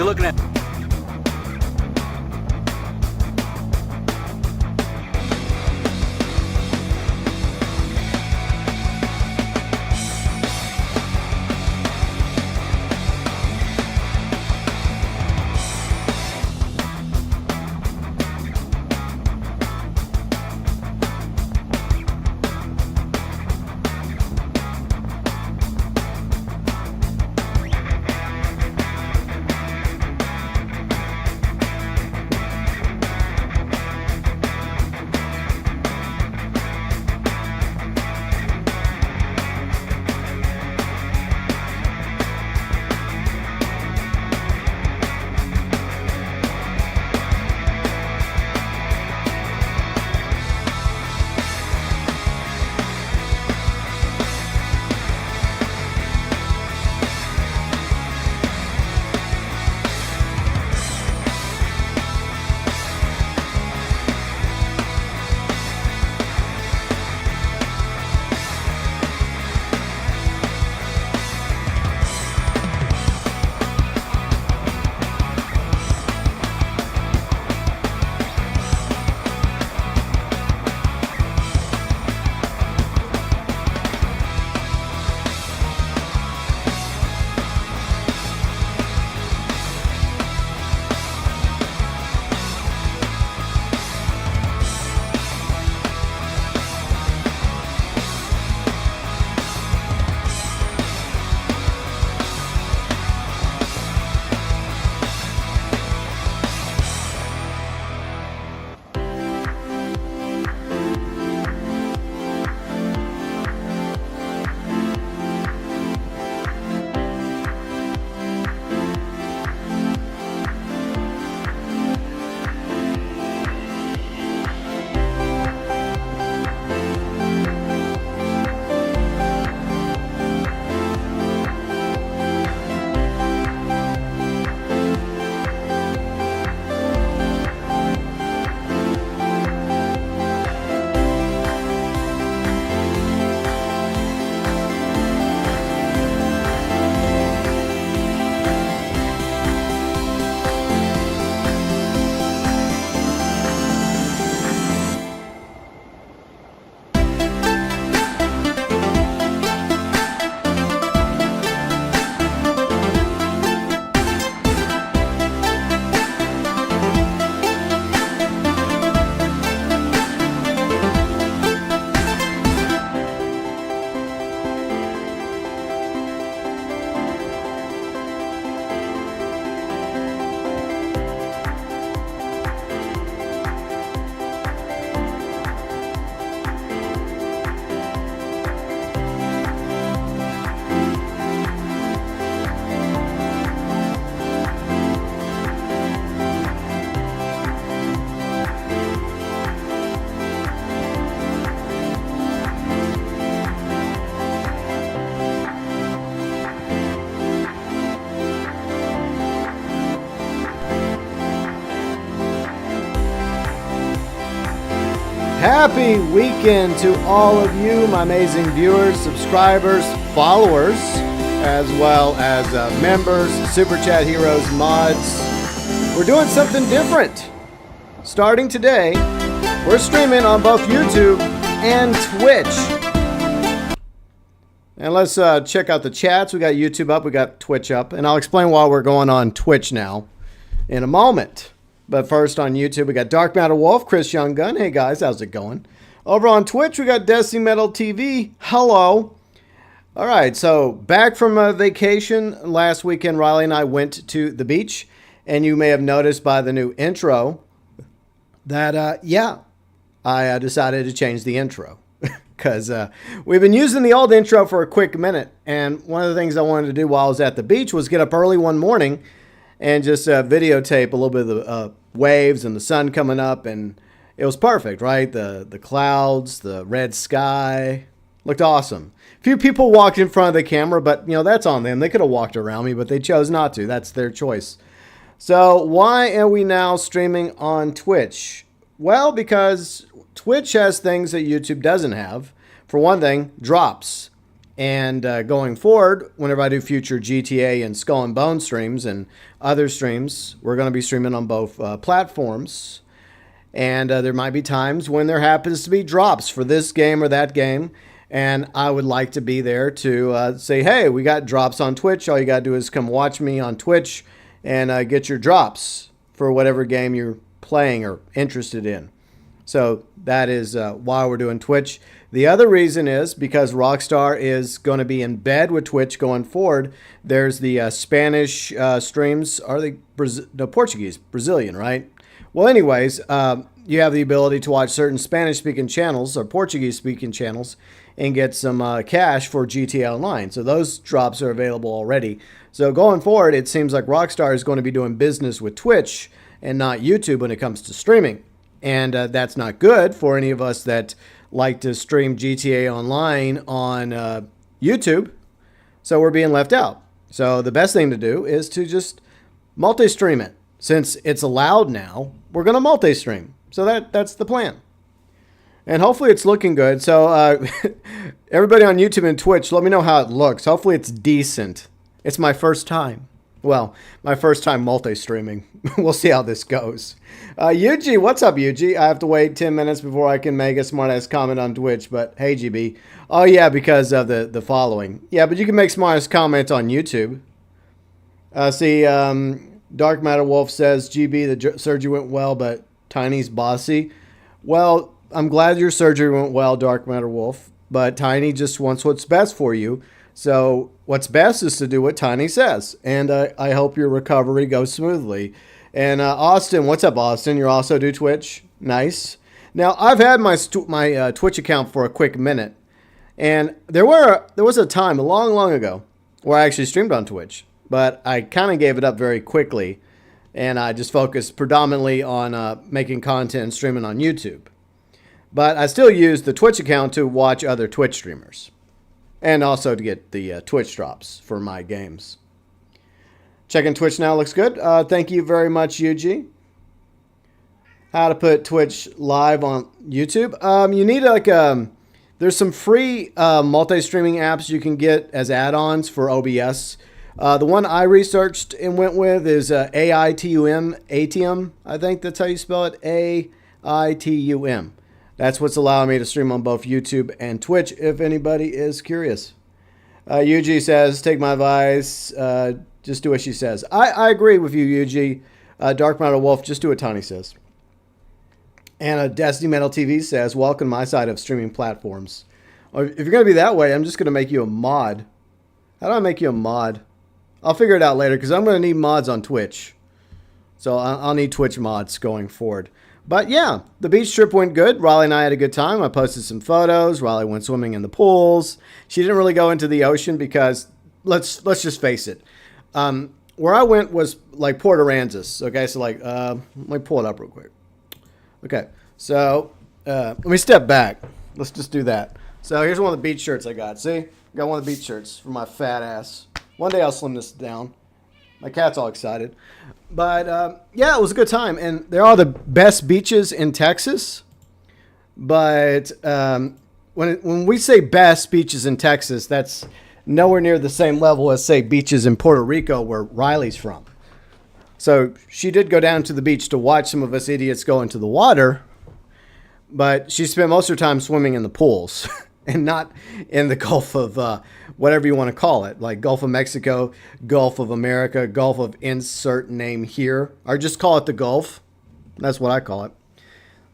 you're looking at. Happy weekend to all of you, my amazing viewers, subscribers, followers, as well as members, super chat heroes, mods. We're doing something different. Starting today, we're streaming on both YouTube and Twitch. And let's check out the chats. We got YouTube up, we got Twitch up, and I'll explain why we're going on Twitch now in a moment. But first on YouTube, we got Dark Matter Wolf, Chris Young Gun. Hey guys, how's it going? Over on Twitch, we got Destiny Metal TV. Hello. All right, so back from a vacation last weekend, Riley and I went to the beach, and you may have noticed by the new intro that, I decided to change the intro because we've been using the old intro for a quick minute, and one of the things I wanted to do while I was at the beach was get up early one morning and just videotape a little bit of the waves and the sun coming up, and it was perfect, right? The clouds, the red sky, looked awesome. A few people walked in front of the camera, but you know, that's on them. They could have walked around me, but they chose not to. That's their choice. So why are we now streaming on Twitch? Well, because Twitch has things that YouTube doesn't have. For one thing, drops. And going forward, whenever I do future GTA and Skull and Bone streams and other streams, we're going to be streaming on both platforms. And there might be times when there happens to be drops for this game or that game. And I would like to be there to say, hey, we got drops on Twitch. All you got to do is come watch me on Twitch and get your drops for whatever game you're playing or interested in. So that is why we're doing Twitch. The other reason is because Rockstar is going to be in bed with Twitch going forward. There's the Spanish streams. Are they Portuguese? Brazilian, right? Well, anyways, you have the ability to watch certain Spanish-speaking channels or Portuguese-speaking channels and get some cash for GTA Online. So those drops are available already. So going forward, it seems like Rockstar is going to be doing business with Twitch and not YouTube when it comes to streaming. And that's not good for any of us that like to stream GTA Online on YouTube. So we're being left out. So the best thing to do is to just multi-stream it. Since it's allowed now, we're going to multi-stream. So that's the plan. And hopefully it's looking good. So everybody on YouTube and Twitch, let me know how it looks. Hopefully it's decent. It's my first time. Well, my first time multi-streaming. We'll see how this goes. Yuji, what's up, Yuji? I have to wait 10 minutes before I can make a smart-ass comment on Twitch, but hey, GB. Oh, yeah, because of the following. Yeah, but you can make smart-ass comments on YouTube. See, Dark Matter Wolf says, GB, the surgery went well, but Tiny's bossy. Well, I'm glad your surgery went well, Dark Matter Wolf, but Tiny just wants what's best for you. So what's best is to do what Tiny says. And I hope your recovery goes smoothly. And Austin, what's up, Austin? You also do Twitch? Nice. Now, I've had my Twitch account for a quick minute. And there was a time, a long, long ago, where I actually streamed on Twitch. But I kind of gave it up very quickly. And I just focused predominantly on making content and streaming on YouTube. But I still use the Twitch account to watch other Twitch streamers. And also to get the Twitch drops for my games. Checking Twitch now looks good. Thank you very much, Yuji. How to put Twitch live on YouTube. You need there's some free multi-streaming apps you can get as add-ons for OBS. The one I researched and went with is AITUM. I think that's how you spell it. AITUM. That's what's allowing me to stream on both YouTube and Twitch, if anybody is curious. Yuji says, take my advice, just do what she says. I agree with you, Yuji. Dark Matter Wolf, just do what Tony says. And Destiny Metal TV says, welcome to my side of streaming platforms. If you're going to be that way, I'm just going to make you a mod. How do I make you a mod? I'll figure it out later, because I'm going to need mods on Twitch. So I'll need Twitch mods going forward. But yeah, the beach trip went good. Riley and I had a good time. I posted some photos. Riley went swimming in the pools. She didn't really go into the ocean because, let's just face it. Where I went was like Port Aransas. Okay, so let me pull it up real quick. Okay, so let me step back. Let's just do that. So here's one of the beach shirts I got. See? I got one of the beach shirts for my fat ass. One day I'll slim this down. My cat's all excited. But, yeah, it was a good time. And there are the best beaches in Texas. But when we say best beaches in Texas, that's nowhere near the same level as, say, beaches in Puerto Rico where Riley's from. So she did go down to the beach to watch some of us idiots go into the water. But she spent most of her time swimming in the pools and not in the Gulf of whatever you want to call it, like Gulf of Mexico, Gulf of America, Gulf of insert name here, or just call it the Gulf. That's what I call it.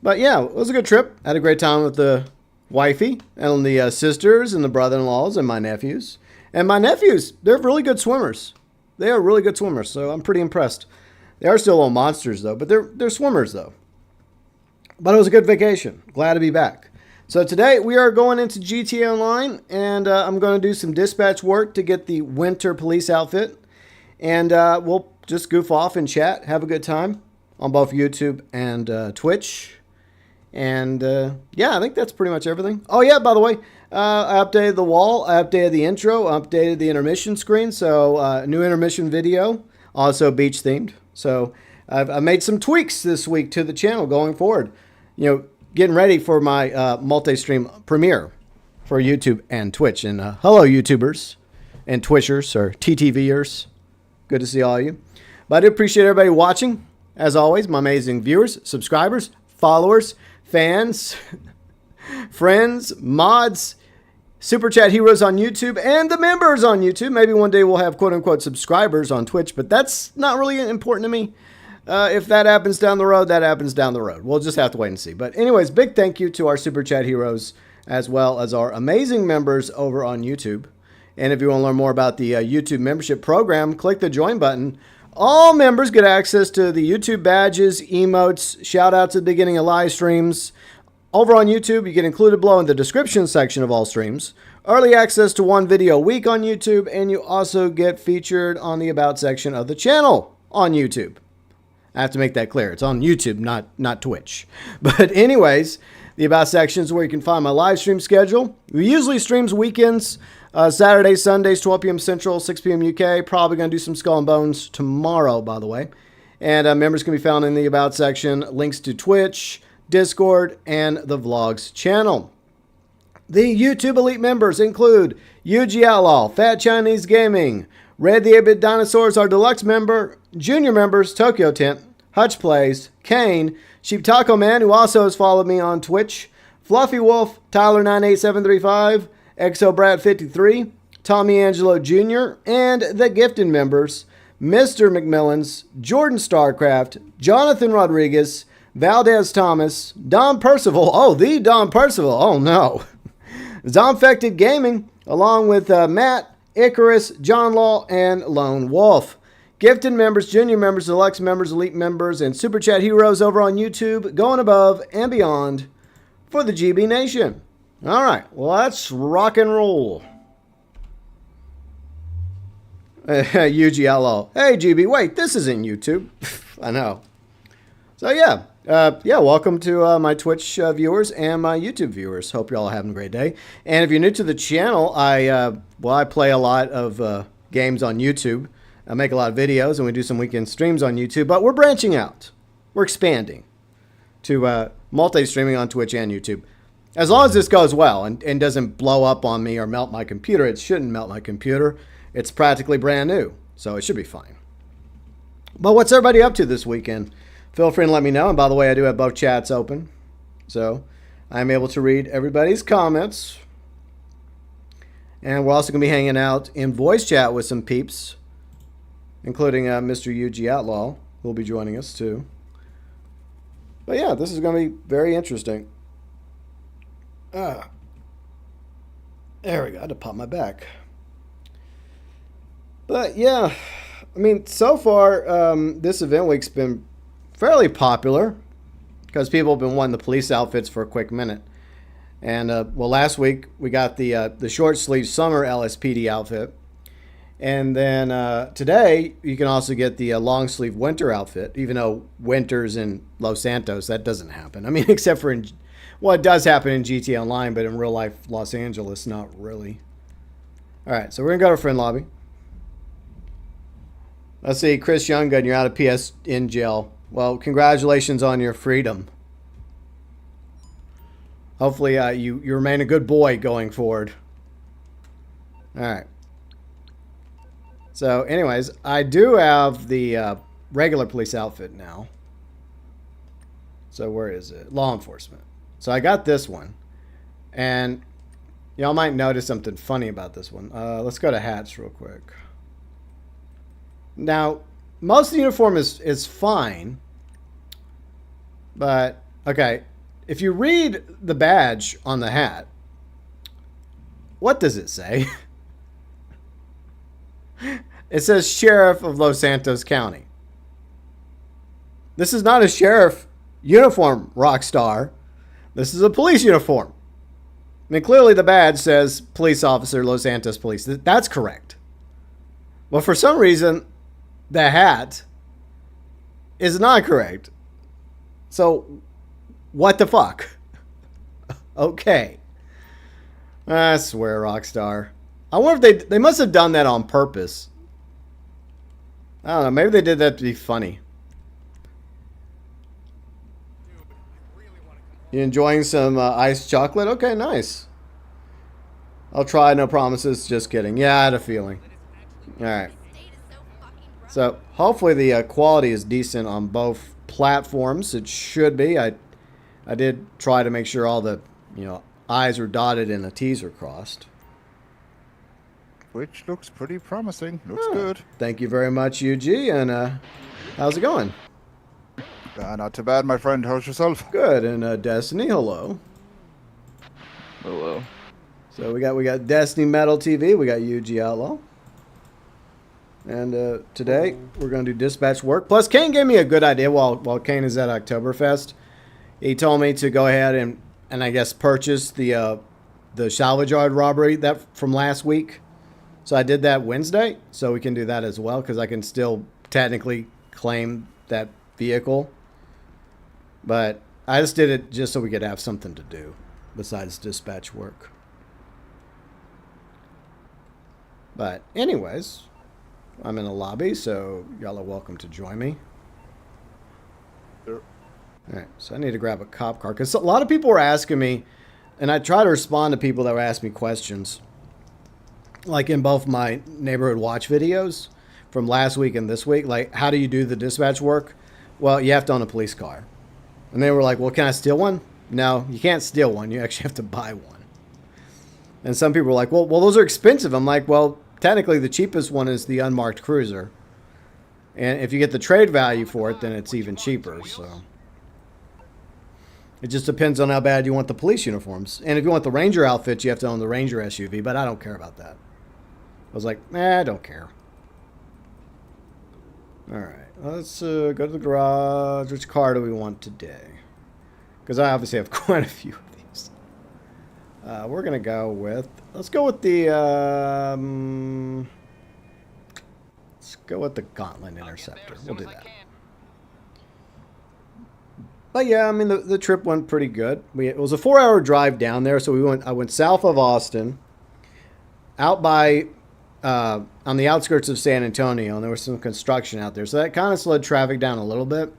But yeah, it was a good trip. I had a great time with the wifey and the sisters and the brother-in-laws and my nephews. And my nephews, they're really good swimmers. They are really good swimmers, so I'm pretty impressed. They are still little monsters, though, but they're swimmers, though. But it was a good vacation. Glad to be back. So today we are going into GTA Online, and I'm going to do some dispatch work to get the winter police outfit. And we'll just goof off and chat, have a good time on both YouTube and Twitch. And yeah, I think that's pretty much everything. Oh yeah, by the way, I updated the wall, I updated the intro, I updated the intermission screen. So new intermission video, also beach themed. So I made some tweaks this week to the channel going forward. You know, getting ready for my multi-stream premiere. for YouTube and Twitch. And hello, YouTubers and Twitchers or TTVers. Good to see all of you. But I do appreciate everybody watching. As always, my amazing viewers, subscribers, followers, fans, friends, mods, Super Chat heroes on YouTube, and the members on YouTube. Maybe one day we'll have quote-unquote subscribers on Twitch, but that's not really important to me. If that happens down the road, that happens down the road. We'll just have to wait and see. But anyways, big thank you to our Super Chat heroes as well as our amazing members over on YouTube. And if you want to learn more about the YouTube membership program, click the join button. All members get access to the YouTube badges, emotes, shout-outs at the beginning of live streams. Over on YouTube, you get included below in the description section of all streams. Early access to one video a week on YouTube, and you also get featured on the About section of the channel on YouTube. I have to make that clear. It's on YouTube, not Twitch. But anyways, the About section is where you can find my live stream schedule. We usually streams weekends, Saturdays, Sundays, 12 p.m. Central, 6 p.m. UK. Probably going to do some Skull and Bones tomorrow, by the way. And members can be found in the About section. Links to Twitch, Discord, and the Vlogs channel. The YouTube Elite members include Yuji Outlaw, Fat Chinese Gaming, Red the 8-Bit Dinosaurs, our Deluxe member, Junior members, TokyoTent, Huttch Plays, Kane, Sheep Taco Man, who also has followed me on Twitch, Fluffy Wolf, Tyler98735, ExoBrat53, Tommy Angelo Jr., and the gifted members, Mr. McMillenms, JordanStarcraft, Jonathan Rodriguez, Valdez Thomas, Don Percival, oh, the Don Percival, oh no, ZombfectedGaming, along with Matt, Icarus, John Law, and Lone Wolf. Gifted members, junior members, deluxe members, elite members, and super chat heroes over on YouTube, going above and beyond for the GB Nation. All right, well, let's rock and roll. Yuji Outlaw. Hey, GB, wait, this isn't YouTube. I know. So, yeah. Welcome to my Twitch viewers and my YouTube viewers. Hope you're all having a great day. And if you're new to the channel, I play a lot of games on YouTube. I make a lot of videos, and we do some weekend streams on YouTube. But we're branching out. We're expanding to multi-streaming on Twitch and YouTube. As long as this goes well and doesn't blow up on me or melt my computer. It shouldn't melt my computer. It's practically brand new, so it should be fine. But what's everybody up to this weekend? Feel free to let me know. And by the way, I do have both chats open, so I'm able to read everybody's comments. And we're also going to be hanging out in voice chat with some peeps, including Mr. Yuji Outlaw, who will be joining us too. But yeah, this is going to be very interesting. There we go. I had to pop my back. But yeah, I mean, so far, this event week's been fairly popular because people have been wanting the police outfits for a quick minute. And, well, last week we got the short sleeve summer LSPD outfit. And then today you can also get the long sleeve winter outfit, even though winter's in Los Santos. That doesn't happen. I mean, except for well, it does happen in GTA Online, but in real life Los Angeles, not really. All right, so we're going to go to friend lobby. Let's see, Chris Younggun, you're out of PSN jail. Well, congratulations on your freedom. Hopefully you remain a good boy going forward. All right. So anyways, I do have the regular police outfit now. So where is it? Law enforcement. So I got this one. And y'all might notice something funny about this one. Let's go to hats real quick. Now, most of the uniform is fine. But, okay, if you read the badge on the hat, what does it say? It says Sheriff of Los Santos County. This is not a sheriff uniform, Rockstar. This is a police uniform. I mean, clearly the badge says Police Officer, Los Santos Police. That's correct. But for some reason, the hat is not correct. So, what the fuck? Okay. I swear, Rockstar. I wonder if they must have done that on purpose. I don't know. Maybe they did that to be funny. You enjoying some iced chocolate? Okay, nice. I'll try, no promises. Just kidding. Yeah, I had a feeling. All right. So hopefully the quality is decent on both platforms. It should be. I did try to make sure all the I's are dotted and the T's are crossed. Which looks pretty promising. Looks good. Thank you very much, UG. And how's it going? Not too bad, my friend. How's yourself? Good. And Destiny, hello. Hello. So we got Destiny Metal TV. We got UG Outlaw. And today we're going to do dispatch work. Plus, Kane gave me a good idea while Kane is at Oktoberfest. He told me to go ahead and I guess purchase the salvage yard robbery that from last week. So I did that Wednesday, so we can do that as well because I can still technically claim that vehicle. But I just did it just so we could have something to do besides dispatch work. But anyways, I'm in the lobby, so y'all are welcome to join me. Sure. All right, so I need to grab a cop car because a lot of people were asking me, and I try to respond to people that were asking me questions, like in both my neighborhood watch videos from last week and this week. Like, how do you do the dispatch work? Well, you have to own a police car. And they were like, well, can I steal one? No, you can't steal one. You actually have to buy one. And some people were like, well, those are expensive. I'm like, well, technically the cheapest one is the unmarked cruiser. And if you get the trade value for it, then it's even cheaper. So it just depends on how bad you want the police uniforms. And if you want the Ranger outfit, you have to own the Ranger SUV. But I don't care about that. I was like, I don't care. All right. Let's go to the garage. Which car do we want today? Because I obviously have quite a few of these. We're going to go with... Let's go with the... let's go with the Gauntlet Interceptor. We'll do that. But yeah, I mean, the trip went pretty good. It was a 4-hour drive down there. So I went south of Austin. Out by... on the outskirts of San Antonio, and there was some construction out there. So that kind of slowed traffic down a little bit.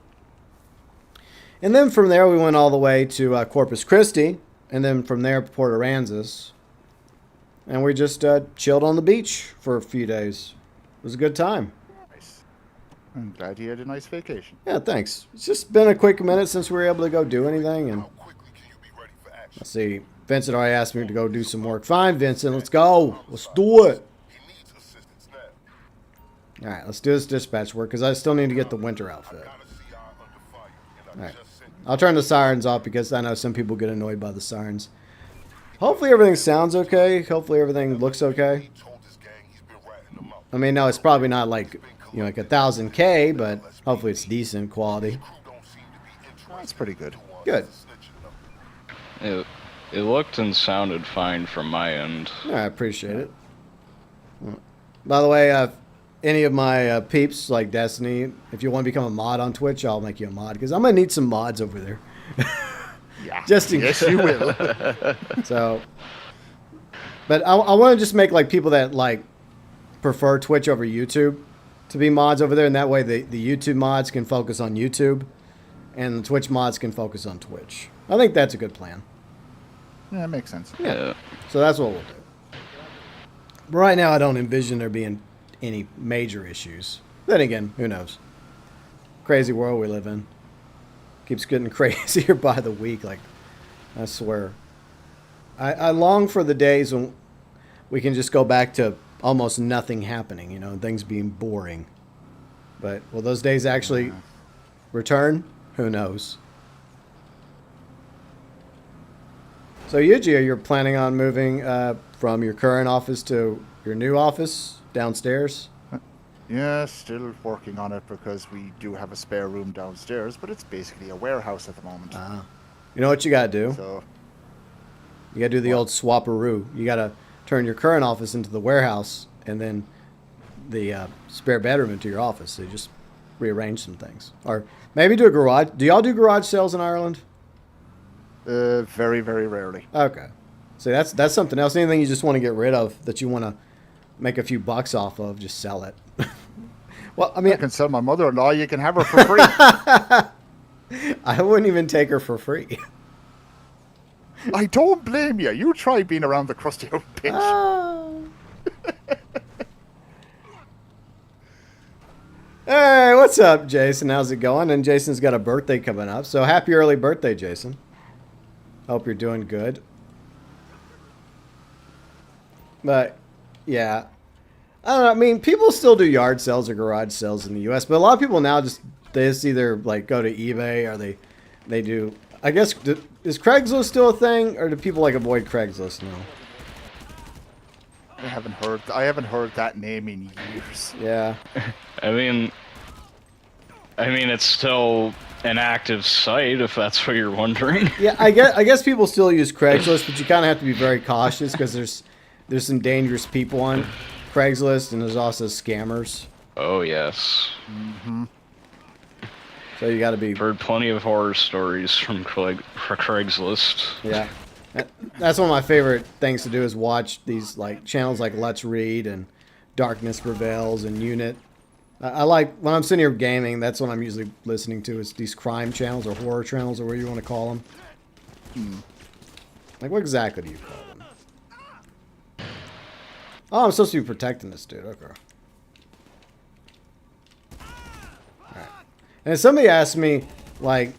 And then from there, we went all the way to Corpus Christi, and then from there, Port Aransas. And we just chilled on the beach for a few days. It was a good time. Nice. I'm glad you had a nice vacation. Yeah, thanks. It's just been a quick minute since we were able to go do anything. And let's see. Vincent already asked me to go do some work. Fine, Vincent. Let's go. Let's do it. All right, let's do this dispatch work because I still need to get the winter outfit. All right, I'll turn the sirens off because I know some people get annoyed by the sirens. Hopefully everything sounds okay. Hopefully everything looks okay. I mean, no, it's probably not like, like 1000K, but hopefully it's decent quality. That's pretty good. Good. It looked and sounded fine from my end. I appreciate it. By the way, any of my peeps like Destiny, if you want to become a mod on Twitch, I'll make you a mod because I'm gonna need some mods over there. Yeah, just in yes, case. you will. So, but I want to just make like people that like prefer Twitch over YouTube to be mods over there, and that way the YouTube mods can focus on YouTube, and the Twitch mods can focus on Twitch. I think that's a good plan. Yeah, that makes sense. Yeah. So that's what we'll do. But right now, I don't envision there being any major issues. Then again, who knows? Crazy world we live in. Keeps getting crazier by the week. Like, I swear. I long for the days when we can just go back to almost nothing happening, and things being boring. But will those days actually return? Who knows? So, Yuji, you're planning on moving from your current office to your new office downstairs? Yeah, still working on it because we do have a spare room downstairs, but it's basically a warehouse at the moment. You know what you got to do? So, you got to do the old swapperoo. You got to turn your current office into the warehouse and then the spare bedroom into your office. So you just rearrange some things. Or maybe do a garage. Do y'all do garage sales in Ireland? very, very rarely. Okay. So that's something else. Anything you just want to get rid of that you want to make a few bucks off of, just sell it. Well, I mean, I can sell my mother-in-law. You can have her for free. I wouldn't even take her for free. I don't blame you. You try being around the crusty old bitch. Oh. Hey, what's up, Jason? How's it going? And Jason's got a birthday coming up, so happy early birthday, Jason. Hope you're doing good. But, yeah. I don't know, I mean, people still do yard sales or garage sales in the U.S., but a lot of people now they just either, like, go to eBay or they do... I guess, is Craigslist still a thing, or do people, like, avoid Craigslist now? I haven't heard that name in years. Yeah. I mean, it's still an active site, if that's what you're wondering. Yeah, I guess people still use Craigslist, but you kind of have to be very cautious because there's some dangerous people on Craigslist, and there's also scammers. Oh, yes. Mm-hmm. So you got to be... Heard plenty of horror stories from Craigslist. Yeah. That's one of my favorite things to do is watch these like channels like Let's Read and Darkness Prevails and Unit. I like, when I'm sitting here gaming, that's what I'm usually listening to, is these crime channels or horror channels or whatever you want to call them. Like, what exactly do you call them? Oh, I'm supposed to be protecting this dude. Okay. Alright. And if somebody asked me, like,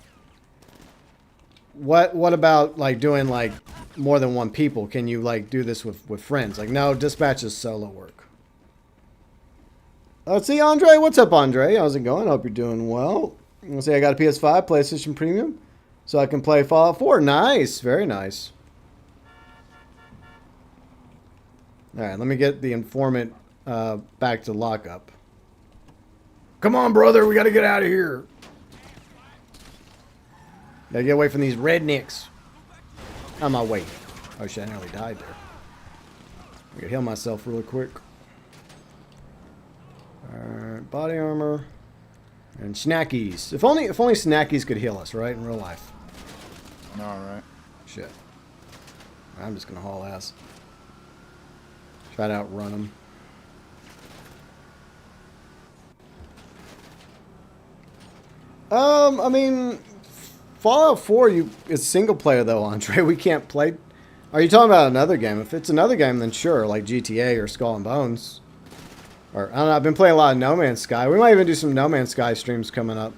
what about, like, doing, like, more than one people? Can you, like, do this with friends? Like, no, dispatch is solo work. Let's see, Andre. What's up, Andre? How's it going? Hope you're doing well. I'm going to say I got a PS5, PlayStation Premium, so I can play Fallout 4. Nice. Very nice. All right, let me get the informant back to lockup. Come on, brother. We got to get out of here. Gotta get away from these rednecks. On my way. Oh shit, I nearly died there. I gotta heal myself really quick. Alright, body armor. And snackies. If only snackies could heal us, right? In real life. Alright. Shit. I'm just gonna haul ass. Try to outrun them. I mean, Fallout 4 is single player though, Andre. We can't play. Are you talking about another game? If it's another game, then sure, like GTA or Skull and Bones. Or I don't know. I've been playing a lot of No Man's Sky. We might even do some No Man's Sky streams coming up.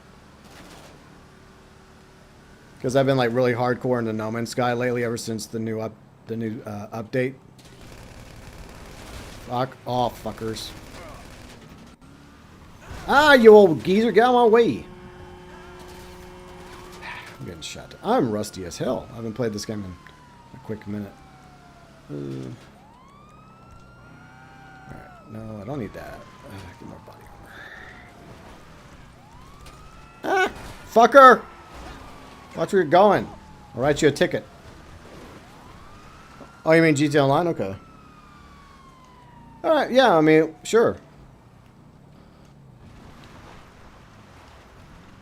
Because I've been like really hardcore into No Man's Sky lately, ever since the new update. Fuck off, fuckers! Ah, you old geezer, get out of my way! I'm getting shot. I'm rusty as hell. I haven't played this game in a quick minute. Alright, no, I don't need that. Get more body armor. Ah! Fucker! Watch where you're going. I'll write you a ticket. Oh, you mean GTA Online? Okay. Alright, yeah, I mean, sure.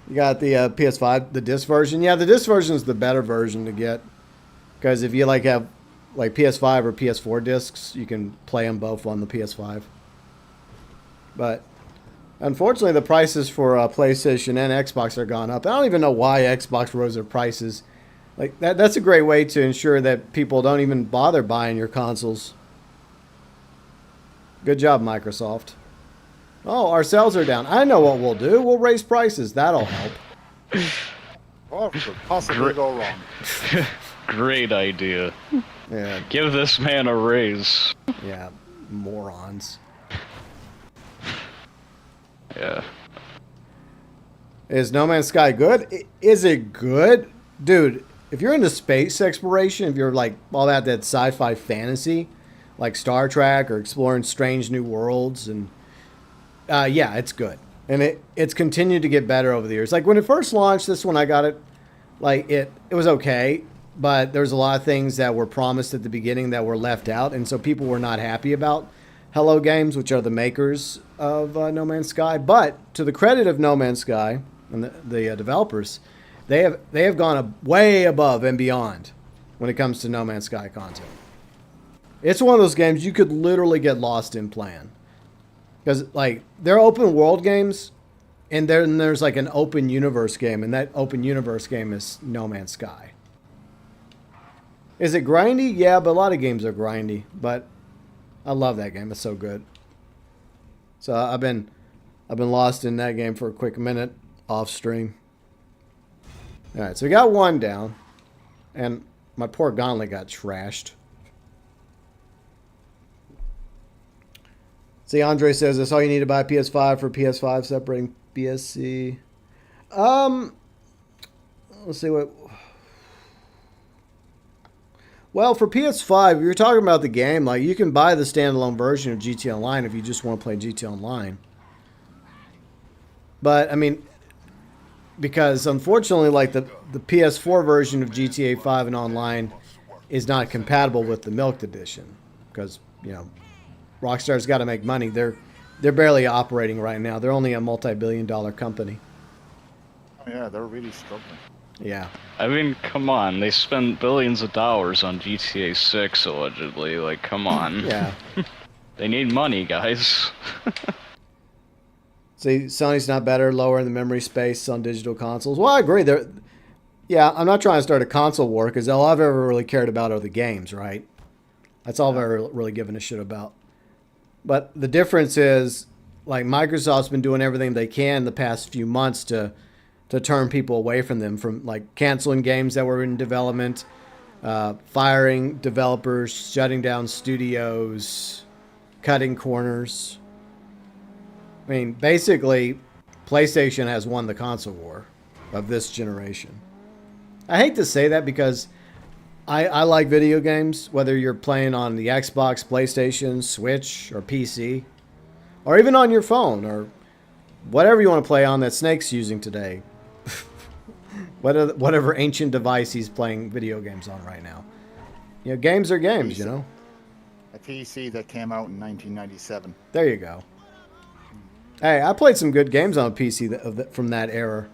You got the PS5, the disc version. Yeah, the disc version is the better version to get. Because if you like have like PS5 or PS4 discs, you can play them both on the PS5. But unfortunately, the prices for PlayStation and Xbox are gone up. I don't even know why Xbox rose their prices. Like that's a great way to ensure that people don't even bother buying your consoles. Good job, Microsoft. Oh, our sales are down. I know what we'll do. We'll raise prices. That'll help. What could possibly go wrong? Great idea. Yeah. Give this man a raise. Yeah, morons. Yeah. Is No Man's Sky good? Is it good? Dude, if you're into space exploration, if you're like all that sci-fi fantasy, like Star Trek or exploring strange new worlds, and yeah, it's good. And it's continued to get better over the years. Like when it first launched, this one I got it, like it was okay, but there's a lot of things that were promised at the beginning that were left out, and so people were not happy about Hello Games, which are the makers of No Man's Sky. But to the credit of No Man's Sky and the developers, they have gone way above and beyond when it comes to No Man's Sky content. It's one of those games you could literally get lost in playing. Because, like, they're open world games, and then there's, like, an open universe game, and that open universe game is No Man's Sky. Is it grindy? Yeah, but a lot of games are grindy. But I love that game. It's so good. So I've been lost in that game for a quick minute off stream. All right, so we got one down, and my poor gauntlet got trashed. See, Andre says that's all you need to buy PS5 for PS5 separating BSC. Let's see what. Well, for PS5, you're talking about the game. Like, you can buy the standalone version of GT Online if you just want to play GT Online. But I mean, because unfortunately, like the PS4 version of GTA 5 and Online is not compatible with the Milked Edition, because you know Rockstar's got to make money. They're barely operating right now. They're only a multi-billion-dollar company. Oh, yeah, they're really struggling. Yeah. I mean, come on. They spent billions of dollars on GTA 6, allegedly. Like, come on. Yeah. They need money, guys. See, Sony's not better, lower in the memory space on digital consoles. Well, I agree. Yeah, I'm not trying to start a console war, because all I've ever really cared about are the games, right? That's all I've ever really given a shit about. But the difference is, like, Microsoft's been doing everything they can the past few months to turn people away from them, from like canceling games that were in development, firing developers, shutting down studios, cutting corners. I mean, basically, PlayStation has won the console war of this generation. I hate to say that, because I like video games, whether you're playing on the Xbox, PlayStation, Switch, or PC, or even on your phone, or whatever you want to play on that Snake's using today. Whatever ancient device he's playing video games on right now. You know, games are games, you know. A PC that came out in 1997. There you go. Hey, I played some good games on a PC from that era.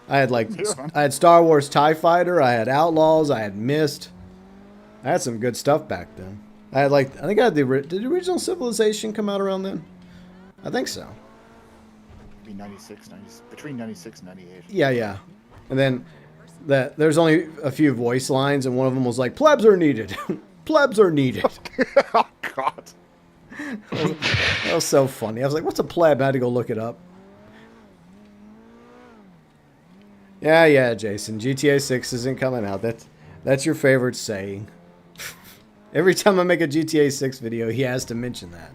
I had Star Wars TIE Fighter, I had Outlaws, I had Myst. I had some good stuff back then. I think I had did the original Civilization come out around then? I think so. Maybe between 96 and 98. Yeah. And then there's only a few voice lines, and one of them was like, "Plebs are needed." Plebs are needed. Oh, God. That was so funny. I was like, what's a pleb? I had to go look it up. Yeah, Jason. GTA 6 isn't coming out. That's your favorite saying. Every time I make a GTA 6 video, he has to mention that.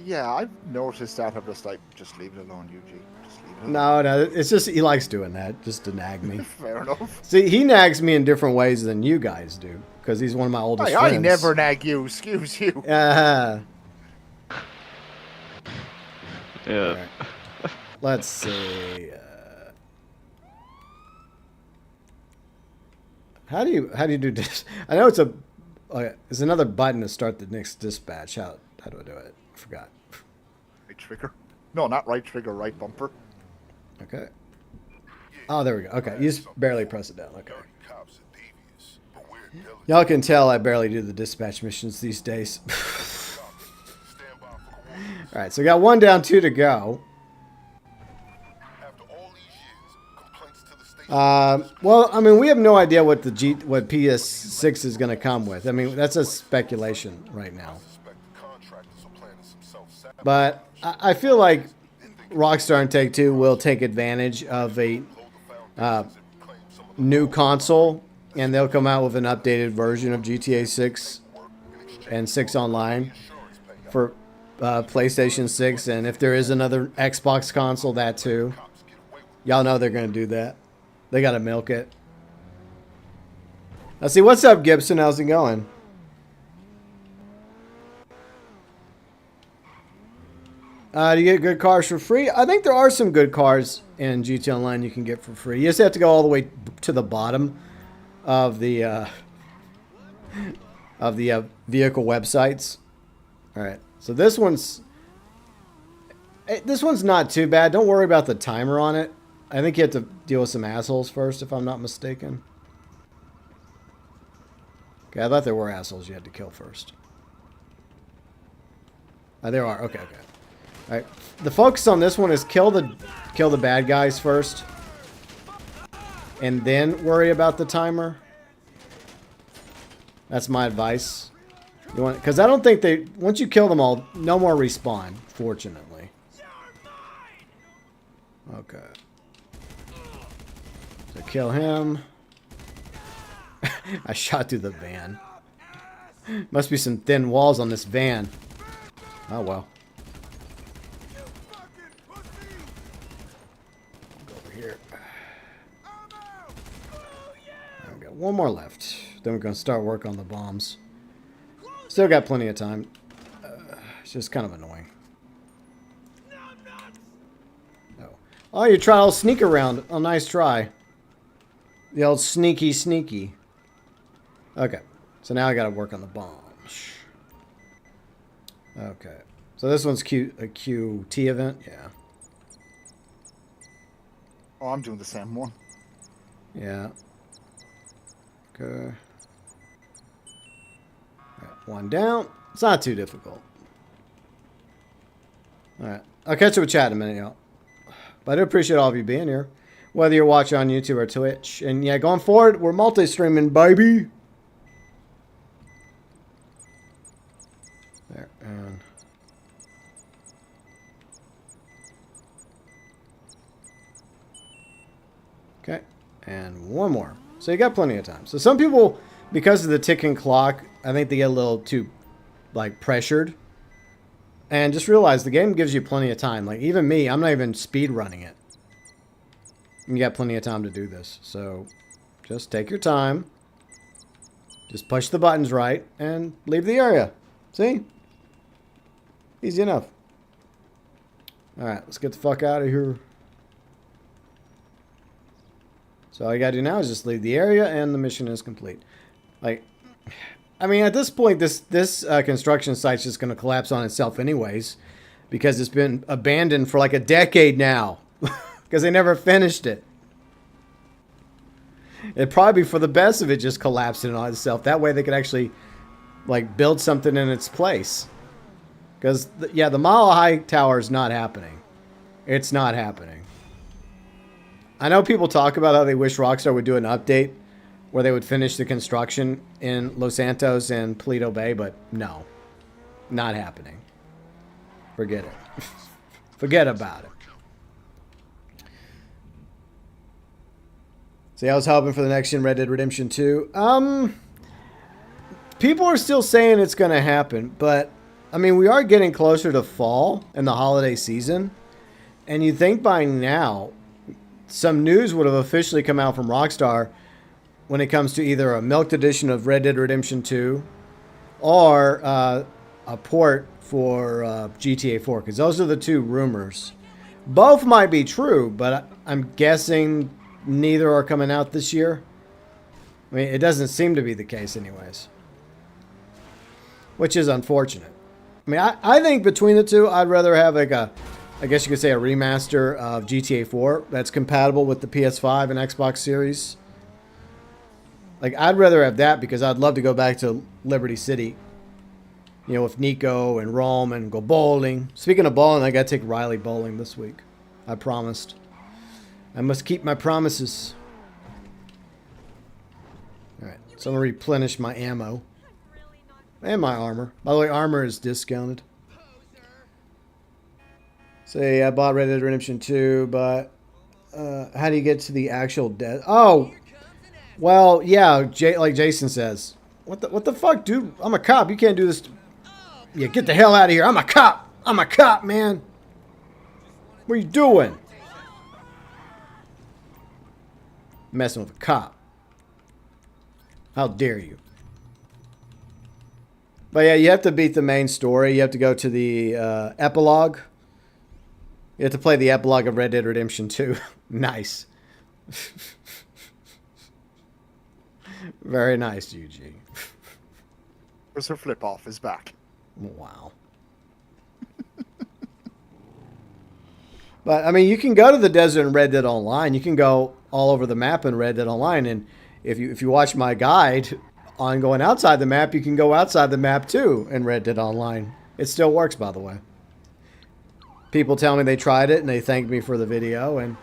Yeah, I've noticed that. I'm just like, just leave it alone, Yuji. Just leave it alone. No, it's just he likes doing that, just to nag me. Fair enough. See, he nags me in different ways than you guys do, because he's one of my oldest friends. I never nag you, excuse you. Yeah. Yeah. Right. Let's see. How do you do this? I know it's another button to start the next dispatch. How do I do it? I forgot. Right trigger. No, not right trigger, right bumper. Okay. Oh, there we go. Okay, you just barely press it down. Okay. Y'all can tell I barely do the dispatch missions these days. All right, so we got one down, 2 to go. Well, I mean, we have no idea what what PS6 is going to come with. I mean, that's a speculation right now. But I feel like Rockstar and Take-Two will take advantage of a new console, and they'll come out with an updated version of GTA 6 and 6 Online for PlayStation 6. And if there is another Xbox console, that too. Y'all know they're going to do that. They got to milk it. Let's see. What's up, Gibson? How's it going? Do you get good cars for free? I think there are some good cars in GT Online you can get for free. You just have to go all the way to the bottom of the vehicle websites. All right. So this one's not too bad. Don't worry about the timer on it. I think you have to deal with some assholes first, if I'm not mistaken. Okay, I thought there were assholes you had to kill first. There are. Okay. All right. The focus on this one is kill the bad guys first, and then worry about the timer. That's my advice. You want, because I don't think they, once you kill them all, no more respawn, fortunately. Okay. So kill him. I shot through the van. Must be some thin walls on this van. Oh well. Go over here. I've got one more left. Then we're going to start work on the bombs. Still got plenty of time. It's just kind of annoying. Oh, you try a little sneak around. Oh, nice try. The old sneaky sneaky. Okay. So now I got to work on the bombs. Okay. So this one's a QT event? Yeah. Oh, I'm doing the same one. Yeah. Okay. Right, one down. It's not too difficult. Alright. I'll catch you with chat in a minute, y'all. But I do appreciate all of you being here. Whether you're watching on YouTube or Twitch. And yeah, going forward, we're multi-streaming, baby. There. And okay. And one more. So you got plenty of time. So some people, because of the ticking clock, I think they get a little too, like, pressured. And just realize the game gives you plenty of time. Like, even me, I'm not even speed running it. You got plenty of time to do this. So, just take your time. Just push the buttons right and leave the area. See? Easy enough. Alright, let's get the fuck out of here. So all you gotta do now is just leave the area and the mission is complete. Like, I mean, at this point, this construction site's just going to collapse on itself anyways. Because it's been abandoned for like a decade now. Because they never finished it. It'd probably be for the best of it just collapsing on itself. That way they could actually, like, build something in its place. Because, yeah, the Mile High Tower is not happening. It's not happening. I know people talk about how they wish Rockstar would do an update where they would finish the construction in Los Santos and Paleto Bay, but no. Not happening. Forget it. Forget about it. See, I was hoping for the next gen Red Dead Redemption 2. People are still saying it's going to happen, but, I mean, we are getting closer to fall and the holiday season, and you'd think by now some news would have officially come out from Rockstar when it comes to either a milked edition of Red Dead Redemption 2 or a port for GTA 4, because those are the two rumors. Both might be true, but I'm guessing neither are coming out this year. I mean, it doesn't seem to be the case anyways, which is unfortunate. I mean, I think between the two, I'd rather have like a, I guess you could say a remaster of GTA 4 that's compatible with the PS5 and Xbox Series. Like, I'd rather have that because I'd love to go back to Liberty City, you know, with Nico and Rome and go bowling. Speaking of bowling, I got to take Riley bowling this week. I promised. I must keep my promises. Alright, so I'm going to replenish my ammo. And my armor. By the way, armor is discounted. Say, I bought Red Dead Redemption 2, but how do you get to the actual dead? Oh! Well, yeah, like Jason says. What the fuck, dude? I'm a cop. You can't do this. Yeah, get the hell out of here. I'm a cop. I'm a cop, man. What are you doing? Messing with a cop. How dare you? But yeah, you have to beat the main story. You have to go to the epilogue. You have to play the epilogue of Red Dead Redemption 2. Nice. Very nice, UG. Professor Flip-Off is back. Wow. But, I mean, you can go to the desert in Red Dead Online. You can go all over the map in Red Dead Online. And if you watch my guide on going outside the map, you can go outside the map, too, in Red Dead Online. It still works, by the way. People tell me they tried it, and they thanked me for the video, and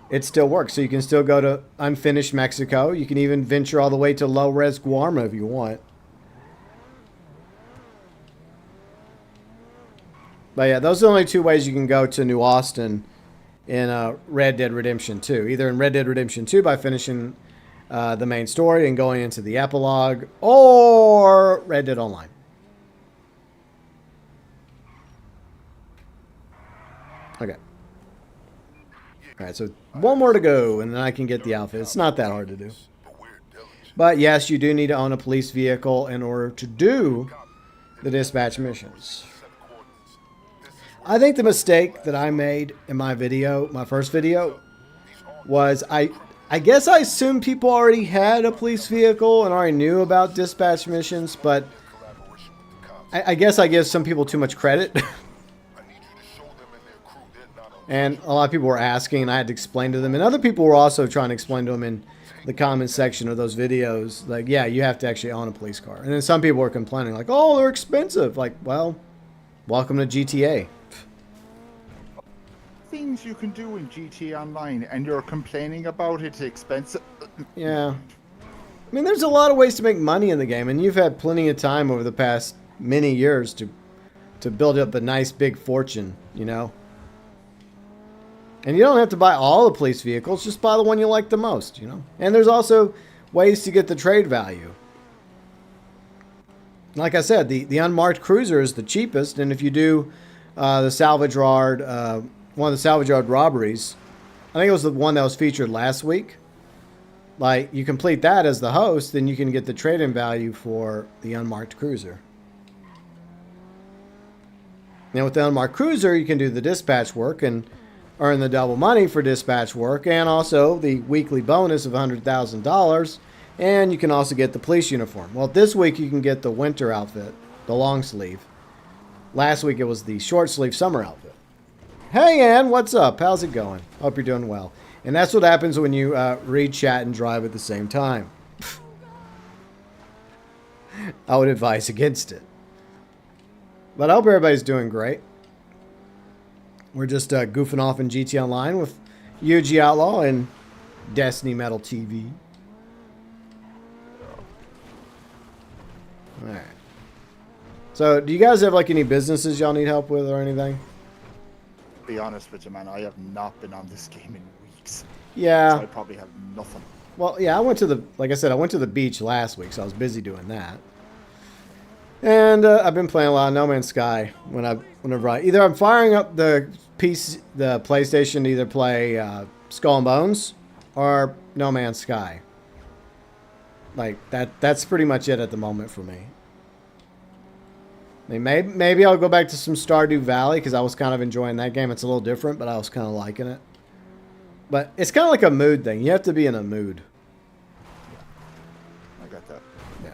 it still works. So you can still go to unfinished Mexico. You can even venture all the way to low-res Guarma if you want. But yeah, those are the only two ways you can go to New Austin in Red Dead Redemption 2. Either in Red Dead Redemption 2 by finishing the main story and going into the epilogue, or Red Dead Online. Okay. Alright, so one more to go, and then I can get the outfit. It's not that hard to do. But yes, you do need to own a police vehicle in order to do the dispatch missions. I think the mistake that I made in my video, my first video, was I guess I assumed people already had a police vehicle and already knew about dispatch missions, but I guess I give some people too much credit. And a lot of people were asking, and I had to explain to them. And other people were also trying to explain to them in the comment section of those videos, like, yeah, you have to actually own a police car. And then some people were complaining, like, oh, they're expensive. Like, well, welcome to GTA. Things you can do in GTA Online, and you're complaining about it's expensive. Yeah. I mean, there's a lot of ways to make money in the game, and you've had plenty of time over the past many years to build up a nice big fortune, you know? And you don't have to buy all the police vehicles, just buy the one you like the most, you know? And there's also ways to get the trade value. Like I said, the unmarked cruiser is the cheapest, and if you do the salvage yard, one of the salvage yard robberies, I think it was the one that was featured last week. Like, you complete that as the host, then you can get the trade-in value for the unmarked cruiser. Now, with the unmarked cruiser, you can do the dispatch work and earn the double money for dispatch work, and also the weekly bonus of $100,000, and you can also get the police uniform. Well, this week you can get the winter outfit, the long sleeve. Last week it was the short sleeve summer outfit. Hey, Ann, what's up? How's it going? Hope you're doing well. And that's what happens when you read chat and drive at the same time. I would advise against it. But I hope everybody's doing great. We're just goofing off in GT Online with UG Outlaw and Destiny Metal TV. Alright. So, do you guys have like any businesses y'all need help with or anything? Be honest with you, man, I have not been on this game in weeks. Yeah. So I probably have nothing. Well, yeah, I went to the, like I said, I went to the beach last week, so I was busy doing that. And I've been playing a lot of No Man's Sky whenever either I'm firing up the PlayStation to either play Skull and Bones or No Man's Sky. Like that's pretty much it at the moment for me. I mean, maybe I'll go back to some Stardew Valley because I was kind of enjoying that game. It's a little different, but I was kind of liking it. But it's kind of like a mood thing. You have to be in a mood. I got that. Yeah.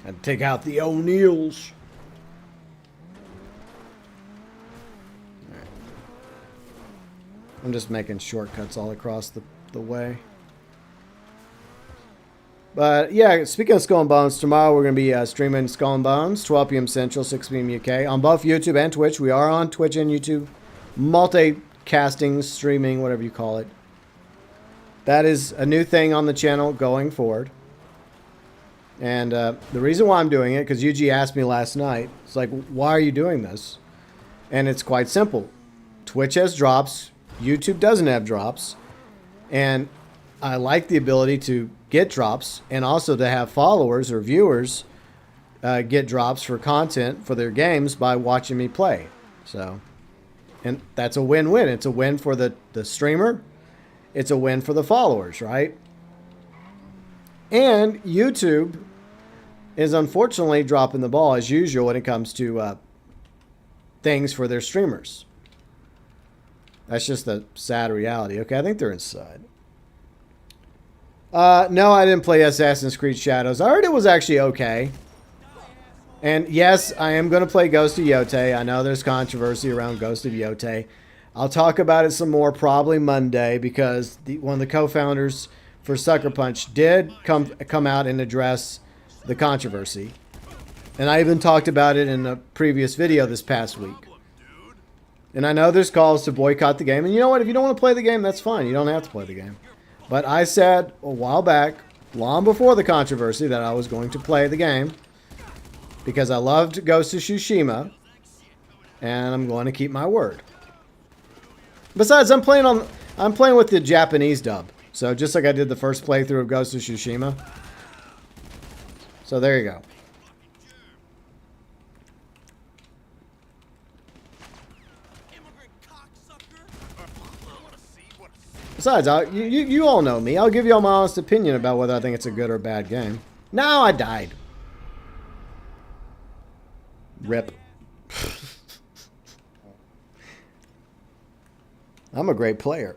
And take out the O'Neills. Right. I'm just making shortcuts all across the way. But yeah, speaking of Skull and Bones, tomorrow we're going to be streaming Skull and Bones, 12 p.m. Central, 6 p.m. UK, on both YouTube and Twitch. We are on Twitch and YouTube, multicasting, streaming, whatever you call it. That is a new thing on the channel going forward. And the reason why I'm doing it, because UG asked me last night, it's like, why are you doing this? And it's quite simple. Twitch has drops, YouTube doesn't have drops, and I like the ability to get drops and also to have followers or viewers get drops for content for their games by watching me play. So, and that's a win-win. It's a win for the streamer. It's a win for the followers, right? And YouTube is unfortunately dropping the ball as usual when it comes to things for their streamers. That's just the sad reality. Okay, I think they're inside. No, I didn't play Assassin's Creed Shadows. I heard it was actually okay. And yes, I am going to play Ghost of Yotei. I know there's controversy around Ghost of Yotei. I'll talk about it some more probably Monday because one of the co-founders for Sucker Punch did come out and address the controversy. And I even talked about it in a previous video this past week. And I know there's calls to boycott the game. And you know what? If you don't want to play the game, that's fine. You don't have to play the game. But I said a while back, long before the controversy, that I was going to play the game. because I loved Ghost of Tsushima, and I'm going to keep my word. Besides, I'm playing with the Japanese dub, so just like I did the first playthrough of Ghost of Tsushima. So there you go. Besides, you all know me. I'll give you all my honest opinion about whether I think it's a good or bad game. Now I died. Rip. I'm a great player.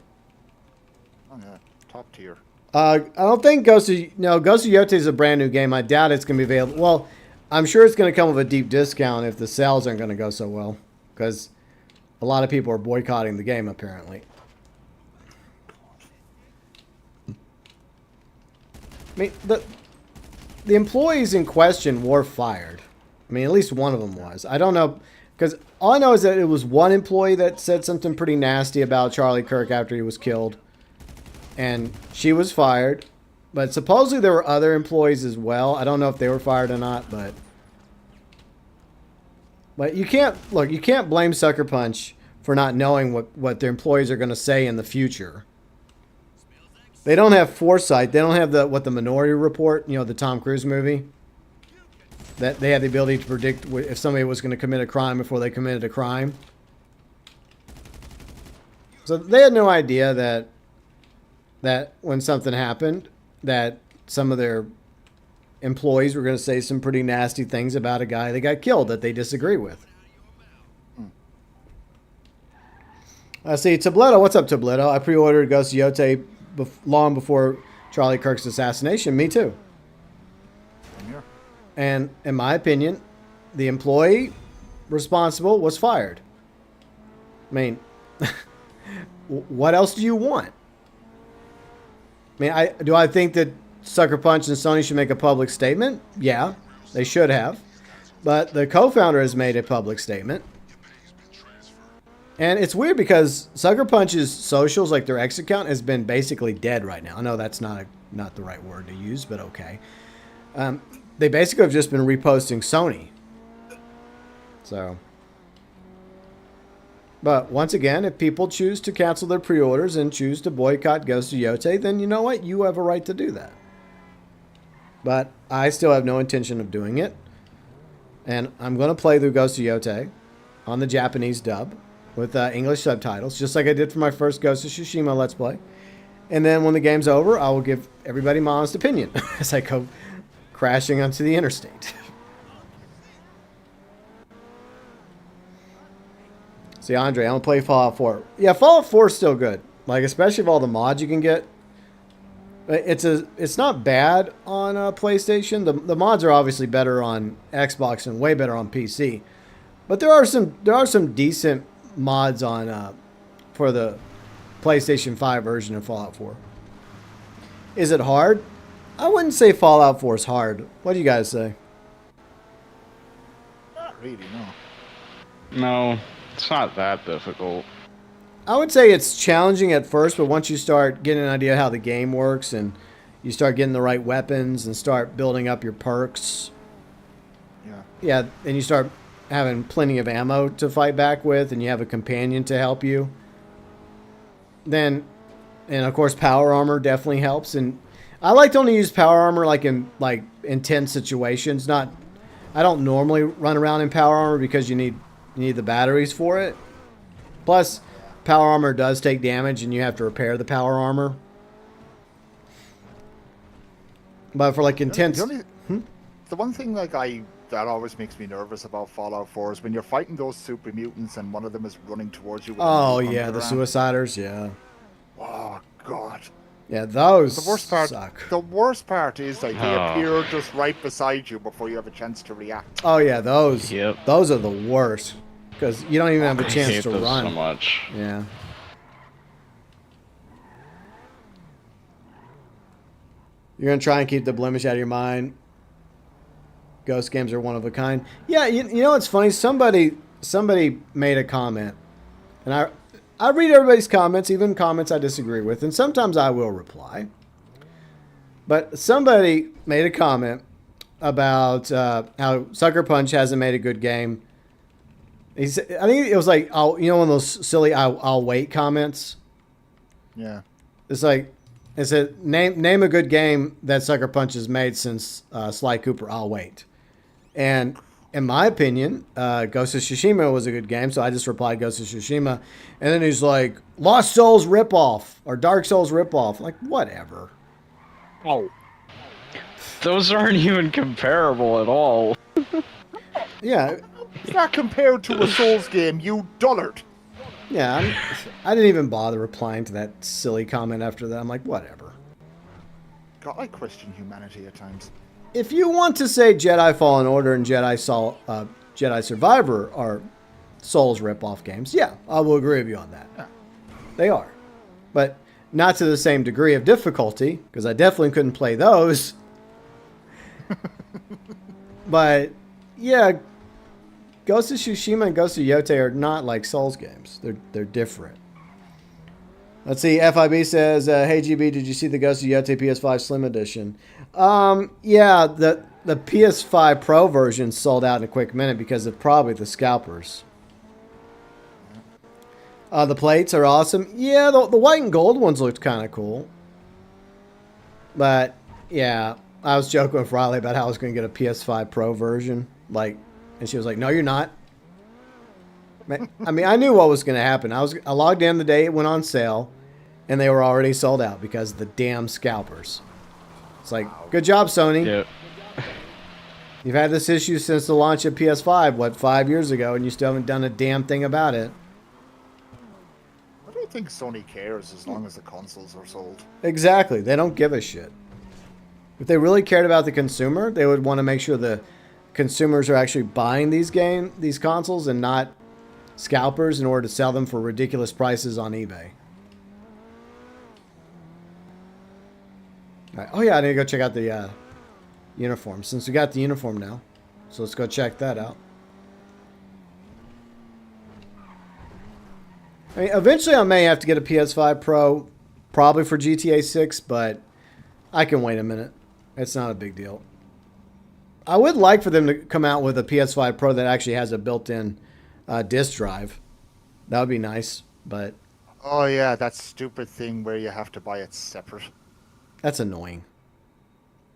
Oh yeah, top tier. I don't think Ghost of Yotei is a brand new game. I doubt it's going to be available. Well, I'm sure it's going to come with a deep discount if the sales aren't going to go so well, because a lot of people are boycotting the game apparently. I mean, the employees in question were fired. I mean, at least one of them was. I don't know, because all I know is that it was one employee that said something pretty nasty about Charlie Kirk after he was killed. And she was fired. But supposedly there were other employees as well. I don't know if they were fired or not, but you can't, look, you can't blame Sucker Punch for not knowing what their employees are going to say in the future. They don't have foresight. They don't have what the Minority Report, you know, the Tom Cruise movie. That they had the ability to predict if somebody was going to commit a crime before they committed a crime. So they had no idea that when something happened, that some of their employees were going to say some pretty nasty things about a guy that got killed that they disagree with. I see. Tabletto, what's up, Tabletto? I pre-ordered Ghost of Yotei long before Charlie Kirk's assassination. Me too. And in my opinion, the employee responsible was fired. I mean, what else do you want? I mean, do I think that Sucker Punch and Sony should make a public statement? Yeah, they should have. But the co-founder has made a public statement. And it's weird because Sucker Punch's socials, like their X account, has been basically dead right now. I know that's not the right word to use, but okay. They basically have just been reposting Sony. So. But once again, if people choose to cancel their pre-orders and choose to boycott Ghost of Yotei, then you know what? You have a right to do that. But I still have no intention of doing it. And I'm going to play through Ghost of Yotei on the Japanese dub with English subtitles, just like I did for my first Ghost of Tsushima Let's Play. And then when the game's over, I will give everybody my honest opinion as I go crashing onto the interstate. See, Andre, I don't play Fallout 4. Yeah, Fallout 4 is still good. Like, especially with all the mods you can get. It's not bad on PlayStation. The mods are obviously better on Xbox and way better on PC. But there are some decent mods on for the PlayStation 5 version of Fallout 4. Is it hard? I wouldn't say Fallout 4 is hard. What do you guys say? Not really, no. No, it's not that difficult. I would say it's challenging at first, but once you start getting an idea how the game works and you start getting the right weapons and start building up your perks. Yeah, and you start having plenty of ammo to fight back with and you have a companion to help you. Then, and of course power armor definitely helps. And I like to only use power armor like in intense situations. I don't normally run around in power armor because you need the batteries for it. Plus, power armor does take damage and you have to repair the power armor. But for like intense... The one thing that always makes me nervous about Fallout 4 is when you're fighting those super mutants and one of them is running towards you. Oh yeah, the suiciders, yeah. Oh god. Yeah, those the worst part, suck. The worst part is like they appear just right beside you before you have a chance to react. Oh yeah, those are the worst. Because you don't even have a chance to run. So much. Yeah. You're going to try and keep the blemish out of your mind. Ghost games are one of a kind. Yeah, you know what's funny? Somebody made a comment. And I read everybody's comments, even comments I disagree with. And sometimes I will reply. But somebody made a comment about how Sucker Punch hasn't made a good game. I think it was like, one of those silly "I'll wait" comments. Yeah. It's like, it said, name a good game that Sucker Punch has made since Sly Cooper. I'll wait. And in my opinion, Ghost of Tsushima was a good game, so I just replied Ghost of Tsushima. And then he's like, Lost Souls ripoff or Dark Souls ripoff. Like, whatever. Oh. Those aren't even comparable at all. Yeah. It's not compared to a Souls game, you dullard. Yeah, I didn't even bother replying to that silly comment after that. I'm like, whatever. God, I question humanity at times. If you want to say Jedi Fallen Order and Jedi Survivor are Souls ripoff games, yeah, I will agree with you on that. Yeah. They are. But not to the same degree of difficulty, because I definitely couldn't play those. But, yeah, Ghost of Tsushima and Ghost of Yotei are not like Souls games. They're different. Let's see. FIB says, "Hey GB, did you see the Ghost of Yotei PS5 Slim Edition?" Yeah, the PS5 Pro version sold out in a quick minute because of probably the scalpers. The plates are awesome. Yeah, the white and gold ones looked kind of cool. But yeah, I was joking with Riley about how I was going to get a PS5 Pro version, and she was like, "No, you're not." I mean, I knew what was going to happen. I logged in the day it went on sale, and they were already sold out because of the damn scalpers. It's like, good job, Sony. Yeah. You've had this issue since the launch of PS5, 5 years ago, and you still haven't done a damn thing about it. I don't think Sony cares as long as the consoles are sold. Exactly. They don't give a shit. If they really cared about the consumer, they would want to make sure the consumers are actually buying these consoles and not scalpers in order to sell them for ridiculous prices on eBay. All right. Oh yeah, I need to go check out the uniform since we got the uniform now. So let's go check that out. I mean, eventually I may have to get a PS5 Pro, probably for GTA 6, but I can wait a minute. It's not a big deal. I would like for them to come out with a PS5 Pro that actually has a built-in disk drive. That would be nice, but... Oh yeah, that stupid thing where you have to buy it separate. That's annoying.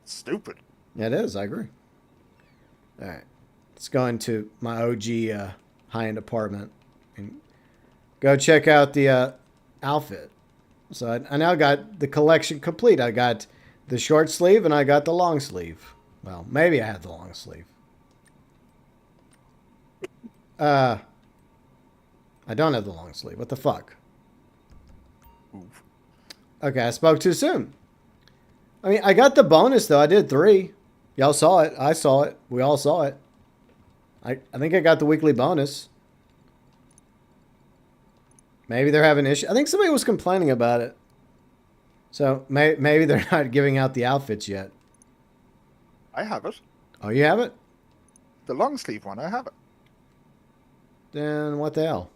Stupid. Yeah, it is. I agree. All right. Let's go into my OG high-end apartment and go check out the outfit. So I now got the collection complete. I got the short sleeve and I got the long sleeve. Well, maybe I have the long sleeve. I don't have the long sleeve. What the fuck? Oof. Okay, I spoke too soon. I mean, I got the bonus, though. I did 3. Y'all saw it. I saw it. We all saw it. I think I got the weekly bonus. Maybe they're having issues. I think somebody was complaining about it. So maybe they're not giving out the outfits yet. I have it. Oh, you have it? The long sleeve one, I have it. Then what the hell?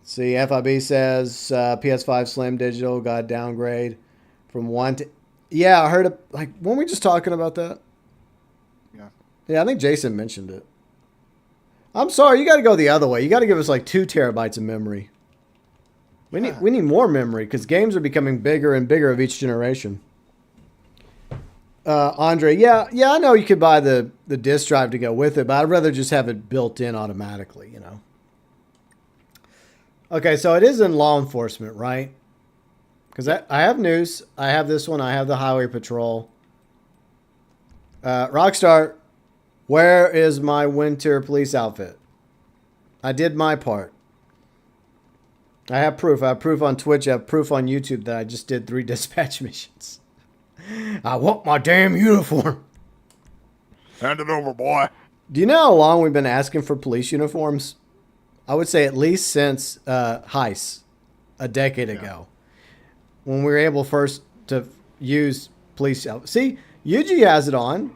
See, FIB says PS5 Slim Digital got downgrade from 1 to... Yeah, I heard... weren't we just talking about that? Yeah. Yeah, I think Jason mentioned it. I'm sorry, you got to go the other way. You got to give us 2 terabytes of memory. We need more memory because games are becoming bigger and bigger of each generation. Andre, yeah, I know you could buy the disk drive to go with it, but I'd rather just have it built in automatically, you know. Okay, so it is in law enforcement, right? Because I have news. I have this one. I have the Highway Patrol. Rockstar, where is my winter police outfit? I did my part. I have proof. I have proof on Twitch. I have proof on YouTube that I just did 3 dispatch missions. I want my damn uniform. Hand it over, boy. Do you know how long we've been asking for police uniforms? I would say at least since Heist, a decade ago. When we were able first to use police... See, Yuji has it on.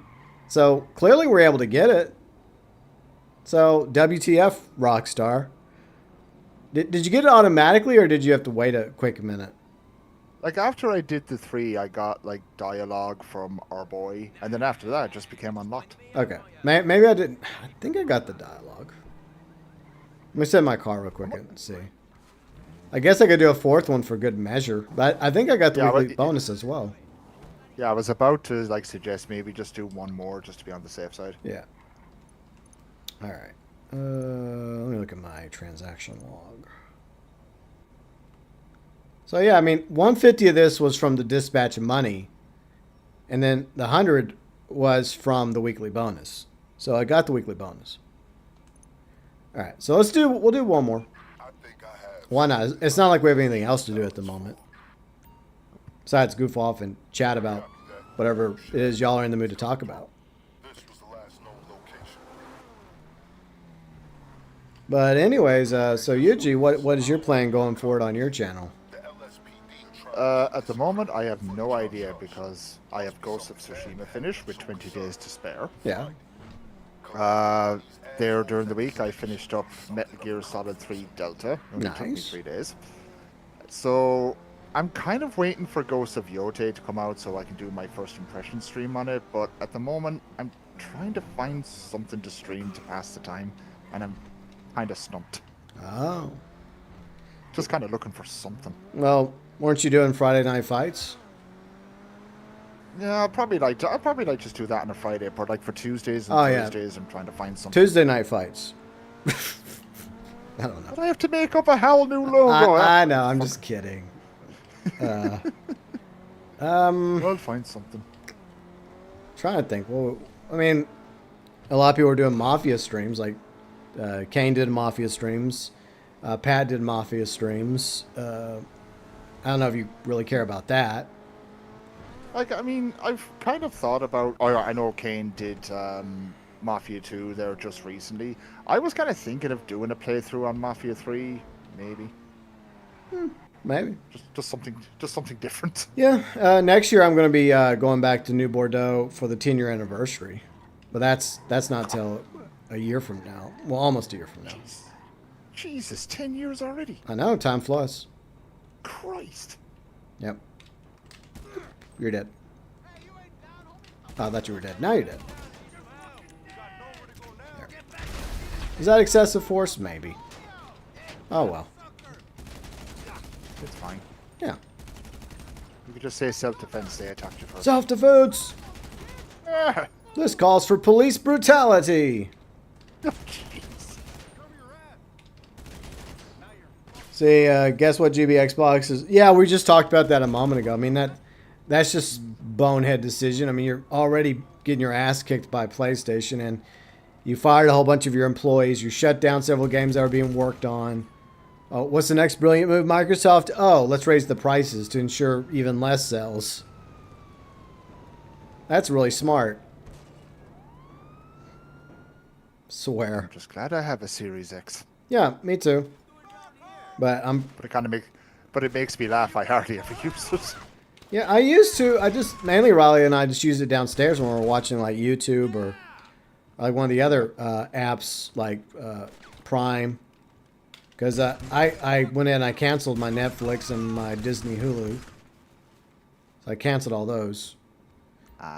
So clearly we're able to get it. So WTF, Rockstar. Did you get it automatically or did you have to wait a quick minute? Like after I did the 3, I got like dialogue from our boy, and then after that, it just became unlocked. Okay. Maybe I didn't. I think I got the dialogue. Let me set my car real quick and see. I guess I could do a 4th one for good measure, but I think I got the weekly bonus as well. Yeah, I was about to like suggest maybe just do one more just to be on the safe side. Yeah. All right. Let me look at my transaction log. So yeah, I mean, 150 of this was from the dispatch of money, and then the 100 was from the weekly bonus. So I got the weekly bonus. All right, so we'll do one more. Why not? It's not like we have anything else to do at the moment. Besides goof off and chat about whatever it is y'all are in the mood to talk about. But anyways, so Yuji, what is your plan going forward on your channel? At the moment, I have no idea because I have Ghost of Tsushima finished with 20 days to spare. Yeah. There during the week, I finished up Metal Gear Solid 3 Delta. It took me 3 days. So I'm kind of waiting for Ghost of Yotei to come out so I can do my first impression stream on it. But at the moment, I'm trying to find something to stream to pass the time, and I'm kind of stumped. Oh. Just kind of looking for something. Well, weren't you doing Friday Night Fights? Yeah, I'd probably like just do that on a Friday, but like for Tuesdays and Thursdays, I'm trying to find something. Tuesday Night Fights. I don't know. But I have to make up a whole new logo. I know. I'm just kidding. I'll find something. Trying to think. Well, I mean, a lot of people are doing Mafia streams. Like Kane did Mafia streams. Pat did Mafia streams. I don't know if you really care about that. Like, I mean, I've kind of thought about... Oh, I know Kane did Mafia 2 there just recently. I was kind of thinking of doing a playthrough on Mafia 3, maybe. Maybe. Just something different. Yeah. Next year I'm going to be going back to New Bordeaux for the 10-year anniversary. But that's not till a year from now. Well, almost a year from now. Jesus, 10 years already. I know. Time flies. Christ. Yep. You're dead. Oh, I thought you were dead. Now you're dead. There. Is that excessive force? Maybe. Oh, well. It's fine. Yeah. You could just say self-defense. They attacked you first. Self-defense! This calls for police brutality! See, guess what GB Xbox is? Yeah, we just talked about that a moment ago. I mean, that's just bonehead decision. I mean, you're already getting your ass kicked by PlayStation, and you fired a whole bunch of your employees. You shut down several games that were being worked on. Oh, what's the next brilliant move, Microsoft? Oh, let's raise the prices to ensure even less sales. That's really smart. Swear. I'm just glad I have a Series X. Yeah, me too. But it makes me laugh. I hardly ever use it. Yeah, I used to. Mainly Riley and I just used it downstairs when we were watching like YouTube or like one of the other apps like Prime. Because I went in and I canceled my Netflix and my Disney Hulu. So I canceled all those.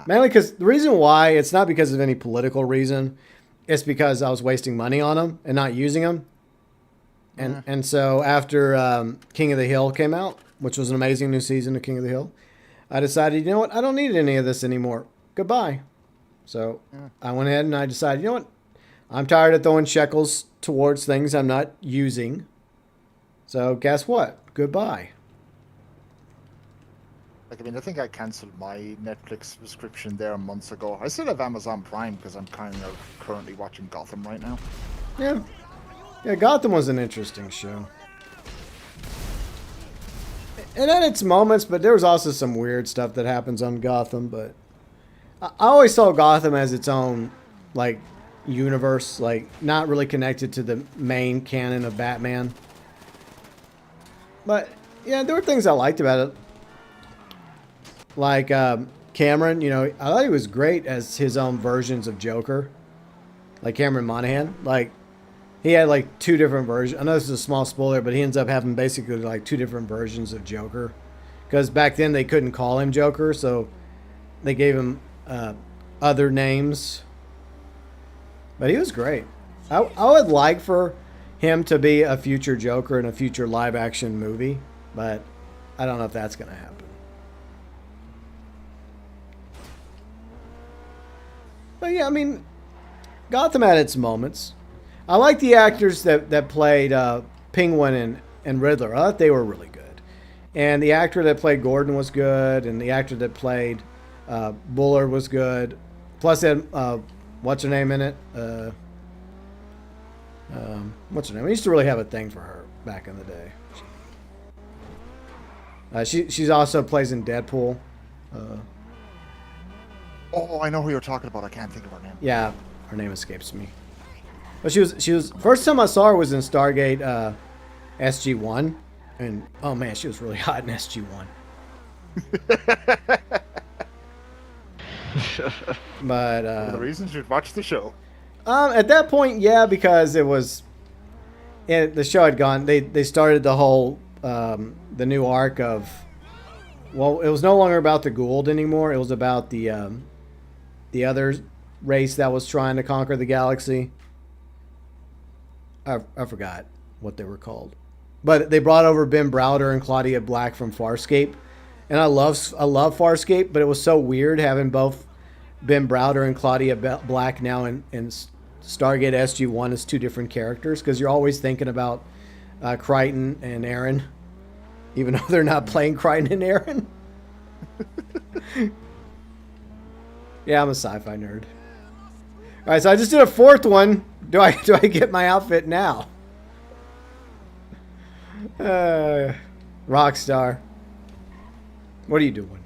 Mainly because the reason why, it's not because of any political reason. It's because I was wasting money on them and not using them. And so after King of the Hill came out, which was an amazing new season of King of the Hill, I decided, you know what, I don't need any of this anymore. Goodbye. So I went ahead and I decided, you know what, I'm tired of throwing shekels towards things I'm not using. So guess what? Goodbye. Like, I mean, I think I cancelled my Netflix subscription there months ago. I still have Amazon Prime because I'm kind of currently watching Gotham right now. Yeah. Yeah, Gotham was an interesting show. It had its moments, but there was also some weird stuff that happens on Gotham. But I always saw Gotham as its own, like, universe, like, not really connected to the main canon of Batman. But, yeah, there were things I liked about it. Like, Cameron, you know, I thought he was great as his own versions of Joker. Like Cameron Monaghan. Like, he had like two different versions. I know this is a small spoiler, but he ends up having basically like two different versions of Joker. because back then they couldn't call him Joker, so they gave him other names. But he was great. I would like for him to be a future Joker in a future live-action movie, but I don't know if that's going to happen. But yeah, I mean, Gotham had its moments. I like the actors that played Penguin and Riddler. I thought they were really good. And the actor that played Gordon was good, and the actor that played Bullard was good. Plus, they had, what's her name in it? What's her name? I used to really have a thing for her back in the day. She's also plays in Deadpool. Oh, I know who you're talking about. I can't think of her name. Yeah, her name escapes me. But she was first time I saw her was in Stargate SG-1, and oh man, she was really hot in SG-1. But one of the reasons you'd watch the show. At that point, yeah, because the show had gone. They started the whole the new arc of. Well, it was no longer about the Gould anymore. It was about the other race that was trying to conquer the galaxy. I forgot what they were called, but they brought over Ben Browder and Claudia Black from Farscape, and I love Farscape, but it was so weird having both Ben Browder and Claudia Black now in Stargate SG-1 as two different characters, because you're always thinking about Crichton and Aaron, even though they're not playing Crichton and Aaron. Yeah, I'm a sci-fi nerd. All right, so I just did a fourth one. Do I get my outfit now? Rockstar. What are you doing?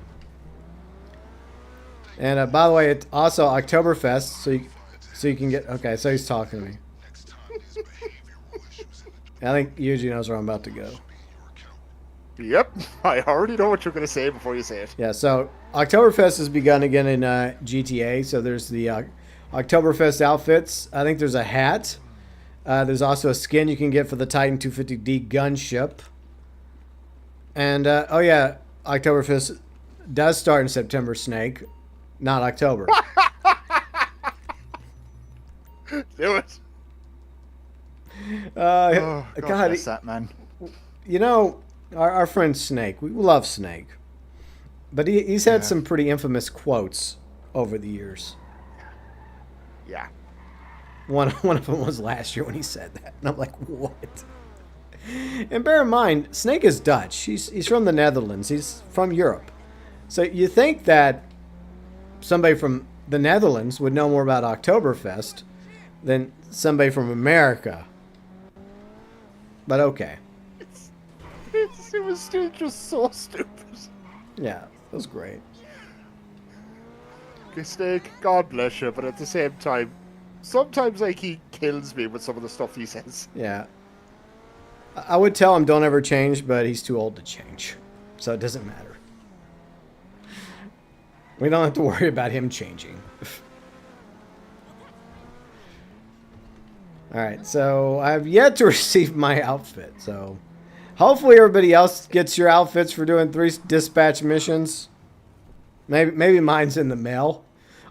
And by the way, it's also Oktoberfest, so you can get. Okay, so he's talking to me. I think Yuji knows where I'm about to go. Yep, I already know what you're going to say before you say it. Yeah, so Oktoberfest has begun again in GTA. So there's the Oktoberfest outfits. I think there's a hat. There's also a skin you can get for the Titan 250D gunship. And, oh yeah, Oktoberfest does start in September, Snake. Not October. Do it. God, bless that man. You know, our friend Snake, we love Snake. But he's had some pretty infamous quotes over the years. Yeah. One of them was last year when he said that. And I'm like, what? And bear in mind, Snake is Dutch. He's from the Netherlands. He's from Europe. So you think that somebody from the Netherlands would know more about Oktoberfest than somebody from America. But okay. It was still just so stupid. Yeah, it was great. Okay, Snake, God bless you, but at the same time, sometimes like he kills me with some of the stuff he says. Yeah. I would tell him don't ever change, but he's too old to change. So it doesn't matter. We don't have to worry about him changing. Alright, so I've yet to receive my outfit, so hopefully everybody else gets your outfits for doing 3 dispatch missions. Maybe mine's in the mail.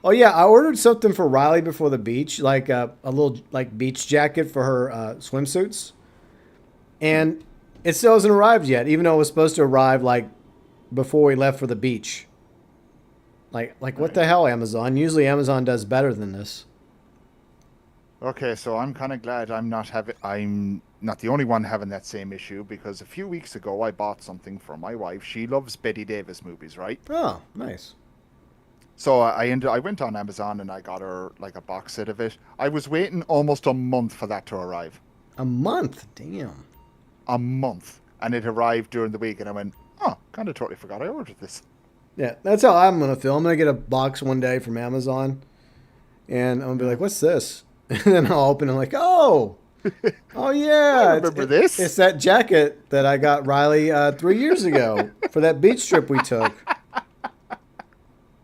Oh yeah, I ordered something for Riley before the beach, like a little like beach jacket for her swimsuits. And it still hasn't arrived yet, even though it was supposed to arrive like before we left for the beach. Like what the hell, Amazon? Usually Amazon does better than this. Okay, so I'm kind of glad I'm not the only one having that same issue, because a few weeks ago I bought something for my wife. She loves Bette Davis movies, right? Oh, nice. So I went on Amazon and I got her like a box set of it. I was waiting almost a month for that to arrive. A month? Damn. A month. And it arrived during the week and I went, oh, kind of totally forgot I ordered this. Yeah, that's how I'm going to feel. I'm going to get a box one day from Amazon and I'm going to be like, what's this? And then I'll open it and I'm like, oh yeah. I remember this. It's that jacket that I got Riley 3 years ago for that beach trip we took.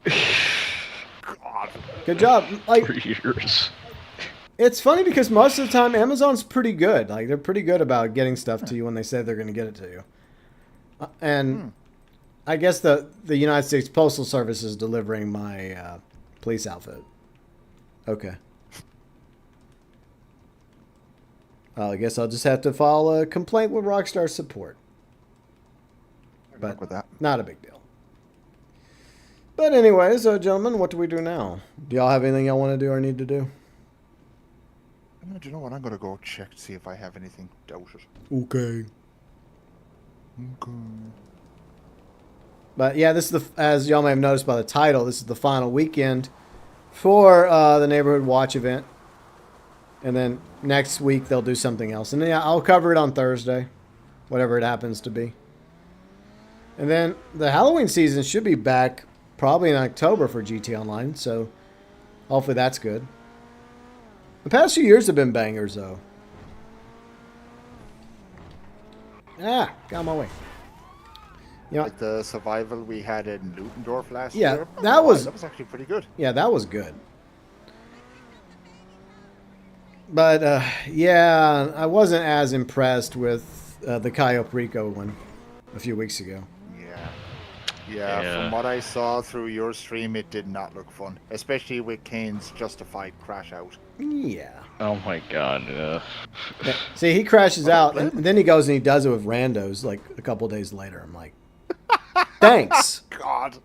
God. Good job. Like, 3 years. It's funny because most of the time Amazon's pretty good. Like, they're pretty good about getting stuff to you when they say they're going to get it to you. And I guess the United States Postal Service is delivering my police outfit. Okay. I guess I'll just have to file a complaint with Rockstar Support. But with that. Not a big deal. But anyways, gentlemen, what do we do now? Do y'all have anything y'all want to do or need to do? Do you know what? I'm going to go check to see if I have anything. Doubt it. Okay. Okay. But yeah, this is as y'all may have noticed by the title, this is the final weekend for the Neighborhood Watch event. And then next week they'll do something else. And yeah, I'll cover it on Thursday, whatever it happens to be. And then the Halloween season should be back probably in October for GT Online, so hopefully that's good. The past few years have been bangers, though. Ah, got on my way. You know, Like the survival we had in Ludendorff last yeah, year. that was actually pretty good. Yeah, that was good. But yeah, I wasn't as impressed with the Cayo Perico one a few weeks ago. Yeah, from what I saw through your stream, it did not look fun. Especially with Kane's justified crash out. Yeah. Oh my god. Yeah. See, he crashes out, and then he goes and he does it with randos like a couple days later. I'm like, thanks. God.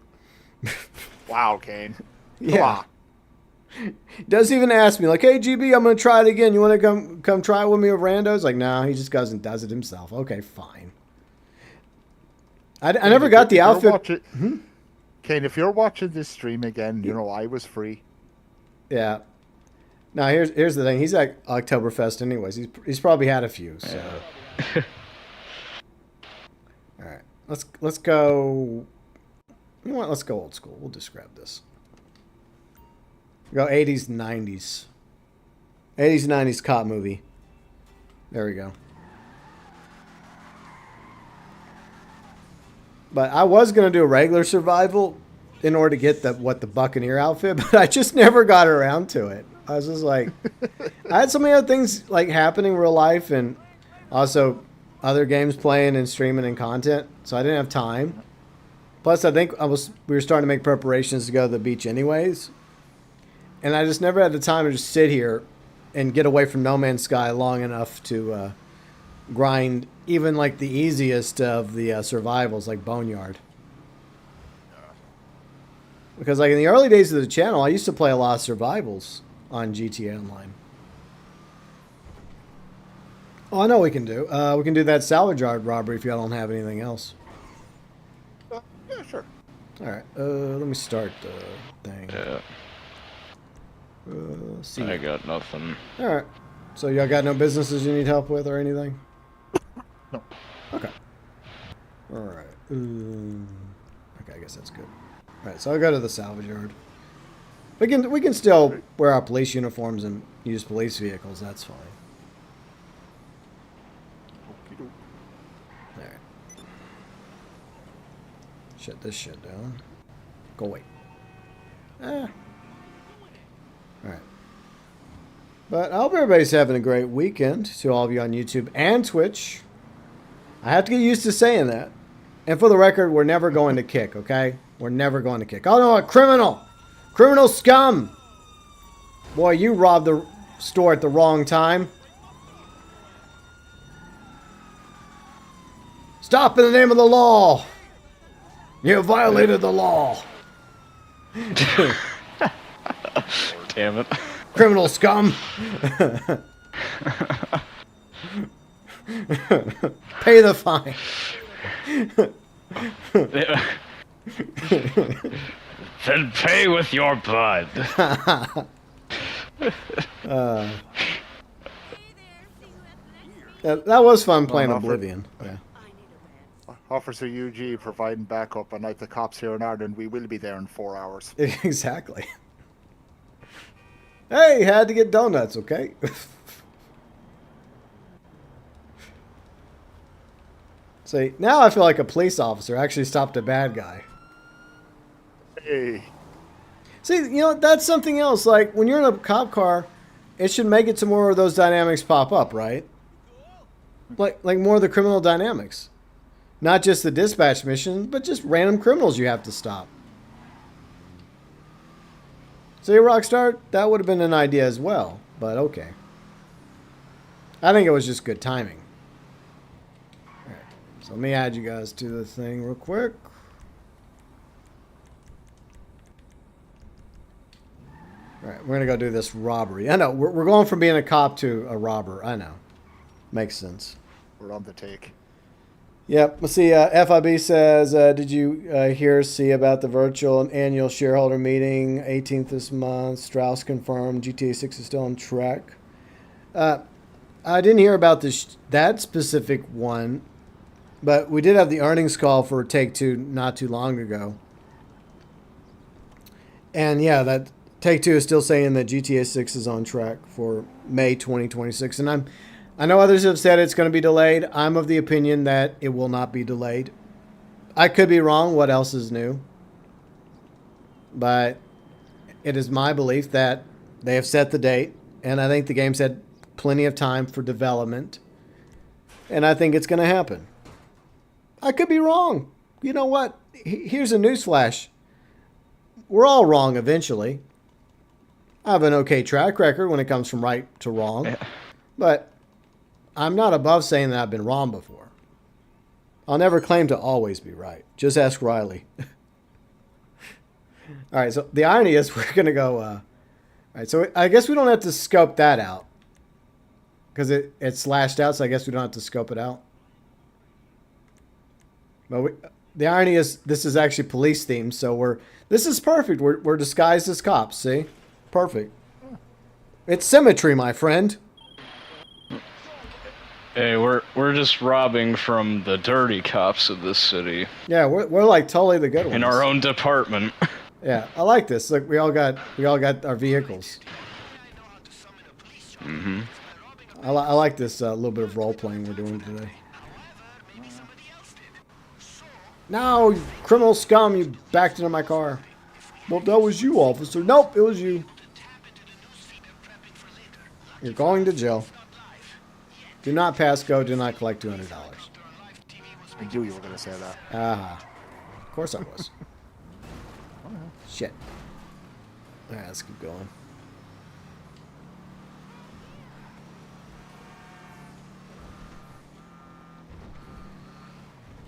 Wow, Kane. Yeah. Does even ask me, like, hey, GB, I'm going to try it again. You want to come try it with me with randos? Like, no, he just goes and does it himself. Okay, fine. I never got the outfit. Kane, if you're watching this stream again, you know I was free. Yeah. Now here's the thing. He's at Oktoberfest anyways. He's probably had a few. So. Yeah. All right. Let's go. You know what? Let's go old school. We'll just grab this. Go 80s, 90s. 80s, 90s cop movie. There we go. But I was going to do a regular survival in order to get the Buccaneer outfit, but I just never got around to it. I was just like, I had so many other things like happening in real life and also other games playing and streaming and content, so I didn't have time. Plus, I think we were starting to make preparations to go to the beach anyways, and I just never had the time to just sit here and get away from No Man's Sky long enough to grind even like the easiest of the survivals like Boneyard. Because like in the early days of the channel, I used to play a lot of survivals on GTA Online. Oh, I know what we can do. We can do that salvage yard robbery if y'all don't have anything else. Yeah, sure. All right. Let me start the thing. Yeah. See. I got nothing. All right. So y'all got no businesses you need help with or anything? No. Okay. All right. Okay, I guess that's good. All right, so I'll go to the salvage yard. We can still wear our police uniforms and use police vehicles. That's fine. Okey-doke. All right. Shut this shit down. Go away. All right. But I hope everybody's having a great weekend. To all of you on YouTube and Twitch. I have to get used to saying that. And for the record, we're never going to kick, okay? We're never going to kick. Oh, no, a criminal! Criminal scum! Boy, you robbed the store at the wrong time. Stop in the name of the law! You violated the law! Damn it. Criminal scum! Pay the fine. Then pay with your blood. That was fun playing Oblivion. Yeah. Officer UG providing backup, and like the cops here in Ireland, we will be there in 4 hours. Exactly. Hey, had to get donuts, okay? See, now I feel like a police officer actually stopped a bad guy. Hey. See, you know, that's something else. Like, when you're in a cop car, it should make it to more of those dynamics pop up, right? Like more of the criminal dynamics. Not just the dispatch mission, but just random criminals you have to stop. See, Rockstar, that would have been an idea as well, but okay. I think it was just good timing. All right, so let me add you guys to the thing real quick. All right, we're going to go do this robbery. I know, we're going from being a cop to a robber. I know. Makes sense. We're on the take. Yep. Let's see. FIB says, did you see about the virtual annual shareholder meeting, 18th this month? Strauss confirmed GTA 6 is still on track. I didn't hear about that specific one, but we did have the earnings call for Take-Two not too long ago. And yeah, that Take-Two is still saying that GTA 6 is on track for May 2026. And I know others have said it's going to be delayed. I'm of the opinion that it will not be delayed. I could be wrong. What else is new? But it is my belief that they have set the date, and I think the game's had plenty of time for development, and I think it's going to happen. I could be wrong. You know what? Here's a newsflash. We're all wrong eventually. I have an okay track record when it comes from right to wrong, but I'm not above saying that I've been wrong before. I'll never claim to always be right. Just ask Riley. All right, so the irony is we're going to go... all right, so I guess we don't have to scope that out. Because it's slashed out, so I guess we don't have to scope it out. But the irony is this is actually police themed, so this is perfect. We're disguised as cops, see? Perfect. It's symmetry, my friend. Hey, we're just robbing from the dirty cops of this city. Yeah, we're like totally the good ones. In our own department. Yeah, I like this. Look, we all got our vehicles. Mm-hmm. I like this little bit of role playing we're doing today. No, you criminal scum! You backed into my car. Well, that was you, officer. Nope, it was you. You're going to jail. Do not pass go. Do not collect $200. I knew you were going to say that. Of course I was. Shit. All right, let's keep going.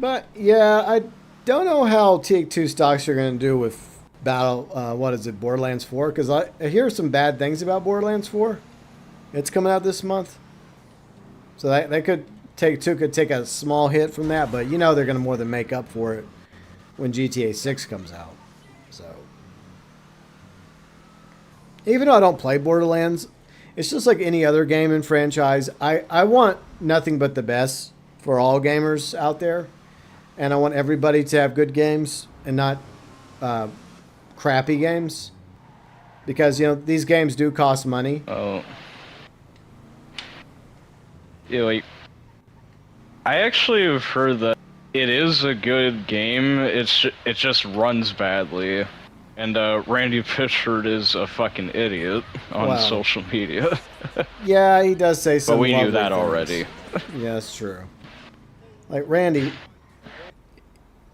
But yeah, I don't know how Take-Two stocks are going to do with Borderlands 4? Because I hear some bad things about Borderlands 4. It's coming out this month. So Take-Two could take a small hit from that, but you know they're going to more than make up for it when GTA 6 comes out. So even though I don't play Borderlands, it's just like any other game and franchise. I want nothing but the best for all gamers out there. And I want everybody to have good games and not crappy games. Because, you know, these games do cost money. Oh. Yeah, like, I actually have heard that it is a good game. It just runs badly. And Randy Pitchford is a fucking idiot on social media. Yeah, he does say some. But we knew that things already. Yeah, that's true. Like, Randy,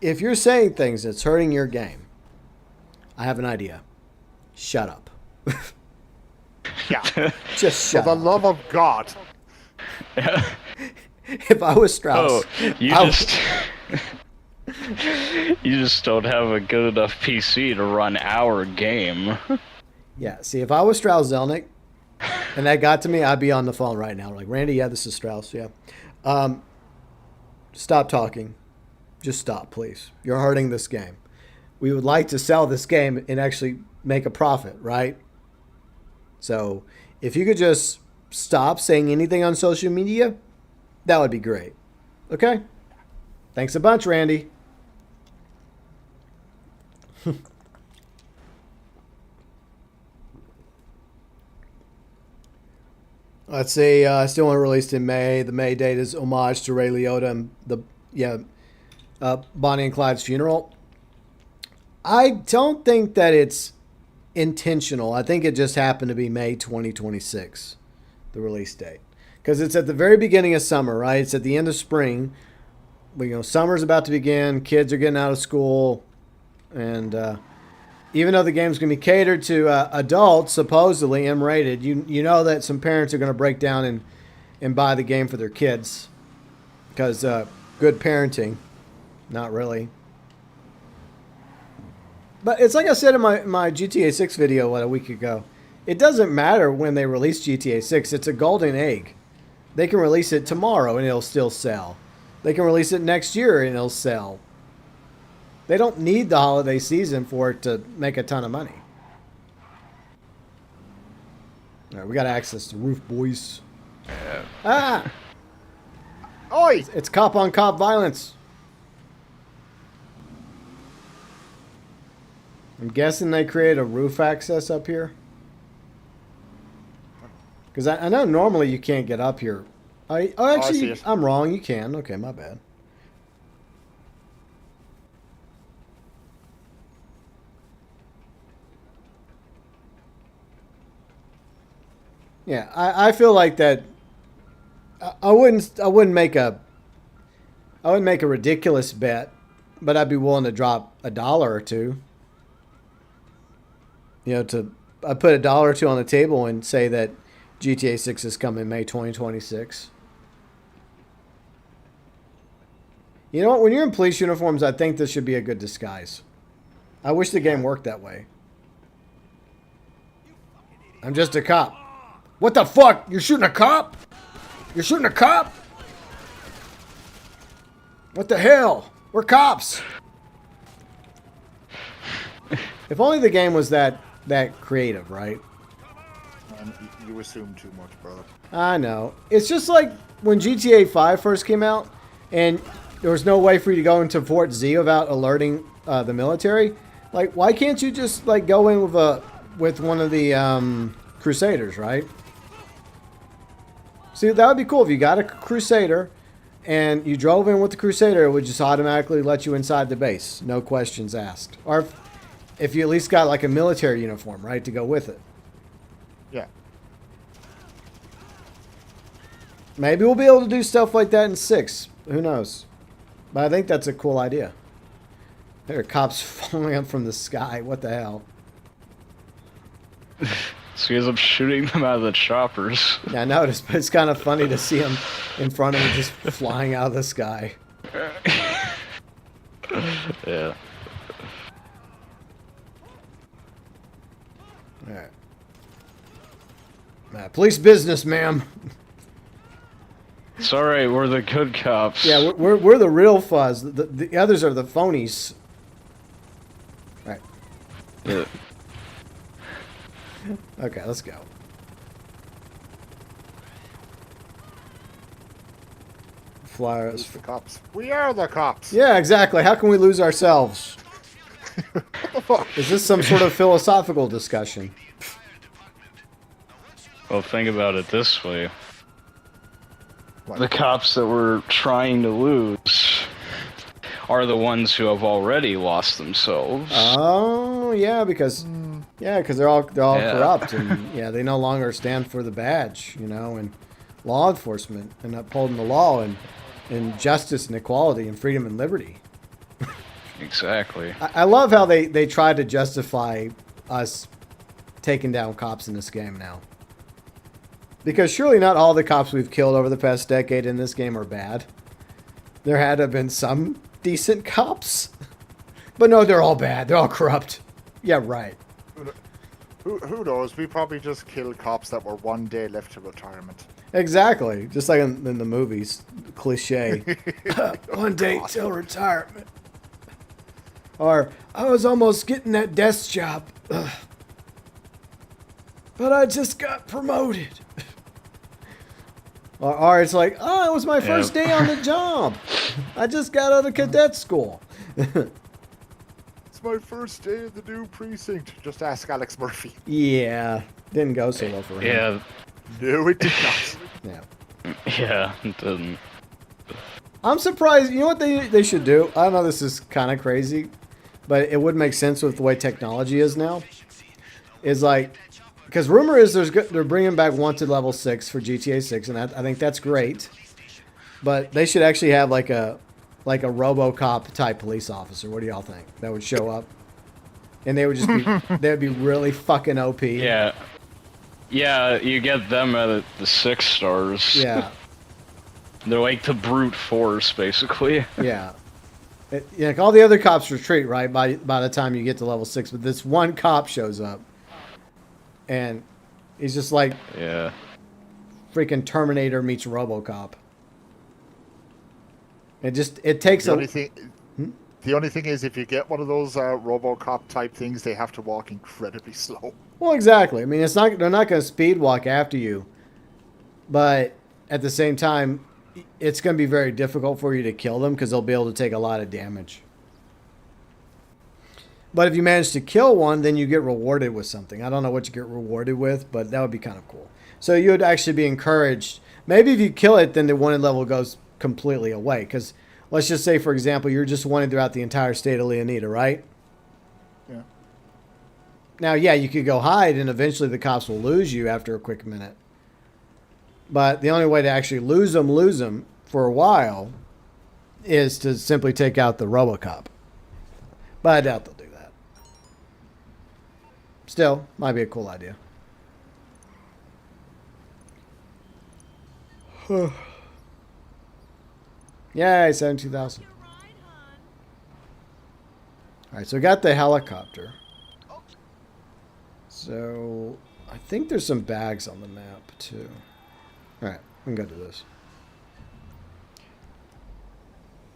if you're saying things that's hurting your game, I have an idea. Shut up. Yeah. Just shut up. For the love of God. If I was Strauss... Oh, you just don't have a good enough PC to run our game. Yeah, see, if I was Strauss Zelnick, and that got to me, I'd be on the phone right now. Like, Randy, yeah, this is Strauss, yeah. Stop talking. Just stop, please. You're hurting this game. We would like to sell this game and actually make a profit, right? So if you could just stop saying anything on social media, that would be great. Okay? Thanks a bunch, Randy. Let's see. Still want released in May. The May date is homage to Ray Liotta and Bonnie and Clyde's funeral. I don't think that it's intentional. I think it just happened to be May 2026, the release date. Because it's at the very beginning of summer, right? It's at the end of spring summer's about to begin. Kids are getting out of school, and even though the game's going to be catered to adults, supposedly M-rated, you know that some parents are going to break down and buy the game for their kids because good parenting, not really. But it's like I said in my GTA 6 video a week ago. It doesn't matter when they release GTA 6. It's a golden egg. They can release it tomorrow and it'll still sell. They can release it next year and it'll sell. They don't need the holiday season for it to make a ton of money. All right, we got to access the roof, boys. Ah! Oi! It's cop-on-cop violence. I'm guessing they create a roof access up here. Because I know normally you can't get up here. Actually, I'm wrong. You can. Okay, my bad. Yeah, I feel like that. I wouldn't make a ridiculous bet, but I'd be willing to drop $1 or $2. I put $1 or $2 on the table and say that GTA 6 is coming May 2026. You know what? When you're in police uniforms, I think this should be a good disguise. I wish the game worked that way. I'm just a cop. What the fuck? You're shooting a cop? You're shooting a cop? What the hell? We're cops. If only the game was that creative, right? You assume too much, brother. I know. It's just like when GTA 5 first came out and there was no way for you to go into Fort Z without alerting the military. Like, why can't you just like go in with one of the Crusaders, right? See, that would be cool if you got a Crusader and you drove in with the Crusader. It would just automatically let you inside the base, no questions asked. Or if you at least got like a military uniform, right, to go with it. Yeah. Maybe we'll be able to do stuff like that in 6. Who knows? But I think that's a cool idea. There are cops falling up from the sky. What the hell? So he ends up shooting them out of the choppers. Yeah, I noticed, but it's kind of funny to see them in front of me just flying out of the sky. Yeah. All right. Police business, ma'am. It's alright, we're the good cops. Yeah, we're the real fuzz. The others are the phonies. All right. Yeah. Okay, let's go. Flyers. The cops. We are the cops. Yeah, exactly. How can we lose ourselves? What the fuck? Is this some sort of philosophical discussion? Well, think about it this way. What? The cops that we're trying to lose are the ones who have already lost themselves. Oh, yeah, because they're all Yeah. corrupt, and yeah, they no longer stand for the badge, and law enforcement and upholding the law and justice and equality and freedom and liberty. Exactly. I love how they try to justify us taking down cops in this game now. Because surely not all the cops we've killed over the past decade in this game are bad. There had to have been some decent cops. But no, they're all bad. They're all corrupt. Yeah, right. Who knows? We probably just killed cops that were one day left to retirement. Exactly. Just like in the movies. Cliche. One day till retirement. Or, I was almost getting that desk job. Ugh. But I just got promoted. Or it's like, oh, it was my first day on the job. I just got out of cadet school. It's my first day at the new precinct. Just ask Alex Murphy. Yeah. Didn't go so well for him. Yeah. No, it did not. Yeah. Yeah, it didn't. I'm surprised. You know what they should do? I know this is kind of crazy, but it would make sense with the way technology is now. Is like, because rumor is they're bringing back Wanted Level 6 for GTA 6, and I think that's great. But they should actually have like a like a RoboCop type police officer. What do y'all think? That would show up, and they would just be they would be really fucking OP. Yeah. Yeah, you get them at the 6 stars. Yeah. They're like the brute force, basically. Yeah. Like all the other cops retreat, right, by the time you get to level 6, but this one cop shows up, and he's just like, Yeah. freaking Terminator meets RoboCop. It takes the only thing is, if you get one of those RoboCop type things, they have to walk incredibly slow. Well, exactly. I mean, they're not going to speed walk after you, but at the same time, it's going to be very difficult for you to kill them because they'll be able to take a lot of damage. But if you manage to kill one, then you get rewarded with something. I don't know what you get rewarded with, but that would be kind of cool. So you would actually be encouraged. Maybe if you kill it, then the wanted level goes completely away. Because let's just say, for example, you're just wanted throughout the entire state of Leonida, right? Yeah. Now, yeah, you could go hide, and eventually the cops will lose you after a quick minute. But the only way to actually lose them for a while is to simply take out the RoboCop. But I doubt they'll do that. Still, might be a cool idea. Yay, 72,000. Alright, so we got the helicopter. So, I think there's some bags on the map, too. Alright, we can go to this.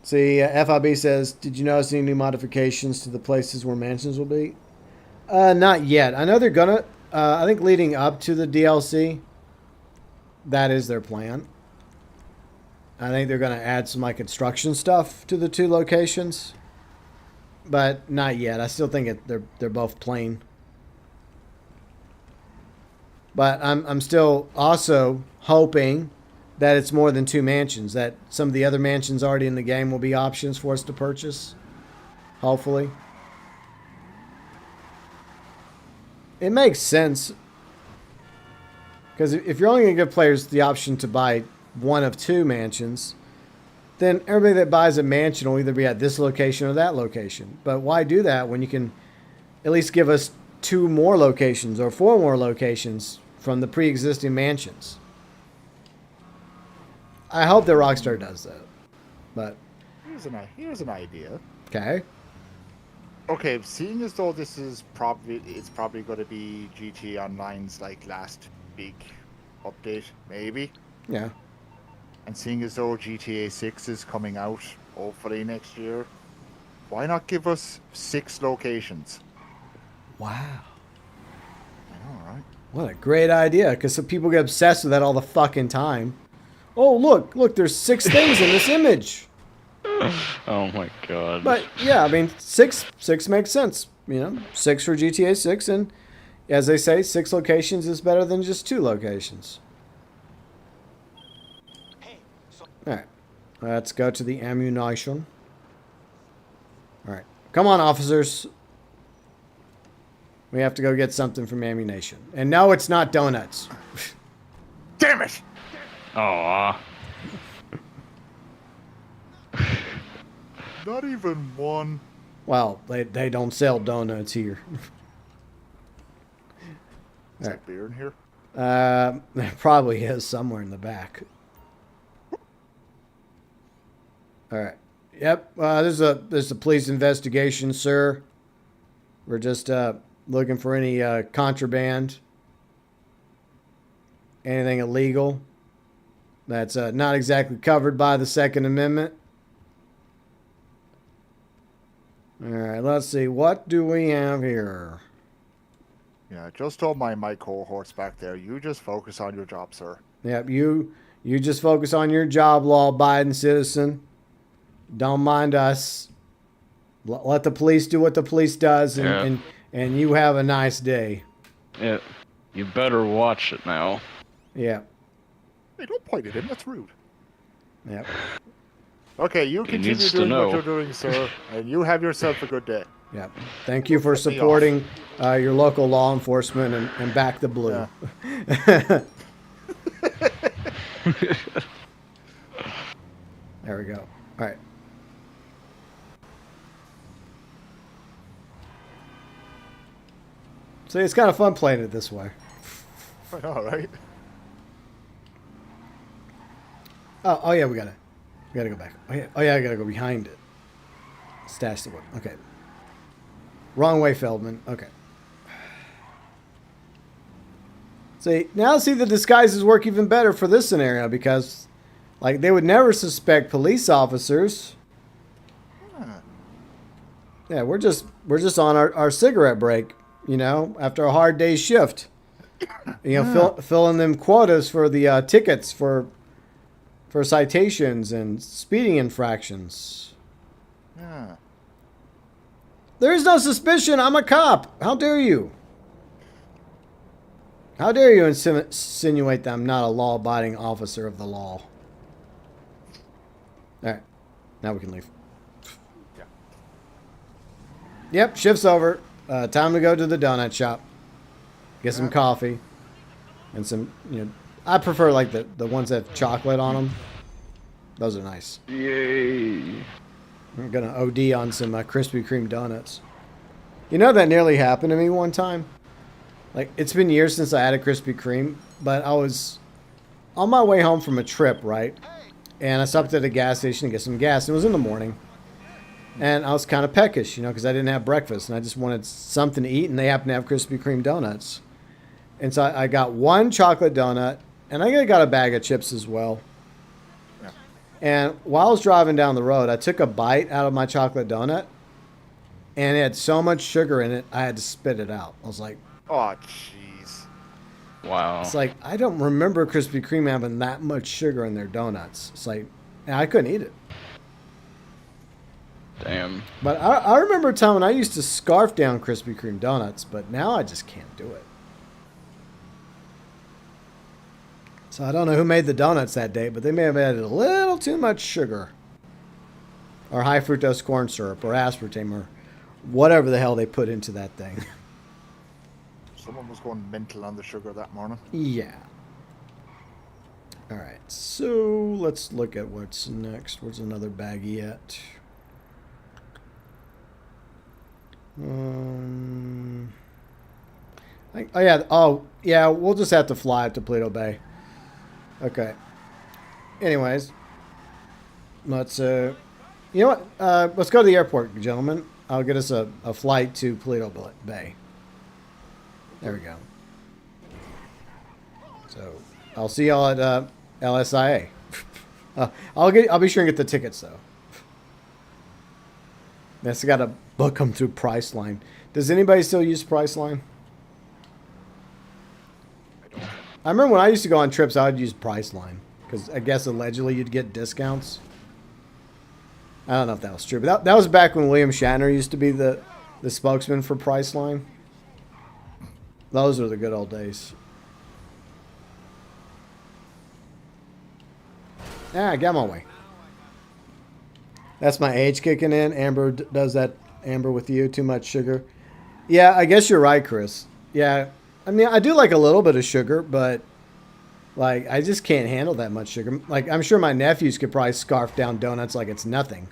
See, FIB says, did you notice any new modifications to the places where mansions will be? Not yet. I know they're gonna, I think leading up to the DLC, that is their plan. I think they're gonna add some like construction stuff to the 2 locations. But not yet. I still think they're both plain. But I'm still also hoping that it's more than 2 mansions. That some of the other mansions already in the game will be options for us to purchase. Hopefully. It makes sense. Because if you're only going to give players the option to buy one of 2 mansions, then everybody that buys a mansion will either be at this location or that location. But why do that when you can at least give us 2 more locations or 4 more locations from the pre-existing mansions? I hope that Rockstar does that. But here's an idea. Okay. Okay, seeing as though it's probably going to be GTA Online's like last big update, maybe. Yeah. And seeing as though GTA 6 is coming out hopefully next year, why not give us 6 locations? Wow. I know, right? What a great idea, because some people get obsessed with that all the fucking time. Oh, look, there's 6 things in this image. Oh my god. But yeah, I mean, 6 makes sense. You know, 6 for GTA 6, and as they say, 6 locations is better than just 2 locations. All right, let's go to the ammunition. All right, come on, officers. We have to go get something from ammunition. And no, it's not donuts. Damn it! Aww. Not even one. Well, they don't sell donuts here. Is that beer in here? There probably is somewhere in the back. All right. Yep. There's a police investigation, sir. We're just looking for any contraband, anything illegal that's not exactly covered by the Second Amendment. All right. Let's see. What do we have here? Yeah, just told my cohorts back there. You just focus on your job, sir. Yep. You just focus on your job, law-abiding citizen. Don't mind us. Let the police do what the police does, and you have a nice day. Yeah, you better watch it now. Yeah. Hey, don't point at him. That's rude. Yep. Okay, you continue doing what you're doing, sir, and you have yourself a good day. Yep. Thank you for supporting your local law enforcement and back the blue. Yeah. There we go. All right. So it's kind of fun playing it this way. I know, right? Oh yeah, we gotta go back. Oh yeah, I gotta go behind it. Stash the wood. Okay. Wrong way, Feldman. Okay. See, now the disguises work even better for this scenario because, like, they would never suspect police officers. Yeah, we're just on our cigarette break, you know, after a hard day's shift. You know, filling them quotas for the tickets for citations and speeding infractions. Yeah. There is no suspicion. I'm a cop. How dare you? How dare you insinuate that I'm not a law-abiding officer of the law? All right. Now we can leave. Yeah. Yep, shift's over. Time to go to the donut shop. Get some coffee. And some, you know, I prefer like the ones that have chocolate on them. Those are nice. Yay. I'm going to OD on some Krispy Kreme donuts. You know, that nearly happened to me one time. Like, it's been years since I had a Krispy Kreme, but I was on my way home from a trip, right? And I stopped at a gas station to get some gas. It was in the morning. And I was kind of peckish, you know, because I didn't have breakfast. And I just wanted something to eat, and they happened to have Krispy Kreme donuts. And so I got one chocolate donut, and I got a bag of chips as well. Yeah. And while I was driving down the road, I took a bite out of my chocolate donut, and it had so much sugar in it, I had to spit it out. I was like, Oh, jeez. Wow. it's like, I don't remember Krispy Kreme having that much sugar in their donuts. It's like, I couldn't eat it. Damn. But I remember a time when I used to scarf down Krispy Kreme donuts, but now I just can't do it. So I don't know who made the donuts that day, but they may have added a little too much sugar. Or high fructose corn syrup, or aspartame, or whatever the hell they put into that thing. Someone was going mental on the sugar that morning. Yeah. Alright, so let's look at what's next. Where's another baggie at? Oh yeah, we'll just have to fly up to Toledo Bay. Okay. Anyways, let's you know what? Let's go to the airport, gentlemen. I'll get us a flight to Toledo Bay. There we go. So I'll see y'all at LSIA. I'll be sure and get the tickets though. That's got to book them through Priceline. Does anybody still use Priceline? I remember when I used to go on trips, I would use Priceline because I guess allegedly you'd get discounts. I don't know if that was true, but that was back when William Shatner used to be the spokesman for Priceline. Those were the good old days. Yeah, I got my way. That's my age kicking in. Amber does that. Amber with you, too much sugar. Yeah, I guess you're right, Chris. Yeah, I mean, I do like a little bit of sugar, but like I just can't handle that much sugar. Like I'm sure my nephews could probably scarf down donuts like it's nothing,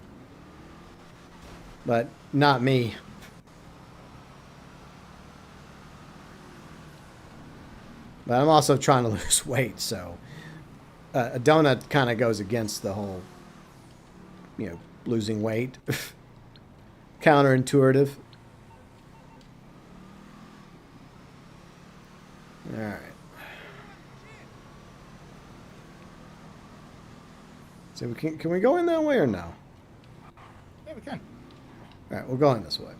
but not me. But I'm also trying to lose weight, so a donut kind of goes against the whole, you know, losing weight. Counterintuitive. All right. So can we go in that way or no? Yeah, we can. All right, we're going this way.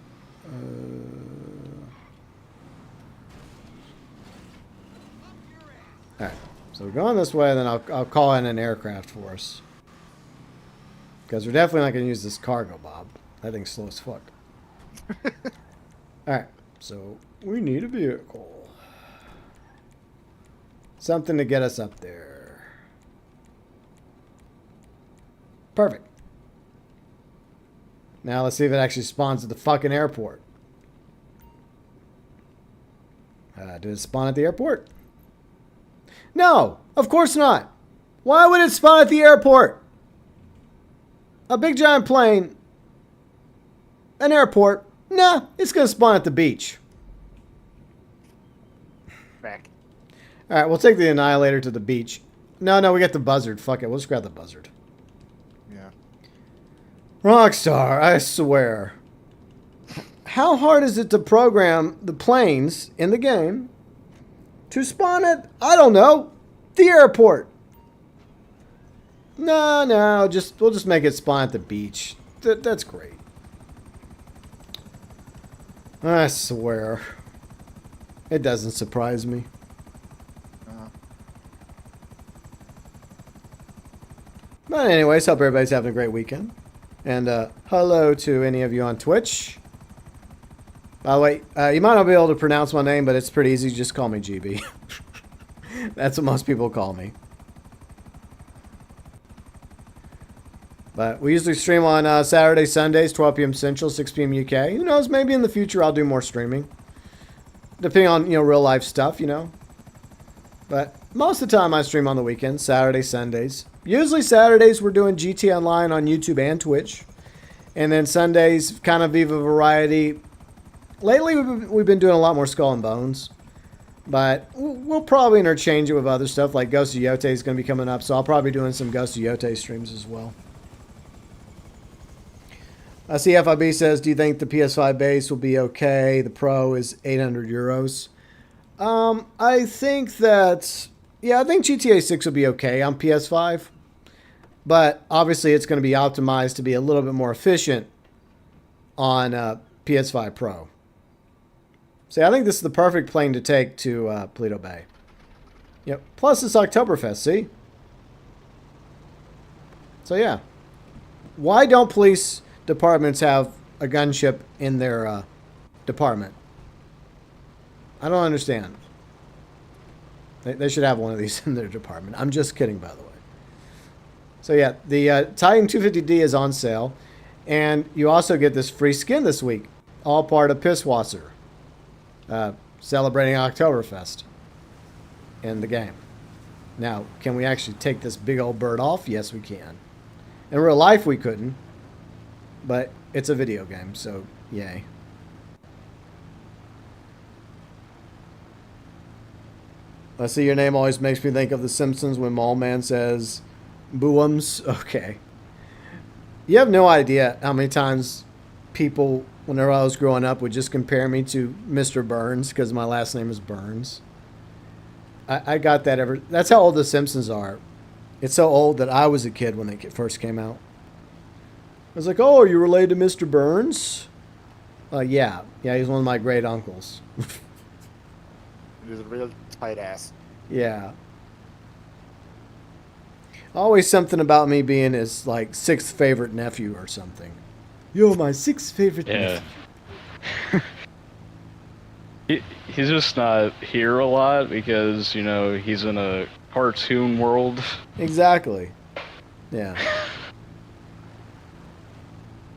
All right, so we're going this way, then I'll call in an aircraft for us. Because we're definitely not going to use this cargo, Bob. That thing's slow as fuck. Alright, so we need a vehicle. Something to get us up there. Perfect. Now let's see if it actually spawns at the fucking airport. Did it spawn at the airport? No, of course not. Why would it spawn at the airport? A big giant plane. An airport. Nah, it's going to spawn at the beach. All right, we'll take the Annihilator to the beach. No, we got the Buzzard. Fuck it, we'll just grab the Buzzard. Yeah. Rockstar, I swear. How hard is it to program the planes in the game to spawn at, I don't know, the airport? No, we'll just make it spawn at the beach. That's great. I swear. It doesn't surprise me. But anyways, hope everybody's having a great weekend. And hello to any of you on Twitch. By the way, you might not be able to pronounce my name, but it's pretty easy. Just call me GB. That's what most people call me. But we usually stream on Saturdays, Sundays, 12 p.m. Central, 6 p.m. UK. Who knows? Maybe in the future I'll do more streaming. Depending on, real life stuff, But most of the time I stream on the weekends, Saturdays, Sundays. Usually Saturdays we're doing GT Online on YouTube and Twitch. And then Sundays, kind of Viva Variety. Lately we've been doing a lot more Skull and Bones. But we'll probably interchange it with other stuff, like Ghost of Yote is going to be coming up. So I'll probably be doing some Ghost of Yote streams as well. I see FIB says, do you think the PS5 base will be okay? The Pro is 800 euros. I think that, I think GTA 6 will be okay on PS5. But obviously it's going to be optimized to be a little bit more efficient on PS5 Pro. See, I think this is the perfect plane to take to Paleto Bay. Yep. Plus it's Oktoberfest, see? So yeah. Why don't police departments have a gunship in their department? I don't understand. They should have one of these in their department. I'm just kidding, by the way. So yeah, the Titan 250D is on sale. And you also get this free skin this week. All part of Pisswasser. Celebrating Oktoberfest in the game. Now, can we actually take this big old bird off? Yes, we can. In real life, we couldn't. But it's a video game, so yay. I see your name always makes me think of The Simpsons when Mall Man says, McMillenms. Okay. You have no idea how many times people, whenever I was growing up, would just compare me to Mr. Burns because my last name is Burns. I got that that's how old The Simpsons are. It's so old that I was a kid when they first came out. I was like, oh, are you related to Mr. Burns? Yeah, he's one of my great uncles. He's a real tight ass. Yeah. Always something about me being his, like, 6th favorite nephew or something. You're my 6th favorite nephew. He's just not here a lot because, he's in a cartoon world. Exactly. Yeah.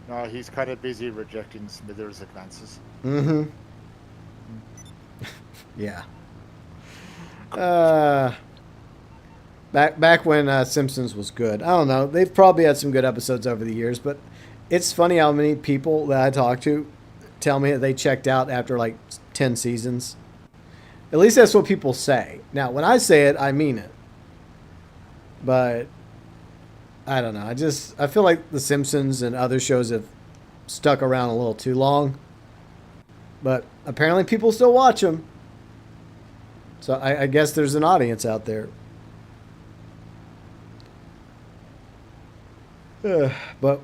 No, he's kind of busy rejecting Smithers' advances. Mm-hmm. Yeah. Back when Simpsons was good. I don't know. They've probably had some good episodes over the years, but it's funny how many people that I talk to tell me that they checked out after like 10 seasons. At least that's what people say. Now, when I say it, I mean it. But I don't know. I feel like The Simpsons and other shows have stuck around a little too long. But apparently people still watch them. So I guess there's an audience out there. But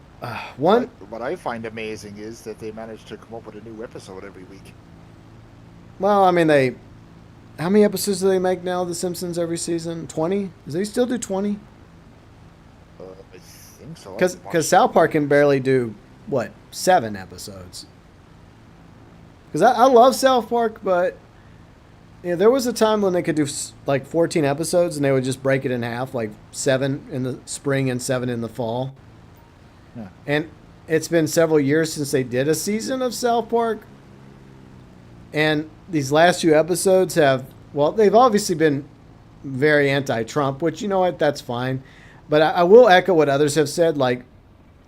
what I find amazing is that they managed to come up with a new episode every week. Well, I mean, how many episodes do they make now of The Simpsons every season? 20? Do they still do 20? I think so. Because South Park can barely do, 7 episodes? Because I love South Park, but there was a time when they could do like 14 episodes and they would just break it in half, like 7 in the spring and 7 in the fall. Yeah. And it's been several years since they did a season of South Park. And these last few episodes they've obviously been very anti-Trump, which, you know what, that's fine. But I will echo what others have said. Like,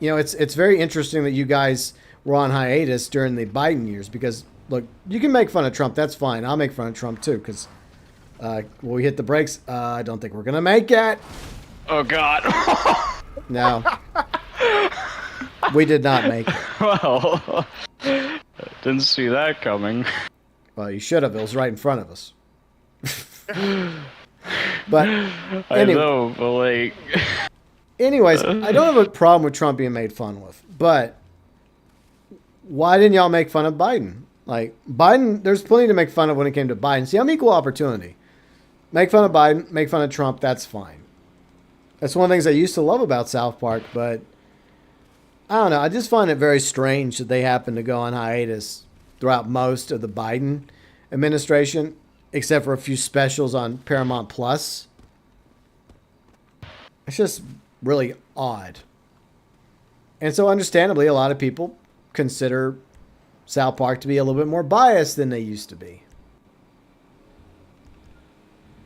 it's very interesting that you guys were on hiatus during the Biden years because, look, you can make fun of Trump. That's fine. I'll make fun of Trump, too, because Will we hit the brakes? I don't think we're going to make it. Oh, God. No. We did not make it. Well, didn't see that coming. Well, you should have. It was right in front of us. But I know, but like... Anyways, I don't have a problem with Trump being made fun with, but why didn't y'all make fun of Biden? Like, Biden, there's plenty to make fun of when it came to Biden. See, I'm equal opportunity. Make fun of Biden, make fun of Trump, that's fine. That's one of the things I used to love about South Park, but I don't know. I just find it very strange that they happen to go on hiatus throughout most of the Biden administration, except for a few specials on Paramount Plus. It's just really odd. And so understandably, a lot of people consider South Park to be a little bit more biased than they used to be.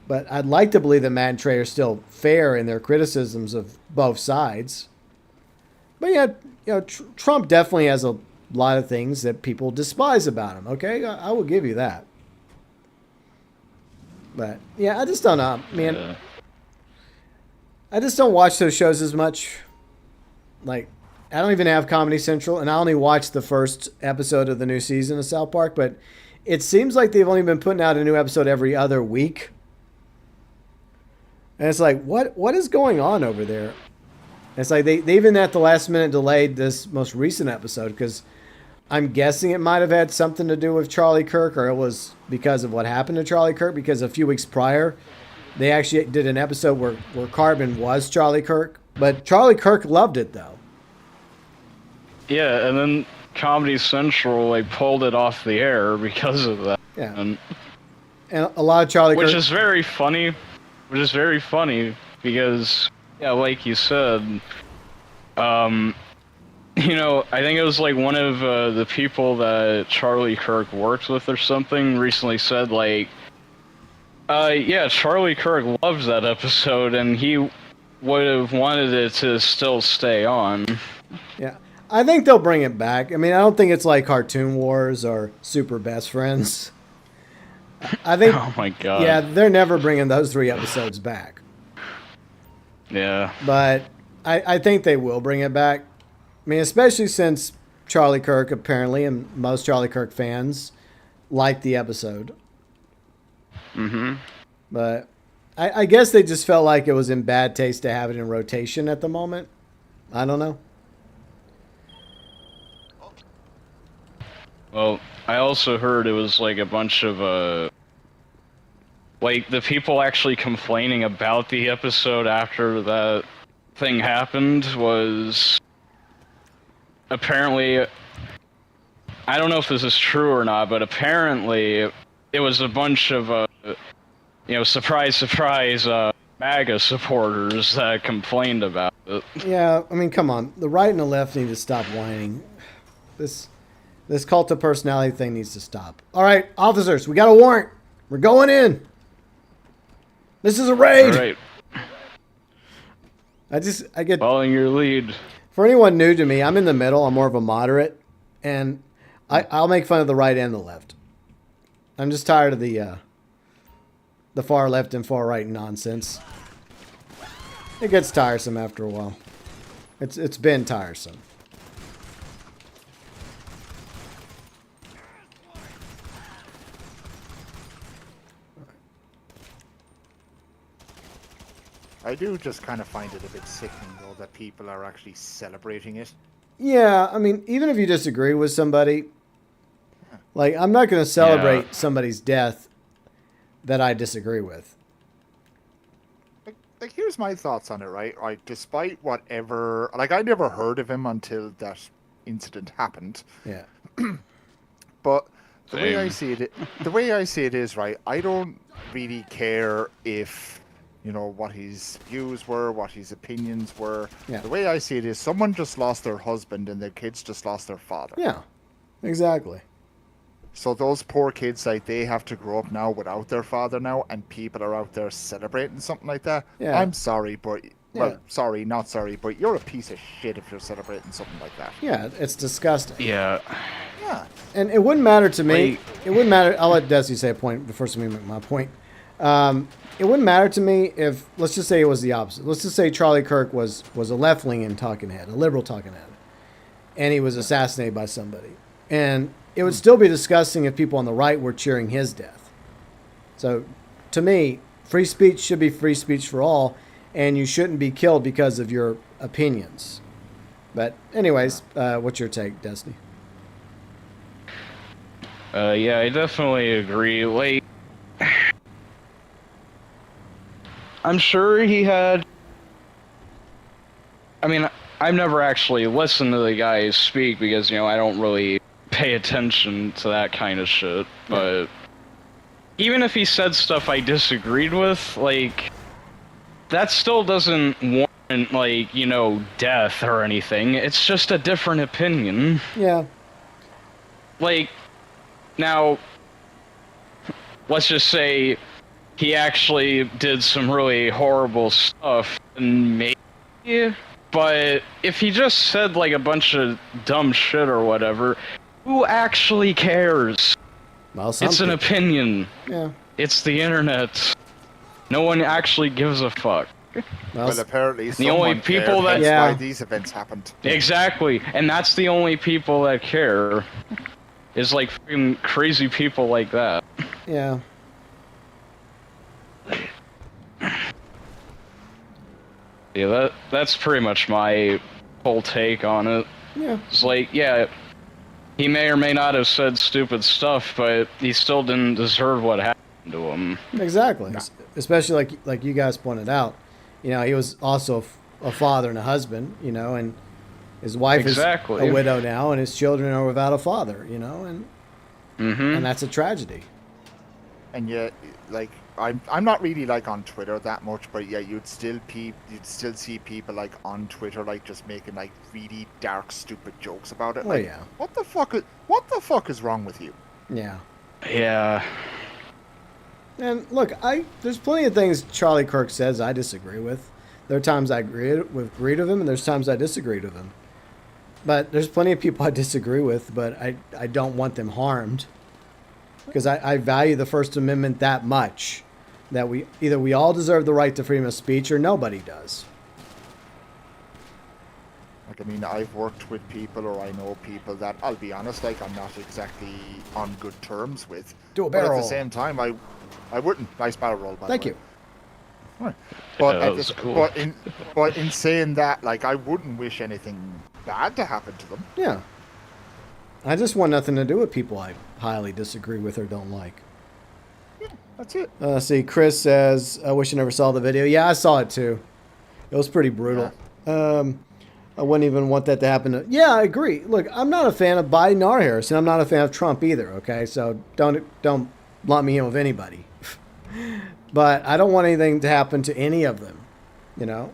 But I'd like to believe that Matt and Trey are still fair in their criticisms of both sides. But yeah, you know, Trump definitely has a lot of things that people despise about him. Okay, I will give you that. But yeah, I just don't know, man. Yeah. I just don't watch those shows as much. Like, I don't even have Comedy Central, and I only watched the first episode of the new season of South Park, but it seems like they've only been putting out a new episode every other week. And it's like, what is going on over there? It's like they even at the last minute delayed this most recent episode because I'm guessing it might have had something to do with Charlie Kirk, or it was because of what happened to Charlie Kirk, because a few weeks prior, they actually did an episode where Carbon was Charlie Kirk, but Charlie Kirk loved it though. Yeah, and then Comedy Central like pulled it off the air because of that. Yeah, and a lot of Charlie Kirk, which is very funny. Which is very funny because, yeah, like you said, you know, I think it was like one of the people that Charlie Kirk worked with or something recently said like, yeah, Charlie Kirk loves that episode, and he would have wanted it to still stay on. Yeah, I think they'll bring it back. I mean, I don't think it's like Cartoon Wars or Super Best Friends. I think. Oh my God. Yeah, they're never bringing those 3 episodes back. Yeah. But I think they will bring it back. I mean, especially since Charlie Kirk apparently, and most Charlie Kirk fans, liked the episode. Mm-hmm. But I guess they just felt like it was in bad taste to have it in rotation at the moment. I don't know. Well, I also heard it was like a bunch of like the people actually complaining about the episode after that thing happened was apparently, I don't know if this is true or not, but apparently it was a bunch of you know, surprise, surprise, MAGA supporters that complained about it. Yeah, I mean, come on. The right and the left need to stop whining. This cult of personality thing needs to stop. All right, officers, we got a warrant. We're going in. This is a raid. All right. I get following your lead. For anyone new to me, I'm in the middle. I'm more of a moderate, and I'll make fun of the right and the left. I'm just tired of the far left and far right nonsense. It gets tiresome after a while. It's been tiresome. I do just kind of find it a bit sickening, though, that people are actually celebrating it. Yeah, I mean, even if you disagree with somebody, like, I'm not going to celebrate somebody's death that I disagree with. Like, here's my thoughts on it, right? Like, despite whatever... Like, I never heard of him until that incident happened. Yeah. But the way I see it is, right, I don't really care if... you know, what his views were, what his opinions were. Yeah. The way I see it is someone just lost their husband and their kids just lost their father. Yeah, exactly. So those poor kids, like, they have to grow up now without their father now, and people are out there celebrating something like that. Yeah. I'm sorry, but... Well, sorry, not sorry, but you're a piece of shit if you're celebrating something like that. Yeah, it's disgusting. Yeah. Yeah. And it wouldn't matter to me. It wouldn't matter. I'll let Desi say a point before me make my point. It wouldn't matter to me if, let's just say it was the opposite. Let's just say Charlie Kirk was a left-leaning talking head, a liberal talking head, and he was assassinated by somebody. And it would still be disgusting if people on the right were cheering his death. So, to me, free speech should be free speech for all, and you shouldn't be killed because of your opinions. But anyways, what's your take, Destiny? Yeah, I definitely agree. Like, I'm sure he had... I mean, I've never actually listened to the guy speak because, you know, I don't really pay attention to that kind of shit. But even if he said stuff I disagreed with, like, that still doesn't warrant, like, you know, death or anything. It's just a different opinion. Yeah. Like, now, let's just say he actually did some really horrible stuff, and maybe, but if he just said, like, a bunch of dumb shit or whatever, who actually cares? Well, it's an opinion. Yeah. It's the internet. No one actually gives a fuck. Well, apparently the only people cared. that... That's why these events happened. Exactly, and that's the only people that care. Is like fucking crazy people like that. Yeah. Yeah, that's pretty much my whole take on it. Yeah. It's like, yeah, he may or may not have said stupid stuff, but he still didn't deserve what happened to him. Exactly. No. Especially like you guys pointed out, you know, he was also a father and a husband, you know, and his wife is a widow now, and his children are without a father, you know, and and that's a tragedy. And yet, like, I'm not really like on Twitter that much, but yeah, you'd still see people like on Twitter like just making like really dark, stupid jokes about it. Like, what the fuck is wrong with you? Yeah. Yeah. And look, there's plenty of things Charlie Kirk says I disagree with. There are times I agreed with him, and there's times I disagreed with him. But there's plenty of people I disagree with, but I don't want them harmed. Because I value the First Amendment that much that we all deserve the right to freedom of speech or nobody does. Like, I mean, I've worked with people or I know people that, I'll be honest, like, I'm not exactly on good terms with. Do a barrel roll. But at the same time, I wouldn't. Nice barrel roll, by the way. Thank you. Right. But, that was cool. but in saying that, like, I wouldn't wish anything bad to happen to them. Yeah. I just want nothing to do with people I highly disagree with or don't like. Yeah, that's it. See, Chris says, I wish I never saw the video. Yeah, I saw it too. It was pretty brutal. Yeah. I wouldn't even want that to happen. Yeah, I agree. Look, I'm not a fan of Biden or Harris, and I'm not a fan of Trump either, okay? So don't lump me in with anybody. But I don't want anything to happen to any of them, you know?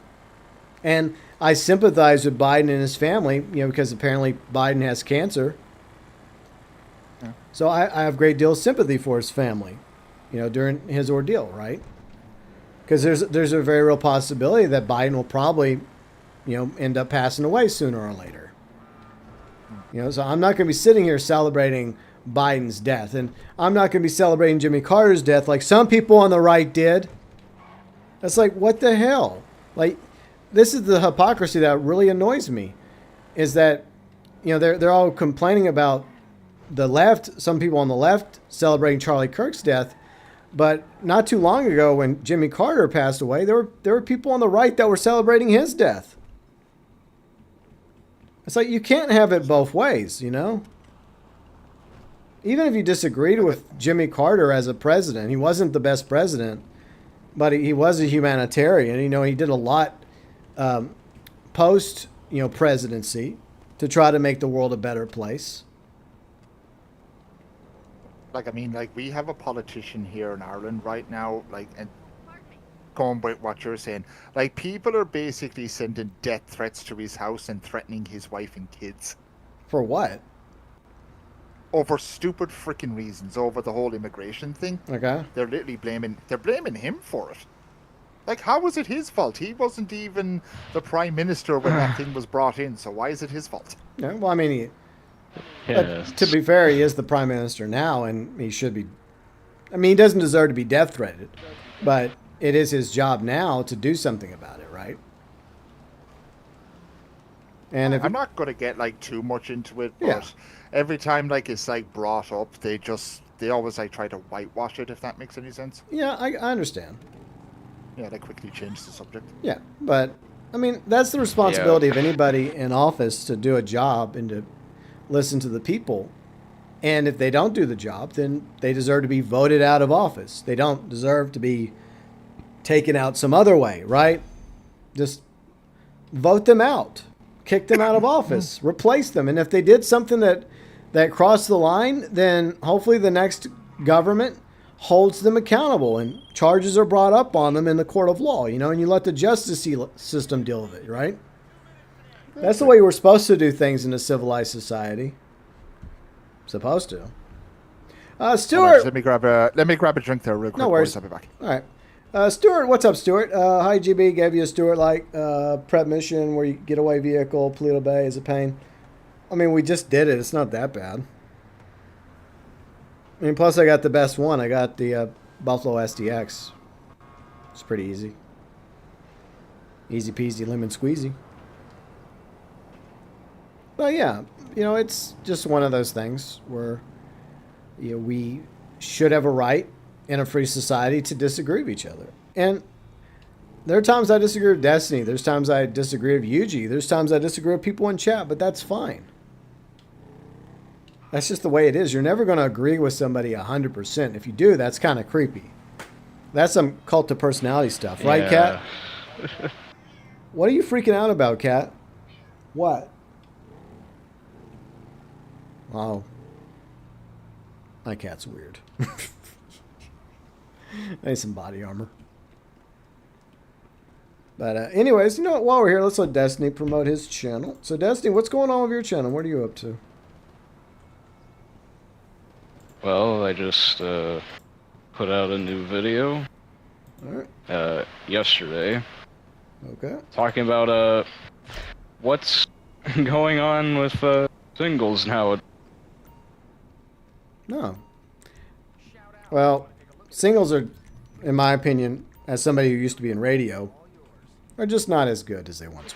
And I sympathize with Biden and his family, you know, because apparently Biden has cancer. Yeah. So I have a great deal of sympathy for his family, you know, during his ordeal, right? Because there's a very real possibility that Biden will probably, you know, end up passing away sooner or later. You know, so I'm not going to be sitting here celebrating Biden's death, and I'm not going to be celebrating Jimmy Carter's death like some people on the right did. That's like, what the hell? Like, this is the hypocrisy that really annoys me, is that, you know, they're all complaining about the left, some people on the left celebrating Charlie Kirk's death, but not too long ago when Jimmy Carter passed away, there were people on the right that were celebrating his death. It's like, you can't have it both ways, you know? Even if you disagreed with Jimmy Carter as a president, he wasn't the best president, but he was a humanitarian. You know, he did a lot post, you know, presidency to try to make the world a better place. Like, I mean, like, we have a politician here in Ireland right now, like, and going by what you're saying, like, people are basically sending death threats to his house and threatening his wife and kids. For what? Over stupid freaking reasons, over the whole immigration thing. Okay. They're literally blaming him for it. Like, how was it his fault? He wasn't even the prime minister when that thing was brought in, so why is it his fault? Yeah, well, I mean, to be fair, he is the prime minister now, and he should be I mean, he doesn't deserve to be death threatened, but it is his job now to do something about it, right? And if I'm not going to get like too much into it, but Yeah. every time like it's like brought up, they always like try to whitewash it, if that makes any sense. Yeah, I understand. Yeah, they quickly change the subject. Yeah, but I mean, that's the responsibility of anybody in office to do a job and to listen to the people. And if they don't do the job, then they deserve to be voted out of office. They don't deserve to be taken out some other way, right? Just vote them out. Kick them out of office. Replace them. And if they did something that crossed the line, then hopefully the next government holds them accountable and charges are brought up on them in the court of law, you know, and you let the justice system deal with it, right? That's the way we're supposed to do things in a civilized society. Supposed to. Stuart. Let me grab a drink there real quick. No worries. Boys. I'll be back. All right. Stuart, what's up, Stuart? Hi, GB. Gave you a Stuart-like prep mission where you getaway vehicle, Paleto Bay is a pain. I mean, we just did it. It's not that bad. I mean, plus I got the best one. I got the Buffalo SDX. It's pretty easy. Easy peasy lemon squeezy. But yeah, you know, it's just one of those things where, you know, we should have a right in a free society to disagree with each other. And there are times I disagree with Destiny. There's times I disagree with Yuji. There's times I disagree with people in chat, but that's fine. That's just the way it is. You're never going to agree with somebody 100%. If you do, that's kind of creepy. That's some cult of personality stuff, right, Kat? What are you freaking out about, Kat? What? Oh. My cat's weird. I need some body armor. But anyways, you know what? While we're here, let's let Destiny promote his channel. So, Destiny, what's going on with your channel? What are you up to? Well, I just put out a new video yesterday. Okay. Talking about what's going on with singles now. No. Well, singles are, in my opinion, as somebody who used to be in radio, are just not as good as they once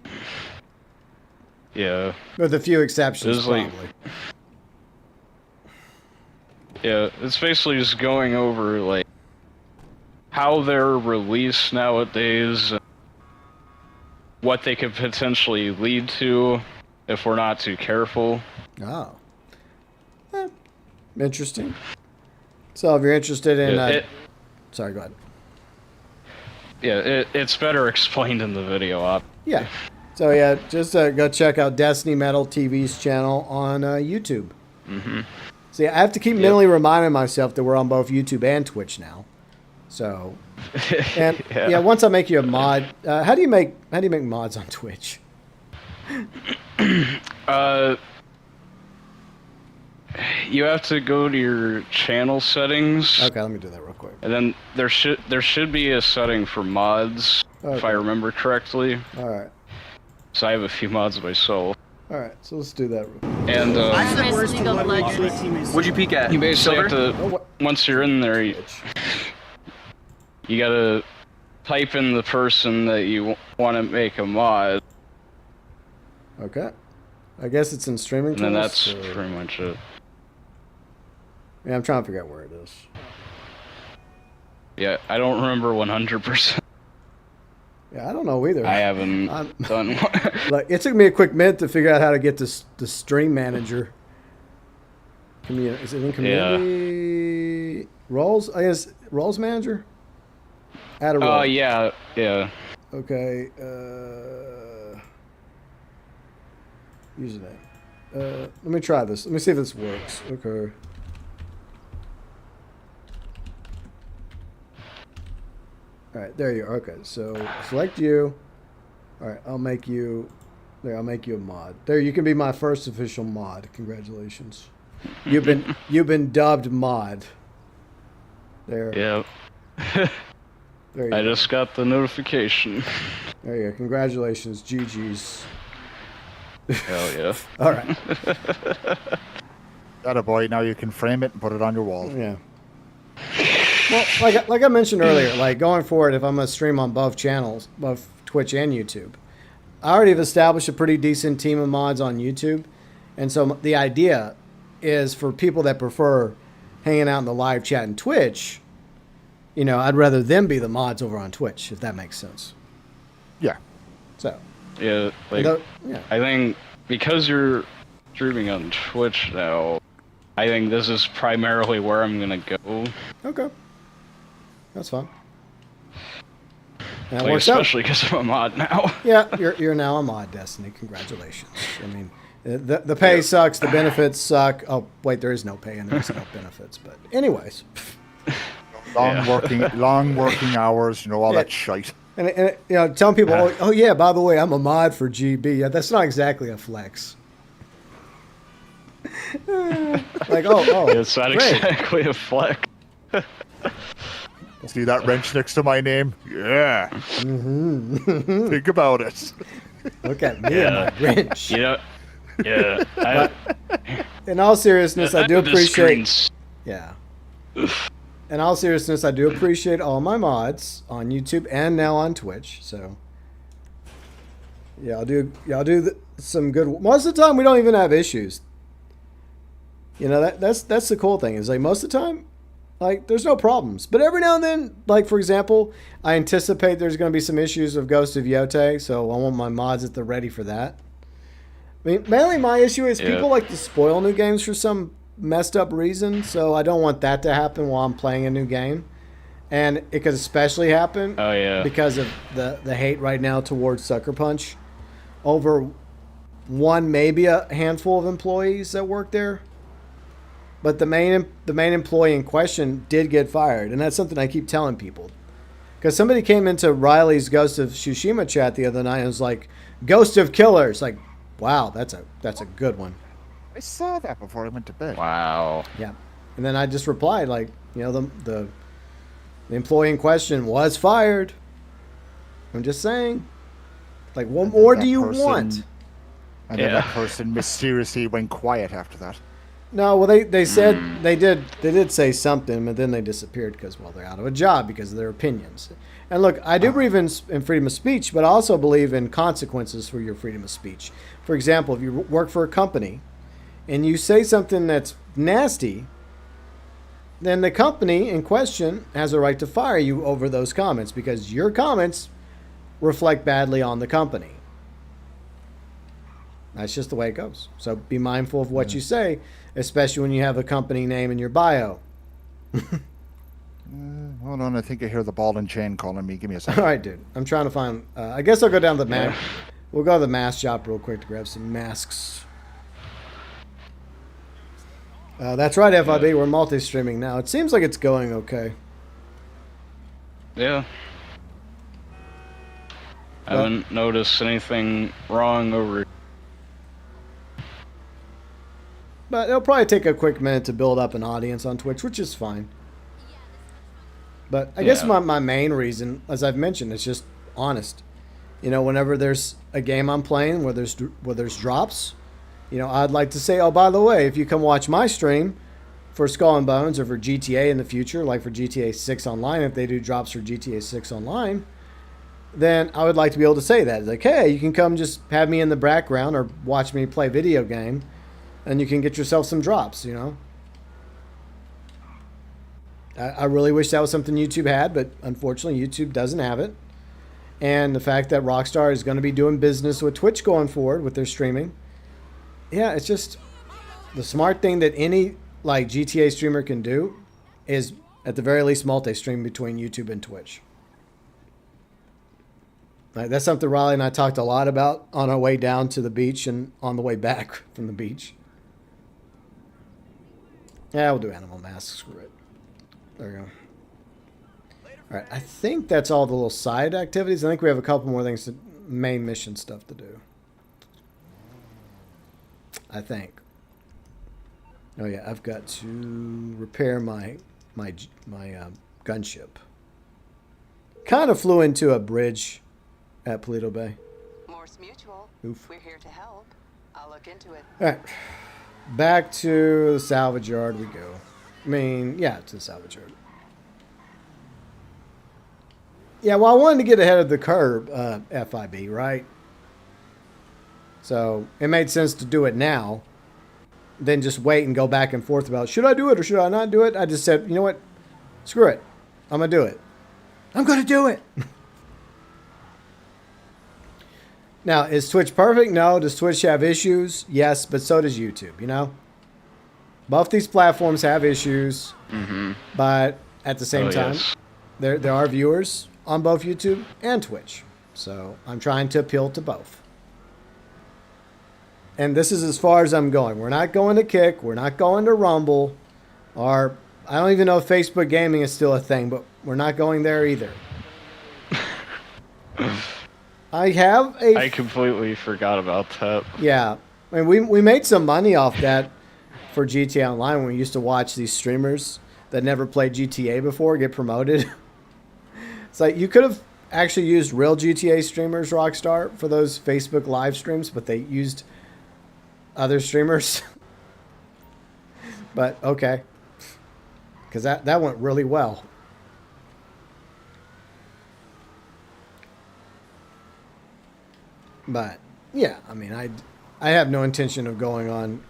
were. Yeah. With a few exceptions, Like, probably. yeah, it's basically just going over, like, how they're released nowadays, what they could potentially lead to if we're not too careful. Oh. Interesting. So if you're interested in... sorry, go ahead. Yeah, it's better explained in the video. Yeah. So yeah, just go check out Destiny Metal TV's channel on YouTube. Mm-hmm. See, I have to keep mentally reminding myself that we're on both YouTube and Twitch now. So, and yeah, once I make you a mod, how do you make mods on Twitch? You have to go to your channel settings. Okay, let me do that real quick. And then there should be a setting for mods, if I remember correctly. All right. So I have a few mods myself. All right, so let's do that real quick. And What'd you peek at? you basically have to, Oh, once you're in there, you gotta type in the person that you want to make a mod. Okay. I guess it's in streaming tools. And then that's or... pretty much it. Yeah, I'm trying to figure out where it is. Yeah, I don't remember 100%. Yeah, I don't know either. I haven't done one. Like, it took me a quick minute to figure out how to get this the stream manager. Is it in community roles? I guess roles manager. Add a role. Oh yeah. Okay. Username. Let me try this. Let me see if this works. Okay. All right, there you are. Okay, so select you. All right, I'll make you. There, I'll make you a mod. There, you can be my first official mod. Congratulations. You've been dubbed mod. There. Yep. There you I go. just got the notification. There you go. Congratulations, GG's. Hell yeah. All right. Atta boy, now you can frame it and put it on your wall. Yeah. Well, like I mentioned earlier, like going forward, if I'm gonna stream on both channels, both Twitch and YouTube, I already have established a pretty decent team of mods on YouTube, and so the idea is for people that prefer hanging out in the live chat and Twitch, you know, I'd rather them be the mods over on Twitch, if that makes sense. Yeah. So. Yeah, like yeah. I think because you're streaming on Twitch now, I think this is primarily where I'm gonna go. Okay. That's fine. That Like, works out. especially because I'm a mod now. Yeah, you're now a mod, Destiny. Congratulations. I mean, the pay sucks, the benefits suck. Oh, wait, there is no pay and there's no benefits. But anyways. Long working hours, you know, all that shite. And you know, telling people, oh yeah, by the way, I'm a mod for GB. Yeah, that's not exactly a flex. Like, oh, It's not great. exactly a flex. See that wrench next to my name? Yeah. Mm-hmm. Think about it. Look at me and my wrench. You know, yeah. In all seriousness, I do the appreciate. screens. Yeah. In all seriousness, I do appreciate all my mods on YouTube and now on Twitch. So, yeah, I'll do some good. Most of the time, we don't even have issues. You know, that's the cool thing is like most of the time, like there's no problems. But every now and then, like for example, I anticipate there's going to be some issues of Ghost of Yote, so I want my mods at the ready for that. I mean, mainly my issue is people like to spoil new games for some messed up reason, so I don't want that to happen while I'm playing a new game. And it could especially happen because of the hate right now towards Sucker Punch over maybe a handful of employees that work there. But the main employee in question did get fired, and that's something I keep telling people. Because somebody came into Riley's Ghost of Tsushima chat the other night and was like, "Ghost of Killers." Like, wow, that's a good one. I saw that before I went to bed. Wow. Yeah. And then I just replied, like, you know, the employee in question was fired. I'm just saying. Like, what more do you want? And then that person mysteriously went quiet after that. No, well, they said they did say something, but then they disappeared because, well, they're out of a job because of their opinions. And look, I do believe in freedom of speech, but I also believe in consequences for your freedom of speech. For example, if you work for a company and you say something that's nasty, then the company in question has a right to fire you over those comments because your comments reflect badly on the company. That's just the way it goes. So be mindful of what you say, especially when you have a company name in your bio. Hold on, I think I hear the ball and chain calling me. Give me a second. All right, dude. I'm trying to find... I guess I'll go down to the mask. We'll go to the mask shop real quick to grab some masks. That's right, FIB. We're multi-streaming now. It seems like it's going okay. Yeah. I haven't noticed anything wrong over. But it'll probably take a quick minute to build up an audience on Twitch, which is fine. But I guess my main reason, as I've mentioned, is just honest. You know, whenever there's a game I'm playing where there's drops, you know, I'd like to say, oh, by the way, if you come watch my stream for Skull and Bones or for GTA in the future, like for GTA 6 Online, if they do drops for GTA 6 Online, then I would like to be able to say that. It's like, hey, you can come just have me in the background or watch me play video game, and you can get yourself some drops, you know. I really wish that was something YouTube had, but unfortunately YouTube doesn't have it. And the fact that Rockstar is going to be doing business with Twitch going forward with their streaming, yeah, it's just the smart thing that any like GTA streamer can do is at the very least multi-stream between YouTube and Twitch. Like, that's something Riley and I talked a lot about on our way down to the beach and on the way back from the beach. Yeah, we'll do animal masks. Screw it. There we go. All right, I think that's all the little side activities. I think we have a couple more things, main mission stuff to do. I think. Oh yeah, I've got to repair my gunship. Kind of flew into a bridge at Paleto Bay. Morse Mutual. Oof. We're here to help. I'll look into it. All right. back to the salvage yard we go. I mean, yeah, to the salvage yard. Yeah, well, I wanted to get ahead of the curve, FIB, right? So it made sense to do it now, then just wait and go back and forth about, should I do it or should I not do it? I just said, you know what? Screw it. I'm going to do it. I'm going to do it. Now, is Twitch perfect? No. Does Twitch have issues? Yes, but so does YouTube, you know? Both these platforms have issues, but at the same time, yes. there are viewers on both YouTube and Twitch. So I'm trying to appeal to both. And this is as far as I'm going. We're not going to Kick. We're not going to Rumble. Or I don't even know if Facebook Gaming is still a thing, but we're not going there either. I completely forgot about that. Yeah. I mean, we made some money off that for GTA Online when we used to watch these streamers that never played GTA before get promoted. It's like you could have actually used real GTA streamers, Rockstar, for those Facebook live streams, but they used other streamers. But okay. Because that went really well. But yeah, I mean, I have no intention of going on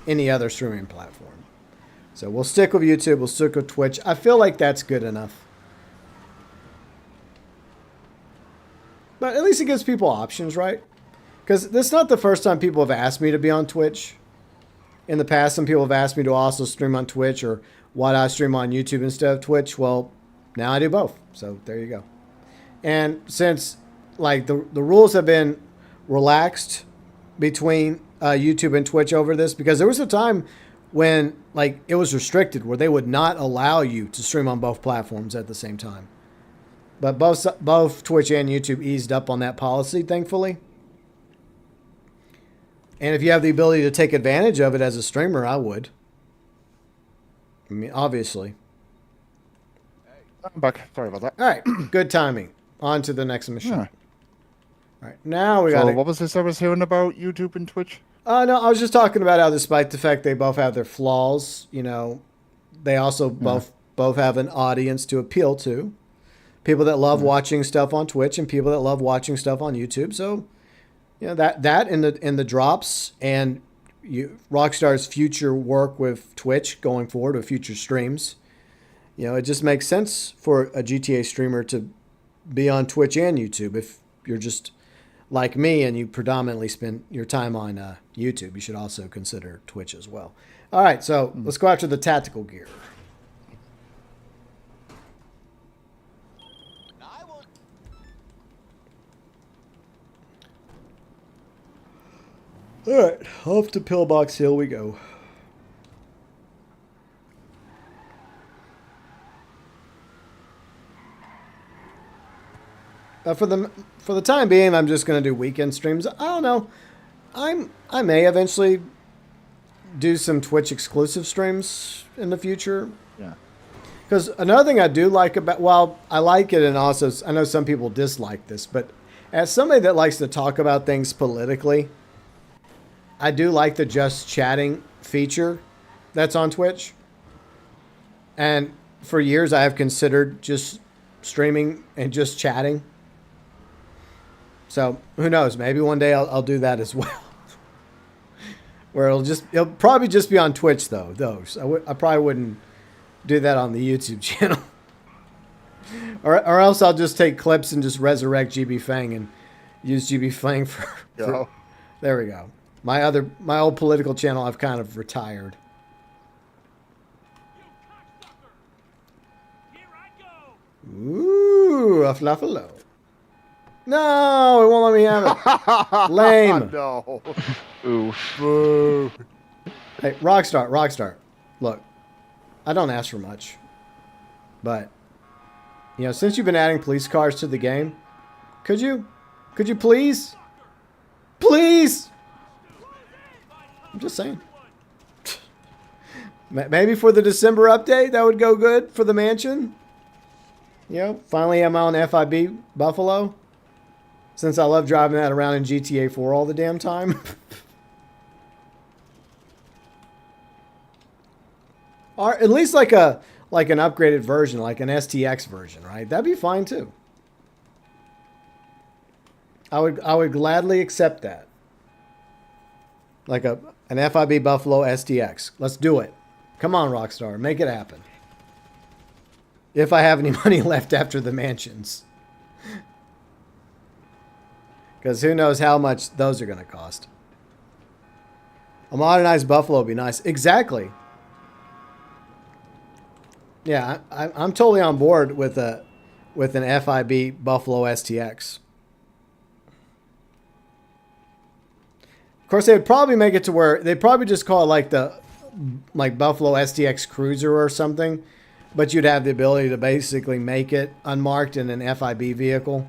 any other streaming platform. So we'll stick with YouTube. We'll stick with Twitch. I feel like that's good enough. But at least it gives people options, right? Because this is not the first time people have asked me to be on Twitch. In the past, some people have asked me to also stream on Twitch, or why do I stream on YouTube instead of Twitch? Well, now I do both. So there you go. And since like the rules have been relaxed between YouTube and Twitch over this, because there was a time when like it was restricted where they would not allow you to stream on both platforms at the same time. But both Twitch and YouTube eased up on that policy, thankfully. And if you have the ability to take advantage of it as a streamer, I would. I mean, obviously. I'm back. Sorry about that. All right. Good timing. On to the next mission. Yeah. All right. Now we got So what was this I was hearing about YouTube and Twitch? No, I was just talking about how despite the fact they both have their flaws, you know, they also both have an audience to appeal to. People that love watching stuff on Twitch and people that love watching stuff on YouTube. So, you know, that in the drops and Rockstar's future work with Twitch going forward with future streams, you know, it just makes sense for a GTA streamer to be on Twitch and YouTube. If you're just like me and you predominantly spend your time on YouTube, you should also consider Twitch as well. All right, so let's go after the tactical gear. All right, off to Pillbox Hill we go. For the time being, I'm just going to do weekend streams. I don't know. I may eventually do some Twitch exclusive streams in the future. Yeah. Because another thing I do like about, well, I like it, and also I know some people dislike this, but as somebody that likes to talk about things politically, I do like the just chatting feature that's on Twitch. And for years, I have considered just streaming and just chatting. So who knows? Maybe one day I'll do that as well. Where it'll probably just be on Twitch though. Those I probably wouldn't do that on the YouTube channel. or else I'll just take clips and just resurrect GB Fang and use GB Fang for there we go. My old political channel I've kind of retired. Ooh, a fluffalo. No, it won't let me have it. Lame. No. Oof. Boo. Hey, Rockstar. Look, I don't ask for much. But, you know, since you've been adding police cars to the game, could you please? Please? I'm just saying. Maybe for the December update, that would go good for the mansion. You know, finally I'm on FIB Buffalo. Since I love driving that around in GTA 4 all the damn time. Or at least like an upgraded version, like an STX version, right? That'd be fine too. I would gladly accept that. Like an FIB Buffalo STX. Let's do it. Come on, Rockstar, make it happen. If I have any money left after the mansions. Because who knows how much those are going to cost. A modernized Buffalo would be nice. Exactly. Yeah, I'm totally on board with an FIB Buffalo STX. Of course, they would probably make it to where they'd probably just call it like Buffalo STX Cruiser or something, but you'd have the ability to basically make it unmarked in an FIB vehicle.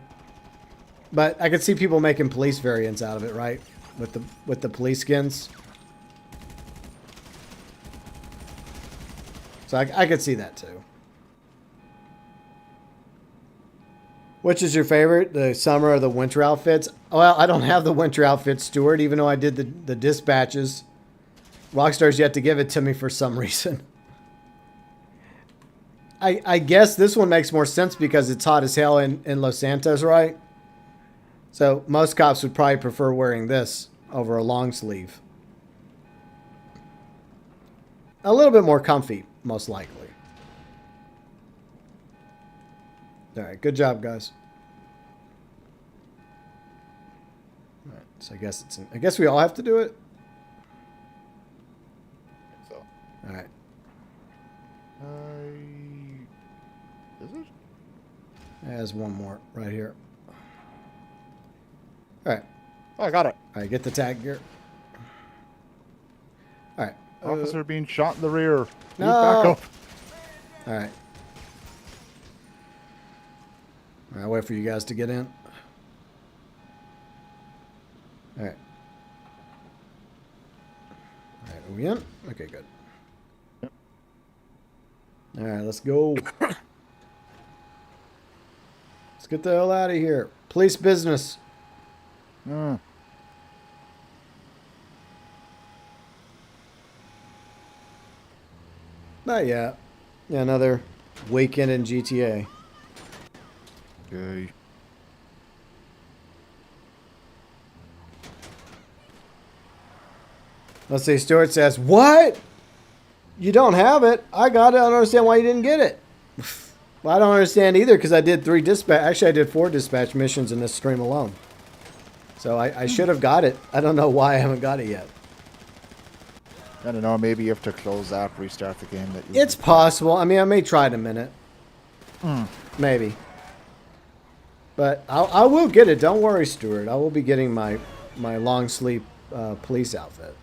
But I could see people making police variants out of it, right? With the police skins. So I could see that too. Which is your favorite? The summer or the winter outfits? Well, I don't have the winter outfit, Stuart, even though I did the dispatches. Rockstar's yet to give it to me for some reason. I guess this one makes more sense because it's hot as hell in Los Santos, right? So most cops would probably prefer wearing this over a long sleeve. A little bit more comfy, most likely. All right, good job, guys. All right, so I guess we all have to do it. So. All right. Is it? There's one more right here. All right. Oh, I got it. All right, get the tag gear. All right. Officer being shot in the rear. Move No. back up. All right. All right, wait for you guys to get in. All right. All right, are we in? Okay, good. Yep. All right, let's go. Let's get the hell out of here. Police business. Mm. Not yet. Yeah, another weekend in GTA. Okay. Let's see, Stuart says, what? You don't have it? I got it. I don't understand why you didn't get it. Well, I don't understand either because I did 3 dispatch. Actually, I did 4 dispatch missions in this stream alone. So I should have got it. I don't know why I haven't got it yet. I don't know. Maybe you have to close the app, restart the game. It's possible. I mean, I may try in a minute. Mm. Maybe. But I will get it. Don't worry, Stuart. I will be getting my long sleeve police outfit.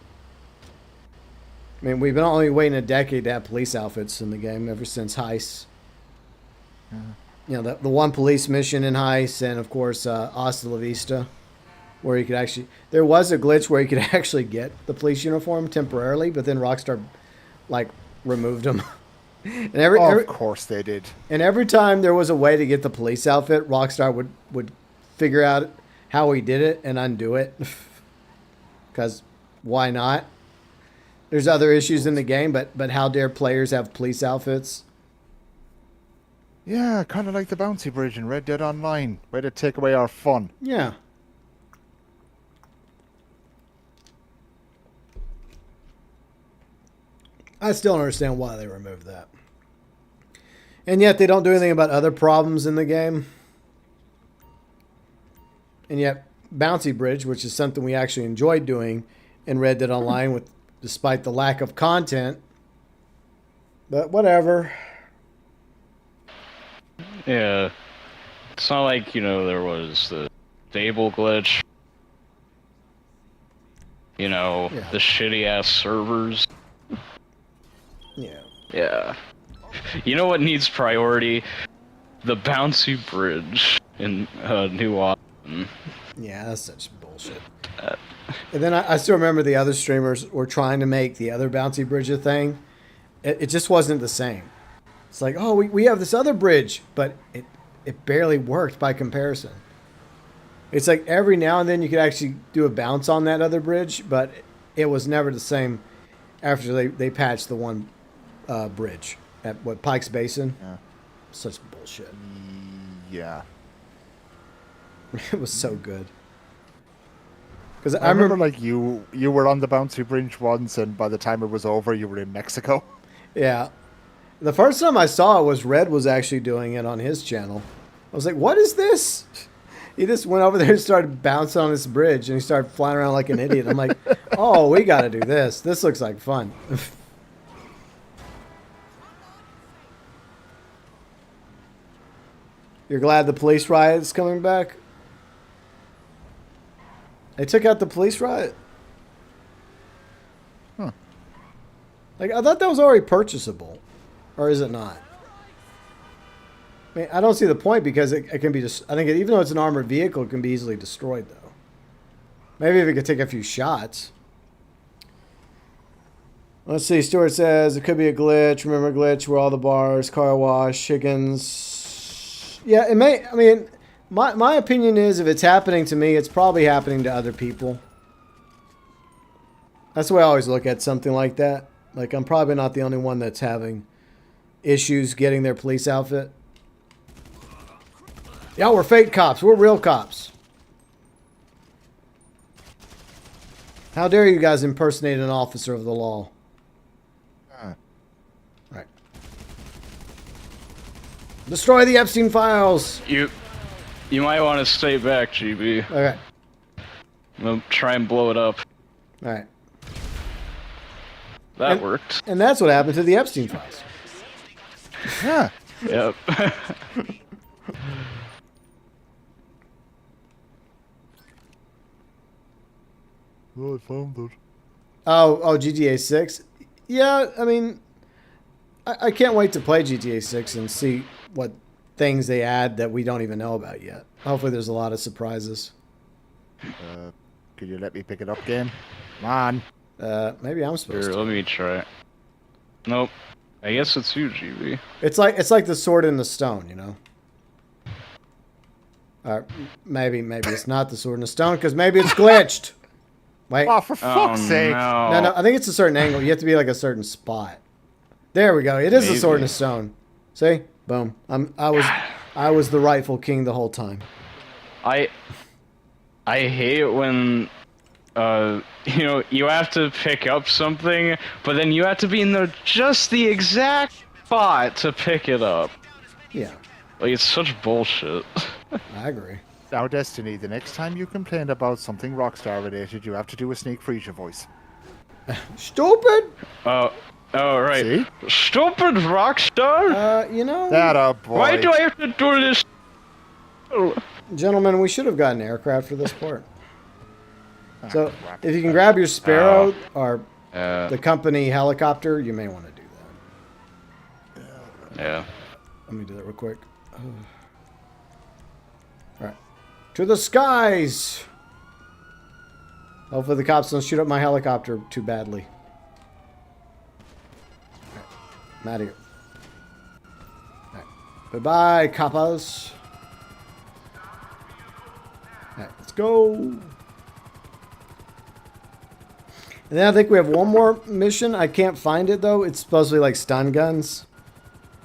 I mean, we've been only waiting a decade to have police outfits in the game ever since Heist. You know, the one police mission in Heist, and of course Hasta La Vista, where you could actually, there was a glitch where you could actually get the police uniform temporarily, but then Rockstar like removed them. And of course they did. And every time there was a way to get the police outfit, Rockstar would figure out how he did it and undo it. Because why not? There's other issues in the game, but how dare players have police outfits? Yeah, kind of like the bouncy bridge in Red Dead Online. Way to take away our fun. Yeah. I still don't understand why they removed that. And yet they don't do anything about other problems in the game. And yet Bouncy Bridge, which is something we actually enjoyed doing in Red Dead Online despite the lack of content. But whatever. Yeah. It's not like, there was the stable glitch. The shitty ass servers. Yeah. Yeah. You know what needs priority? The bouncy bridge in New Austin. Yeah, that's such bullshit. And then I still remember the other streamers were trying to make the other bouncy bridge a thing. It just wasn't the same. It's like, oh, we have this other bridge, but it barely worked by comparison. It's like every now and then you could actually do a bounce on that other bridge, but it was never the same after they patched the one bridge at what Pike's Basin. Yeah. Such bullshit. Yeah. It was so good. Because I remember like you were on the bouncy bridge once, and by the time it was over, you were in Mexico. Yeah. The first time I saw it was Red was actually doing it on his channel. I was like, what is this? He just went over there and started bouncing on this bridge, and he started flying around like an idiot. I'm like, oh, we got to do this. This looks like fun. You're glad the police riot is coming back? They took out the police riot? Huh. Like, I thought that was already purchasable. Or is it not? I mean, I don't see the point because it can be just... I think even though it's an armored vehicle, it can be easily destroyed, though. Maybe if it could take a few shots. Let's see. Stuart says, it could be a glitch. Remember glitch where all the bars, car wash, chickens... Yeah, it may... I mean, my opinion is if it's happening to me, it's probably happening to other people. That's the way I always look at something like that. Like, I'm probably not the only one that's having issues getting their police outfit. Yeah, we're fake cops. We're real cops. How dare you guys impersonate an officer of the law? Right. Destroy the Epstein files. You might want to stay back, GB. Okay. I'm gonna try and blow it up. All right. That worked. And that's what happened to the Epstein files. Yeah. Yep. Oh, I found it. Oh, GTA 6? Yeah, I mean, I can't wait to play GTA 6 and see what things they add that we don't even know about yet. Hopefully there's a lot of surprises. Could you let me pick it up, game? Come on. Maybe I'm supposed to. Let me try. Nope. I guess it's you, GB. It's like the sword in the stone, you know? Maybe it's not the sword in the stone, because maybe it's glitched. Wait. Oh, for fuck's sake. No, I think it's a certain angle. You have to be like a certain spot. There we go. It is a sword in the stone. See? Boom. I was the rightful king the whole time. I hate when you have to pick up something, but then you have to be in just the exact spot to pick it up. Yeah. Like, it's such bullshit. I agree. Now, Destiny, the next time you complain about something Rockstar related, you have to do a Snake Freesia voice. Stupid? Oh, right. See? Stupid Rockstar? You know... That a boy. Why do I have to do this? Gentlemen, we should have gotten aircraft for this part. So, if you can grab your Sparrow or the company helicopter, you may want to do that. Yeah. Let me do that real quick. Alright. To the skies! Hopefully the cops don't shoot up my helicopter too badly. Right. I'm out of here. Right. Bye-bye, coppers. Alright, let's go. And then I think we have one more mission. I can't find it, though. It's supposedly like stun guns.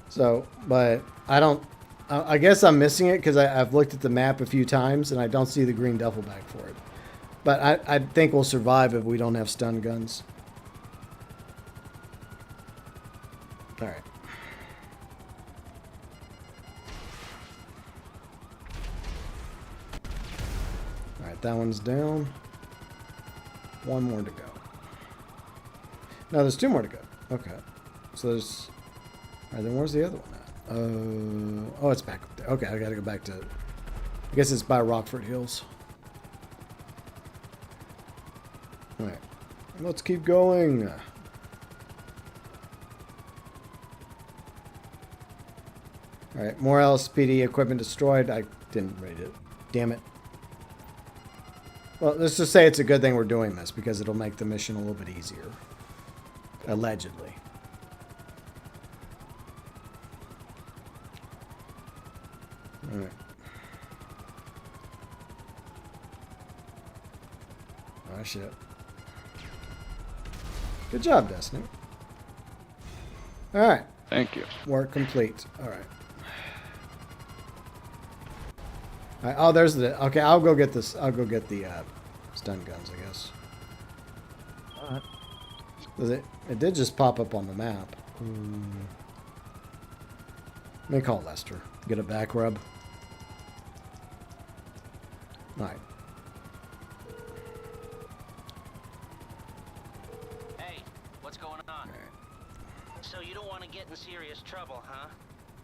So, but I don't... I guess I'm missing it because I've looked at the map a few times and I don't see the green duffel bag for it. But I think we'll survive if we don't have stun guns. Alright. Alright, that one's down. One more to go. No, there's two more to go. Okay. So there's... Alright, then where's the other one at? Oh, it's back up there. Okay, I gotta go back to... I guess it's by Rockford Hills. Alright. Let's keep going. Alright, more LSPD equipment destroyed. I didn't rate it. Damn it. Well, let's just say it's a good thing we're doing this because it'll make the mission a little bit easier. Allegedly. Alright. Oh shit. Good job, Destiny. All right. Thank you. Work complete. All right. All right. Oh, there's the... Okay, I'll go get this. I'll go get the stun guns, I guess. All right. Does it... It did just pop up on the map. Let me call Lester. Get a back rub. All right. Hey, what's going on? So you don't want to get in serious trouble, huh?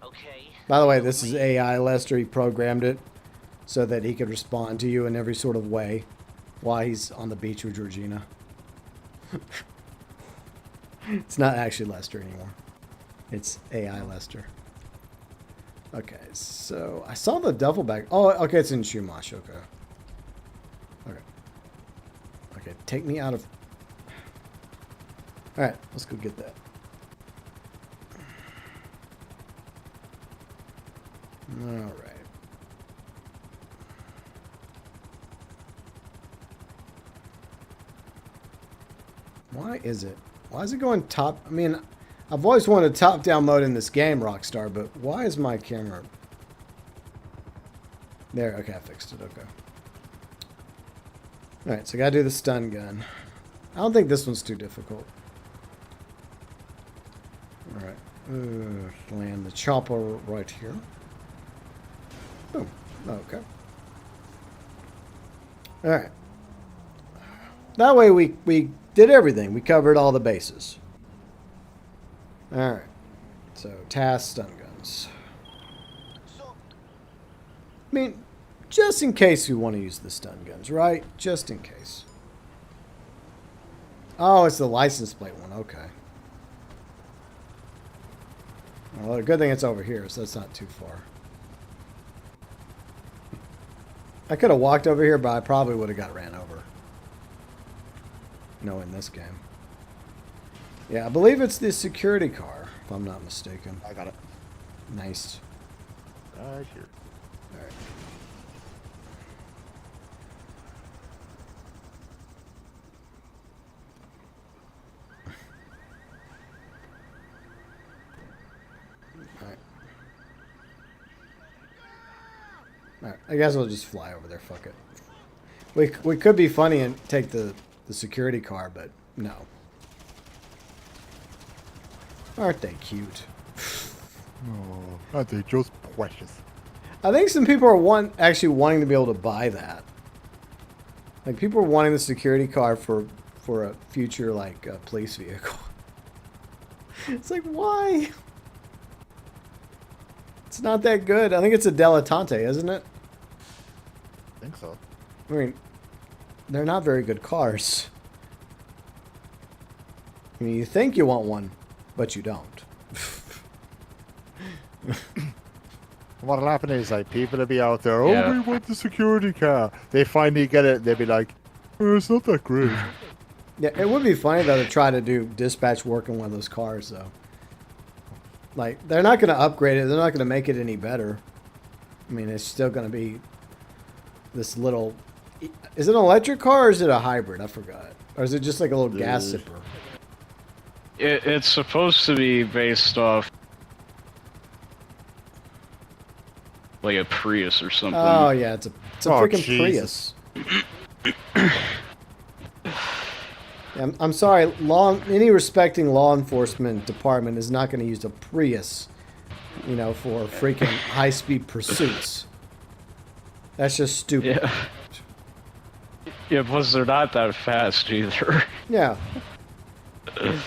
Okay. By the way, this is AI Lester. He programmed it so that he could respond to you in every sort of way while he's on the beach with Georgina. It's not actually Lester anymore. It's AI Lester. Okay, so I saw the duffel bag. Oh, okay, it's in Shumash. Okay. Okay. Okay, take me out of... Alright, let's go get that. Alright. Why is it? Why is it going top? I mean, I've always wanted top-down mode in this game, Rockstar, but why is my camera... There, okay, I fixed it, okay. Alright, so I gotta do the stun gun. I don't think this one's too difficult. Alright, land the chopper right here. Boom, okay. Alright. That way we did everything. We covered all the bases. Alright. So, task stun guns. I mean, just in case we want to use the stun guns, right? Just in case. Oh, it's the license plate one. Okay. Well, the good thing it's over here, so that's not too far. I could have walked over here, but I probably would have got ran over. No, in this game. Yeah, I believe it's the security car, if I'm not mistaken. I got it. Nice. Right here. All right. All right. All right. I guess we'll just fly over there. Fuck it. We could be funny and take the security car, but no. Aren't they cute? Oh, aren't they just precious? I think some people are actually wanting to be able to buy that. Like, people are wanting the security car for a future, like, police vehicle. It's like, why? It's not that good. I think it's a Dilettante, isn't it? I think so. I mean, they're not very good cars. I mean, you think you want one, but you don't. What'll happen is, like, people will be out there, Yeah. oh, we want the security car. They finally get it, they'll be like, oh, it's not that great. Yeah, it would be funny, though, to try to do dispatch work in one of those cars, though. Like, they're not going to upgrade it. They're not going to make it any better. I mean, it's still going to be this little... Is it an electric car or is it a hybrid? I forgot. Or is it just like a little gas zipper? It's supposed to be based off like a Prius or something. Oh, yeah, it's a Oh, freaking Jesus. Prius. Yeah, I'm sorry, any respecting law enforcement department is not going to use a Prius, you know, for freaking high-speed pursuits. That's just stupid. Yeah. Yeah, plus they're not that fast either. Yeah. I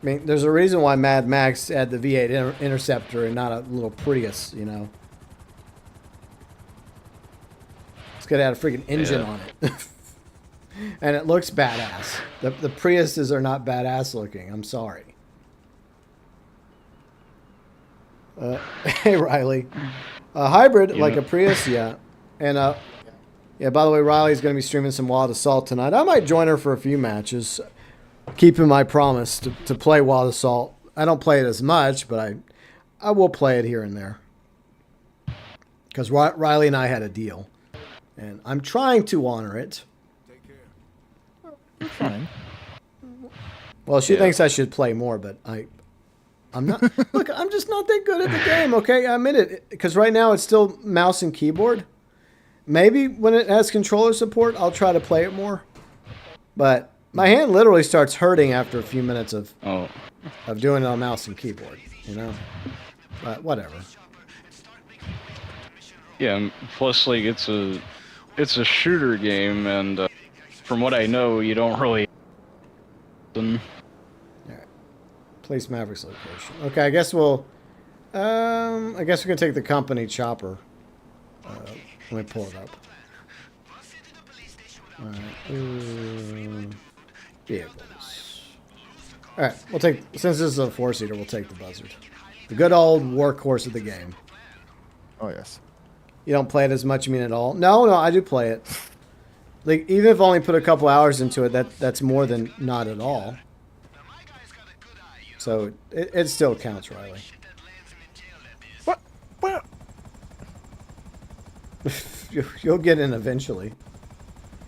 mean, there's a reason why Mad Max had the V8 Interceptor and not a little Prius, you know. It's got to have a freaking engine on it. And it looks badass. The Priuses are not badass looking. I'm sorry. Hey, Riley. A hybrid, like a Prius, yeah. And, yeah, by the way, Riley's going to be streaming some Wild Assault tonight. I might join her for a few matches. Keeping my promise to play Wild Assault. I don't play it as much, but I will play it here and there. Because Riley and I had a deal. And I'm trying to honor it. You're trying. Well, she thinks I should play more, but I'm not. Look, I'm just not that good at the game. Okay, I admit it. Because right now it's still mouse and keyboard. Maybe when it has controller support, I'll try to play it more. But my hand literally starts hurting after a few minutes of doing it on mouse and keyboard. You know. But whatever. Yeah. Plus, like it's a shooter game, and from what I know, you don't really. Place Mavericks location. Okay, I guess we'll. I guess we're gonna take the company chopper. Let me pull it up. All right. Vehicles. All right, we'll take. Since this is a 4-seater, we'll take the Buzzard, the good old workhorse of the game. Oh yes. You don't play it as much, you mean at all? No, I do play it. Like even if I only put a couple hours into it, that's more than not at all. So it still counts, Riley. What? Where? You'll get in eventually.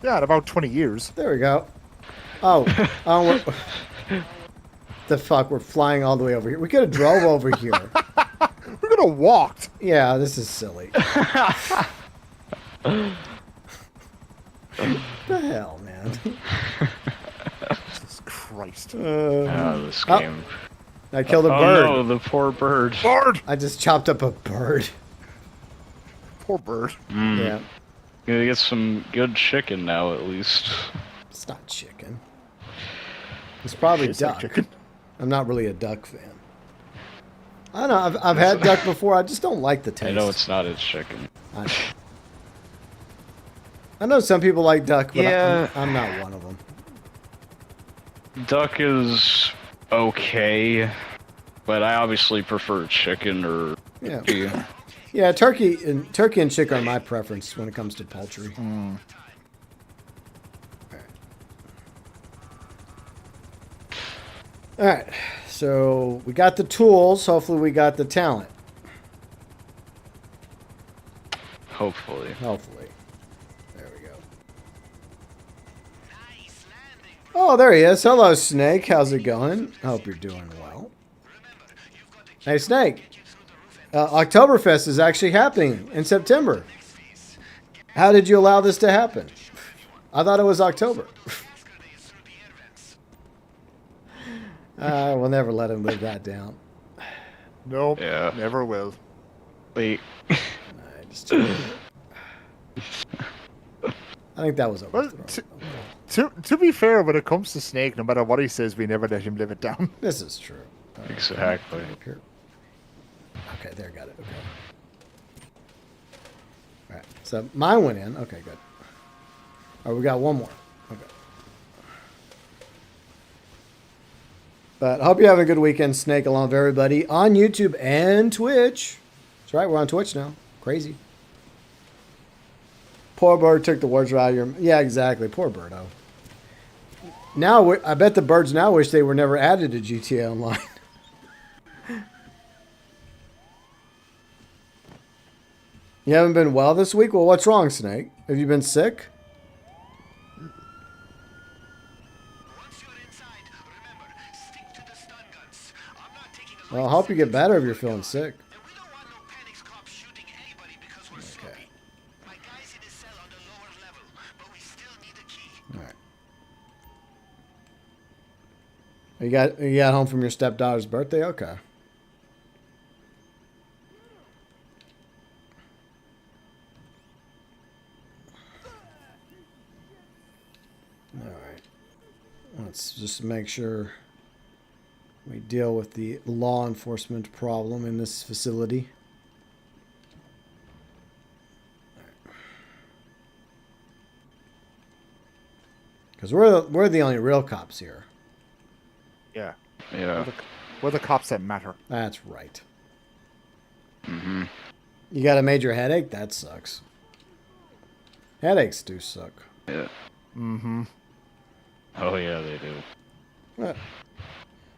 Yeah, in about 20 years. There we go. Oh, the fuck, we're flying all the way over here. We could have drove over here. We could have walked. Yeah, this is silly. The hell, man. Jesus Christ. This game. I killed a bird. Oh no, the poor bird. Bird! I just chopped up a bird. Poor bird. Yeah. Gonna get some good chicken now, at least. It's not chicken. It's probably Tastes like duck. chicken. I'm not really a duck fan. I don't know. I've had duck before. I just don't like the taste. I know it's not its chicken. I know some people like duck, but Yeah. I'm not one of them. Duck is okay, but I obviously prefer chicken or Yeah. turkey. Yeah, turkey and chicken are my preference when it comes to poultry. All right, so we got the tools. Hopefully, we got the talent. Hopefully. Hopefully, there we go. Oh, there he is. Hello, Snake. How's it going? I hope you're doing well. Hey, Snake. Oktoberfest is actually happening in September. How did you allow this to happen? I thought it was October. We'll never let him live that down. Nope. Yeah. Never will. Wait. I think that was Well, overthrown. to be fair, when it comes to Snake, no matter what he says, we never let him live it down. This is true. Exactly. Up here. Okay, there, got it. Okay. All right, so mine went in. Okay, good. All right, we got one more. Okay. But I hope you're having a good weekend, Snake, along with everybody on YouTube and Twitch. That's right, we're on Twitch now. Crazy. Poor bird took the words right out of your... Yeah, exactly. Poor birdo. Now, I bet the birds now wish they were never added to GTA Online. You haven't been well this week? Well, what's wrong, Snake? Have you been sick? Well, I hope you get better if you're feeling sick. Okay. All right. You got home from your stepdaughter's birthday? Okay. All right. Let's just make sure we deal with the law enforcement problem in this facility. Because we're the only real cops here. Yeah. Yeah. We're the cops that matter. That's right. Mm-hmm. You got a major headache? That sucks. Headaches do suck. Yeah. Mm-hmm. Oh yeah, they do.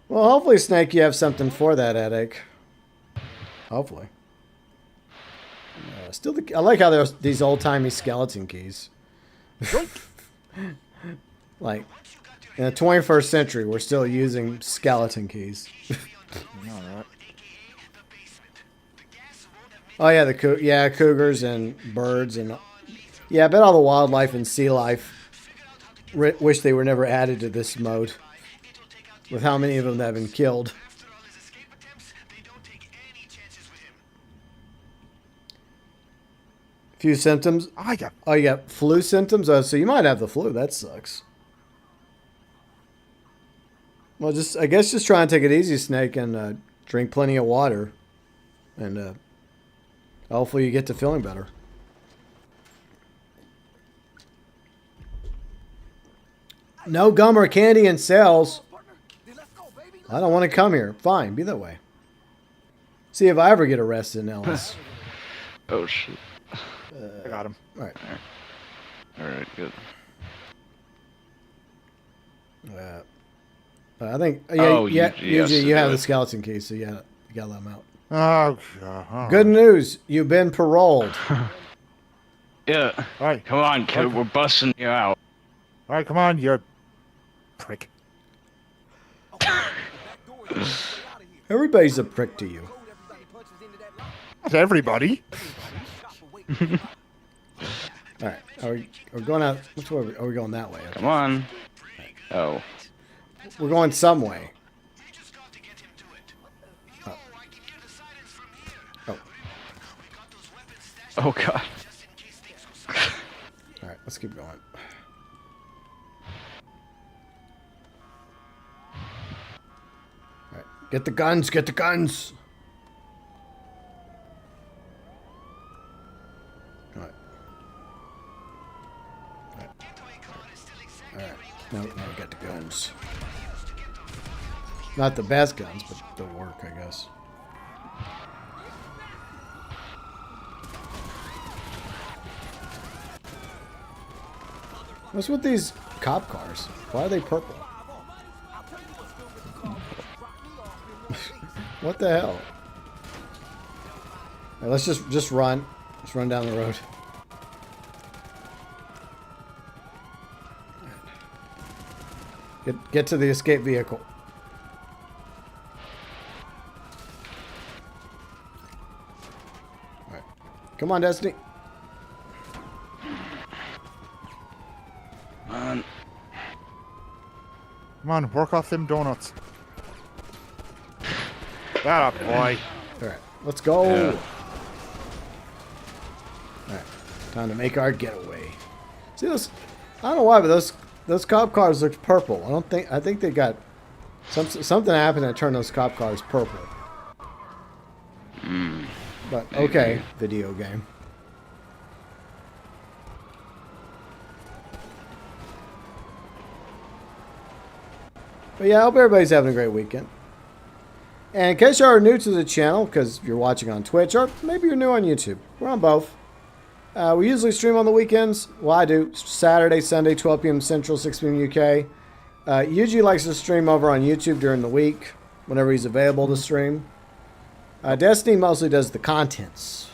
Well, hopefully, Snake, you have something for that headache. Hopefully. I like how there's these old-timey skeleton keys. Like, in the 21st century, we're still using skeleton keys. Alright. Oh yeah, the cougars and birds and yeah, I bet all the wildlife and sea life wish they were never added to this mode. With how many of them that have been killed. Few symptoms. Oh, you got flu symptoms? Oh, so you might have the flu. That sucks. Well, I guess just try and take it easy, Snake, and drink plenty of water. And hopefully you get to feeling better. No gum or candy in sales. I don't want to come here. Fine, be that way. See if I ever get arrested in Ellis. Oh, shit. I got him. All right. All right, good. I think. Oh, you have the the skeleton key, so you gotta let him out. Oh, God. Good news, you've been paroled. Yeah. All right. Come on, kid. We're busting you out. All right, come on, you prick. Everybody's a prick to you. Not everybody. All right, we're going out. Which way are we going that way? Okay. Come on. Oh. We're going some way. Oh. Oh, God. All right, let's keep going. All right, get the guns. Get the guns. No, we got the guns. Not the best guns, but they'll work, I guess. What's with these cop cars? Why are they purple? What the hell? Right, let's just run. Let's run down the road. Get to the escape vehicle. All right. Come on, Destiny. Come on, work off them donuts. That up, boy. All right, let's go. Yeah. All right, time to make our getaway. See those? I don't know why, but those cop cars look purple. I think they got something happened that turned those cop cars purple. But okay, video game. But yeah, I hope everybody's having a great weekend. And in case you are new to the channel, because you're watching on Twitch, or maybe you're new on YouTube, we're on both. We usually stream on the weekends. Well, I do. Saturday, Sunday, 12 p.m. Central, 6 p.m. UK. Yuji likes to stream over on YouTube during the week, whenever he's available to stream. Destiny mostly does the contents.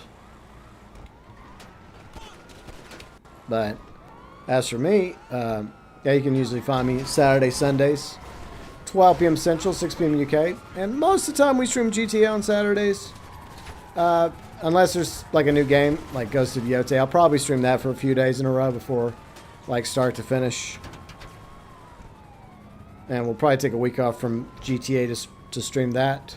But as for me, yeah, you can usually find me Saturday, Sundays, 12 p.m. Central, 6 p.m. UK. And most of the time we stream GTA on Saturdays. Unless there's like a new game, like Ghost of Yote. I'll probably stream that for a few days in a row before, like, start to finish. And we'll probably take a week off from GTA to stream that.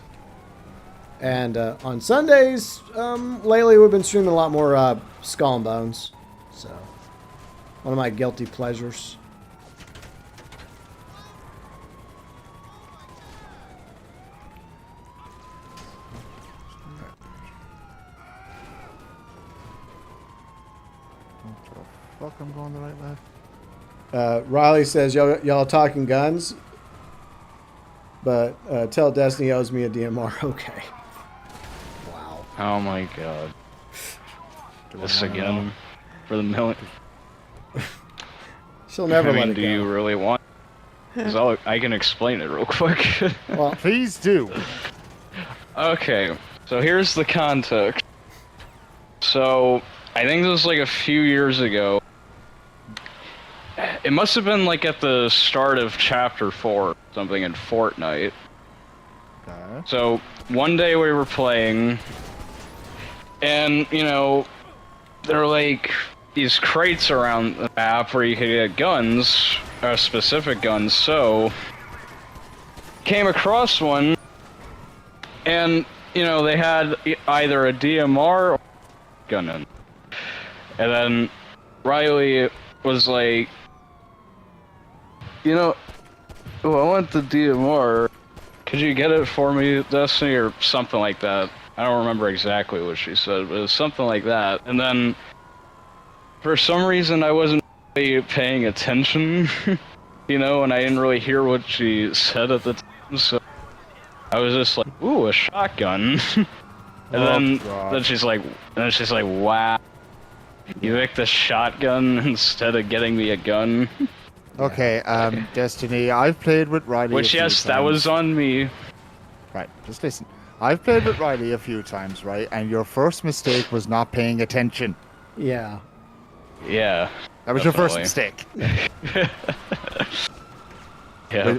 And on Sundays, lately we've been streaming a lot more Skull and Bones. So, one of my guilty pleasures. Fuck, I'm going the right way. Riley says, y'all talking guns? But tell Destiny he owes me a DMR. Okay. Wow. Oh my god. This again for the million. She'll never let it do go. You really want? Because I can explain it real quick. Well, please do. Okay, so here's the context. So, I think this was like a few years ago. It must have been like at the start of Chapter 4, something in Fortnite. Okay. So one day we were playing, and you know, there were like these crates around the map where you could get guns, specific guns. So came across one, and you know they had either a DMR or a gun in. And then Riley was like, you know, oh, I want the DMR. Could you get it for me, Destiny, or something like that? I don't remember exactly what she said, but it was something like that. And then, for some reason, I wasn't really paying attention, you know, and I didn't really hear what she said at the time, so I was just like, ooh, a shotgun. And then she's like, wow, you picked the shotgun instead of getting me a gun. Okay, Destiny, I've played with Riley. Which, yes, that was on me. Right, just listen. I've played with Riley a few times, right? And your first mistake was not paying attention. Yeah. Yeah. That was your first mistake. Yeah.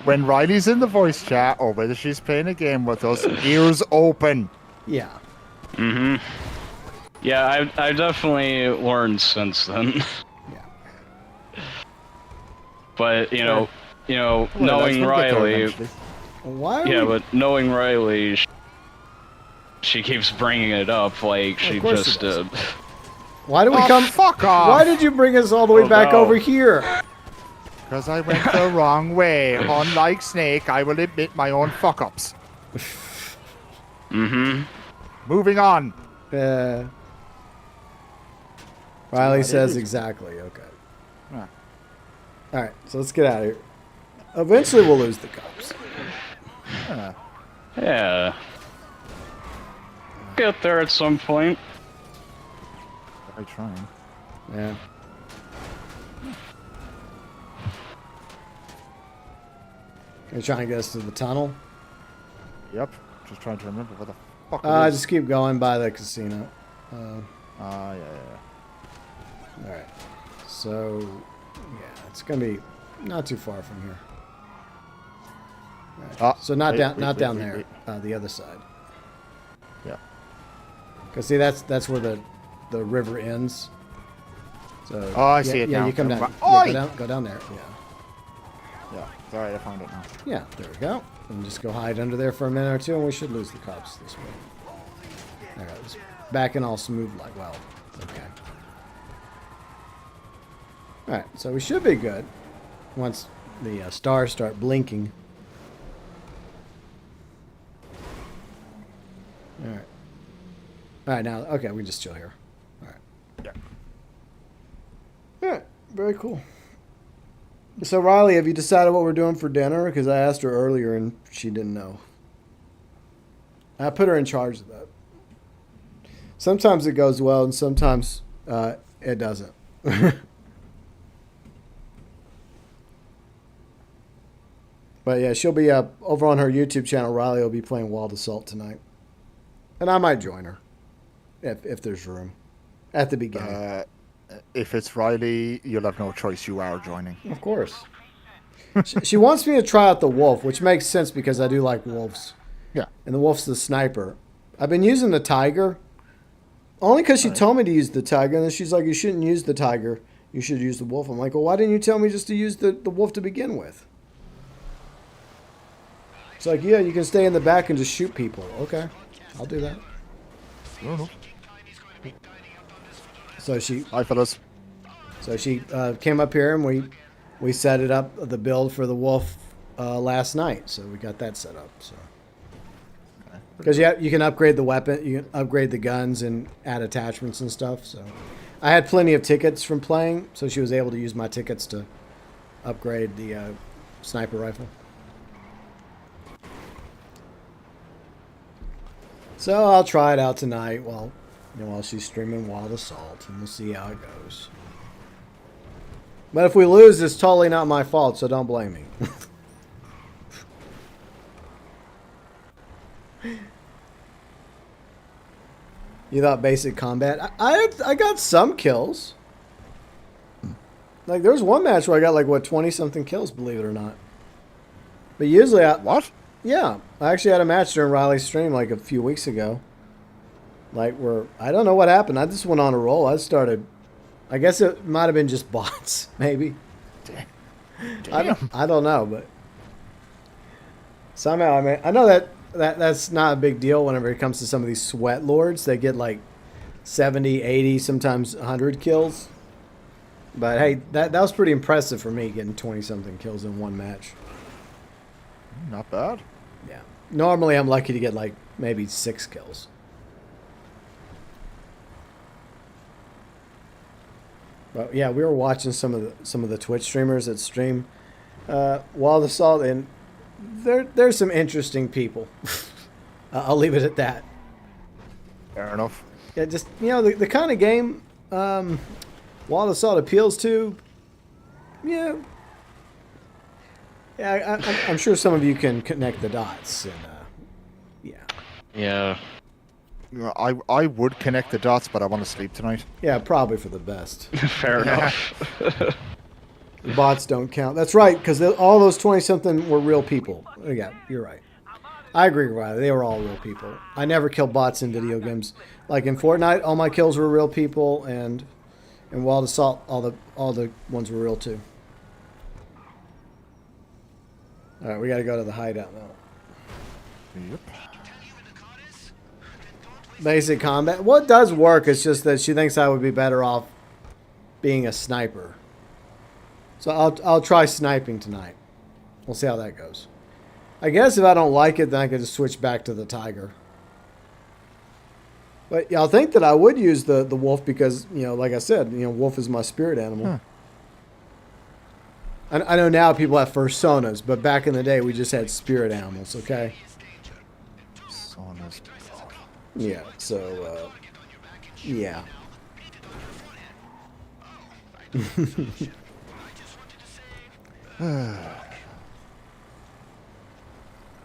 When Riley's in the voice chat, or whether she's playing a game with us, ears open. Yeah. Mm-hmm. Yeah, I've definitely learned since then. But knowing Riley, but knowing Riley, she keeps bringing it up like she just did. Why do we come? Fuck off! Why did you bring us all the way back over here? Because I went the wrong way. Unlike Snake, I will admit my own fuck ups. Mm-hmm. Moving on. Riley says exactly. Okay. All right, so let's get out of here. Eventually, we'll lose the cops. Yeah. Get there at some point. I'm trying. Yeah. You're trying to get us to the tunnel? Yep. Just trying to remember where the fuck it is. Just keep going by the casino. Yeah. All right. So, yeah, it's gonna be not too far from here. Right. So not down there. The other side. Yeah. Cause see, that's where the river ends. So. Oh, I see it now. Yeah, you come down. Go down there. Yeah. Yeah. It's alright. I found it now. Yeah. There we go. And just go hide under there for a minute or two, and we should lose the cops this way. All right. It's backing all smooth like well. Okay. Alright, so we should be good once the stars start blinking. Alright. Alright, now, okay, we just chill here. Alright. Yeah. Alright, very cool. So, Riley, have you decided what we're doing for dinner? Because I asked her earlier and she didn't know. I put her in charge of that. Sometimes it goes well and sometimes it doesn't. But yeah, she'll be over on her YouTube channel. Riley will be playing Wild Assault tonight. And I might join her if there's room at the beginning. If it's Riley, you'll have no choice. You are joining. Of course. She wants me to try out the wolf, which makes sense because I do like wolves. Yeah. And the wolf's the sniper. I've been using the tiger only because she told me to use the tiger. And then she's like, you shouldn't use the tiger. You should use the wolf. I'm like, well, why didn't you tell me just to use the wolf to begin with? It's like, yeah, you can stay in the back and just shoot people. Okay, I'll do that. No. So she... Hi, fellas. So she came up here and we set it up, the build for the wolf last night. So we got that set up. So because you can upgrade the weapon, you can upgrade the guns and add attachments and stuff. So I had plenty of tickets from playing, so she was able to use my tickets to upgrade the sniper rifle. So I'll try it out tonight while she's streaming Wild Assault, and we'll see how it goes. But if we lose, it's totally not my fault, so don't blame me. You thought basic combat? I got some kills. Like, there was one match where I got, 20-something kills, believe it or not. But usually What? Yeah, I actually had a match during Riley's stream like a few weeks ago. Like, I don't know what happened. I just went on a roll. I guess it might have been just bots, maybe. Damn. I don't know, but somehow, I mean, I know that's not a big deal whenever it comes to some of these sweat lords. They get like 70, 80, sometimes 100 kills. But hey, that was pretty impressive for me, getting 20-something kills in one match. Not bad. Yeah. Normally, I'm lucky to get like maybe 6 kills. But yeah, we were watching some of the Twitch streamers that stream Wild Assault, and there's some interesting people. I'll leave it at that. Fair enough. Yeah, just the kind of game Wild Assault appeals to. Yeah. Yeah, I'm sure some of you can connect the dots. And, yeah. Yeah. You know, I would connect the dots, but I want to sleep tonight. Yeah, probably for the best. Fair enough. The bots don't count. That's right, because all those 20-something were real people. Yeah, you're right. I agree, Riley. They were all real people. I never killed bots in video games. Like in Fortnite, all my kills were real people, and in Wild Assault, all the ones were real too. All right, we got to go to the hideout now. Yep. Basic combat. What does work is just that she thinks I would be better off being a sniper. So I'll try sniping tonight. We'll see how that goes. I guess if I don't like it, then I can just switch back to the tiger. But y'all think that I would use the wolf because, like I said, wolf is my spirit animal. Huh. I know now people have personas, but back in the day we just had spirit animals, okay? Saunas. Yeah, so, yeah.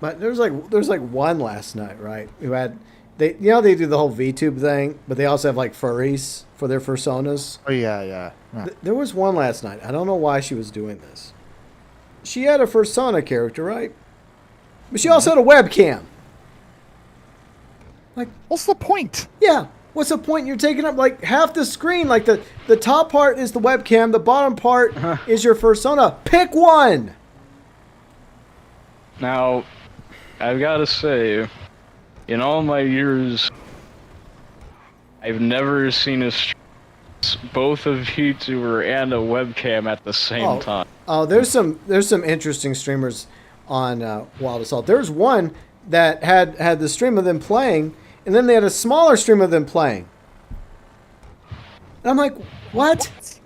But there's like one last night, right? Who had they do the whole VTube thing, but they also have like furries for their personas. Oh yeah. There was one last night. I don't know why she was doing this. She had a persona character, right? But she also had a webcam. Like, what's the point? Yeah. What's the point? You're taking up like half the screen. Like the top part is the webcam. The bottom part is your persona. Pick one. Now, I've got to say, in all my years, I've never seen both a VTuber and a webcam at the same time. Oh, there's some interesting streamers on Wild Assault. There's one that had the stream of them playing, and then they had a smaller stream of them playing. And I'm like, what?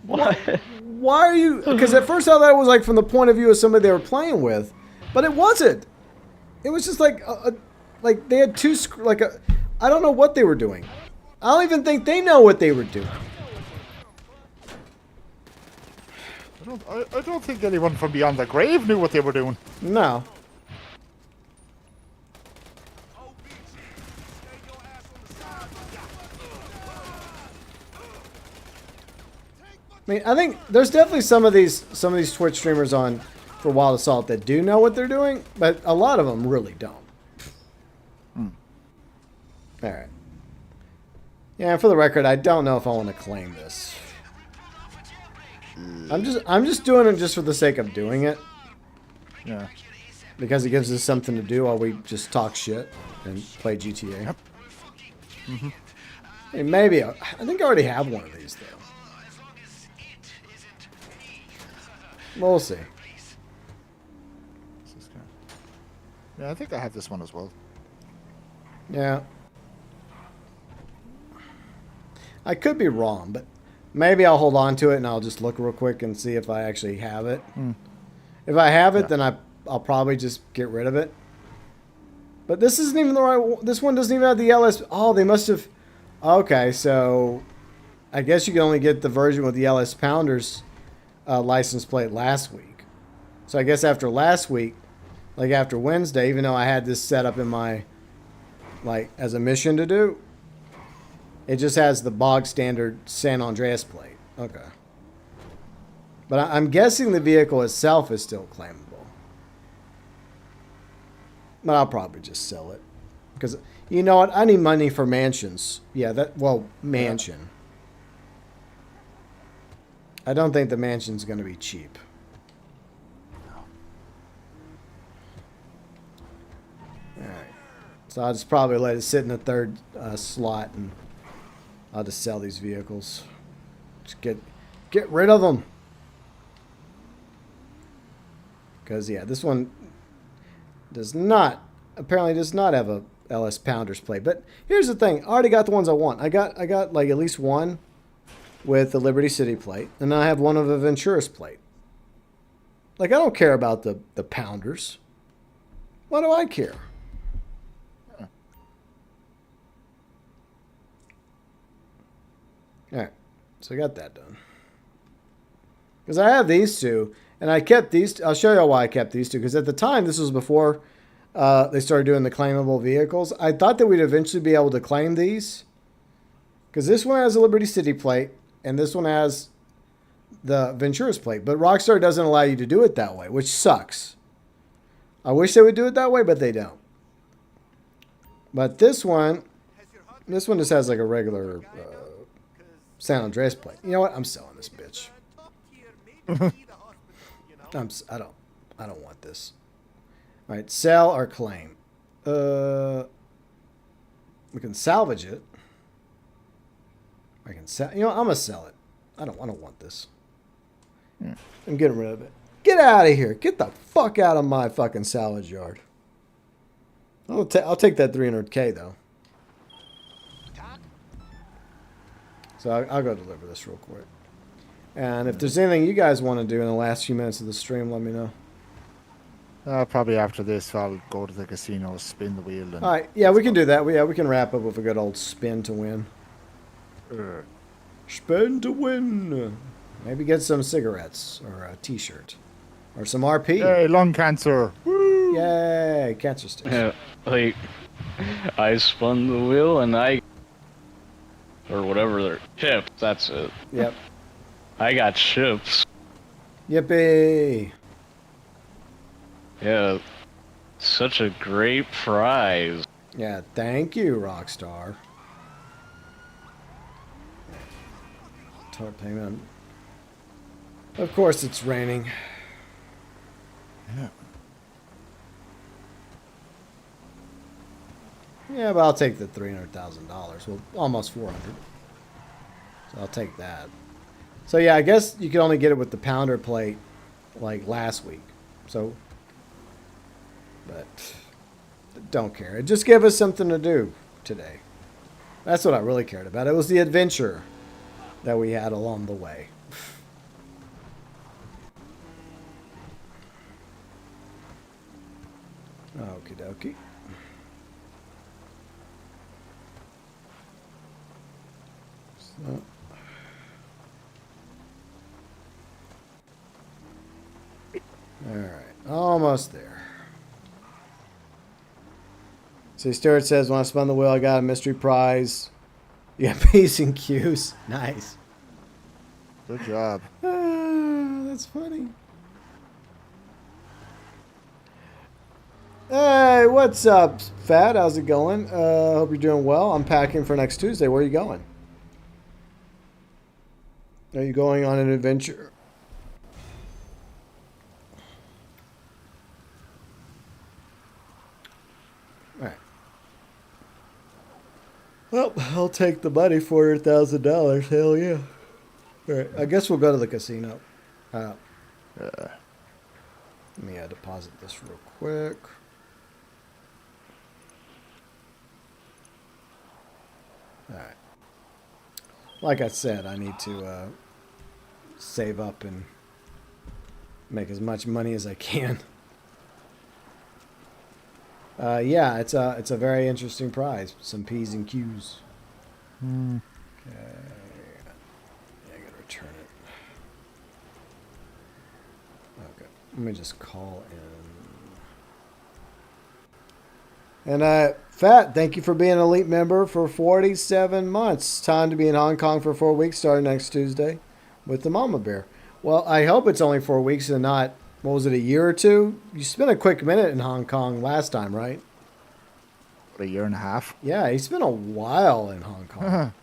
What? Why are you... Because at first I thought it was like from the point of view of somebody they were playing with, but it wasn't. It was just like they had two... I don't know what they were doing. I don't even think they know what they were doing. I don't think anyone from beyond the grave knew what they were doing. No. I mean, I think there's definitely some of these Twitch streamers on for Wild Assault that do know what they're doing, but a lot of them really don't. All right. Yeah, for the record, I don't know if I want to claim this. I'm just doing it just for the sake of doing it. Yeah. Because it gives us something to do while we just talk shit and play GTA. Yep. Mm-hmm. Hey, maybe I think I already have one of these though. We'll see. Yeah, I think I have this one as well. Yeah. I could be wrong, but maybe I'll hold on to it and I'll just look real quick and see if I actually have it. If I have it, then I'll probably just get rid of it. But this isn't even the right one. This one doesn't even have the LS. Oh, they must have... Okay, so I guess you can only get the version with the LS Pounders license plate last week. So I guess after last week, like after Wednesday, even though I had this set up in my, like, as a mission to do, it just has the bog standard San Andreas plate. Okay. But I'm guessing the vehicle itself is still claimable. But I'll probably just sell it. Because, you know what? I need money for mansions. Yeah, mansion. I don't think the mansion's going to be cheap. Alright. So I'll just probably let it sit in the third slot, and I'll just sell these vehicles. Just get rid of them. Because, yeah, this one apparently does not have a LS Pounders plate. But here's the thing. I already got the ones I want. I got like at least one with the Liberty City plate. And then I have one of a Venturas plate. Like, I don't care about the Pounders. Why do I care? Alright. So I got that done. Because I have these two. And I kept these. I'll show you why I kept these two. Because at the time, this was before they started doing the claimable vehicles. I thought that we'd eventually be able to claim these. Because this one has a Liberty City plate. And this one has the Venturas plate. But Rockstar doesn't allow you to do it that way. Which sucks. I wish they would do it that way, but they don't. But this one just has like a regular San Andreas plate. You know what? I'm selling this bitch. I don't want this. All right, sell or claim. We can salvage it. I can sell. You know, I'm gonna sell it. I don't want this. I'm getting rid of it. Get out of here. Get the fuck out of my fucking salvage yard. I'll take that 300K though. So I'll go deliver this real quick. And if there's anything you guys want to do in the last few minutes of the stream, let me know. Probably after this, I'll go to the casino, spin the wheel. And all right, yeah, we can do that. We can wrap up with a good old spin to win. Spin to win. Maybe get some cigarettes or a T-shirt or some RP. Hey, lung cancer! Woo! Yay, cancer sticks. Yeah, like I spun the wheel and or whatever they're chips. That's it. Yep. I got chips. Yippee! Yeah, such a great prize. Yeah, thank you, Rockstar. Tart payment. Of course it's raining. Yeah. Yeah, but I'll take the $300,000. Well, almost 400. So I'll take that. So yeah, I guess you could only get it with the pounder plate like last week. So, but don't care. Just give us something to do today. That's what I really cared about. It was the adventure that we had along the way. Okie dokie. So. Alright, almost there. See, Stuart says, when I spun the wheel, I got a mystery prize. Yeah, P's and Q's. Nice. Good job. That's funny. Hey, what's up, Fat? How's it going? Hope you're doing well. I'm packing for next Tuesday. Where are you going? Are you going on an adventure? Alright. Well, I'll take the money, $400,000. Hell yeah. Alright, I guess we'll go to the casino. Let me deposit this real quick. Alright. Like I said, I need to save up and make as much money as I can. Yeah, it's a very interesting prize. Some P's and Q's. Okay. Yeah, I gotta return it. Okay. Let me just call in. And Fat, thank you for being an elite member for 47 months. Time to be in Hong Kong for 4 weeks starting next Tuesday with the Mama Bear. Well, I hope it's only 4 weeks and not what was it, a year or two? You spent a quick minute in Hong Kong last time, right? A year and a half. Yeah, he spent a while in Hong Kong.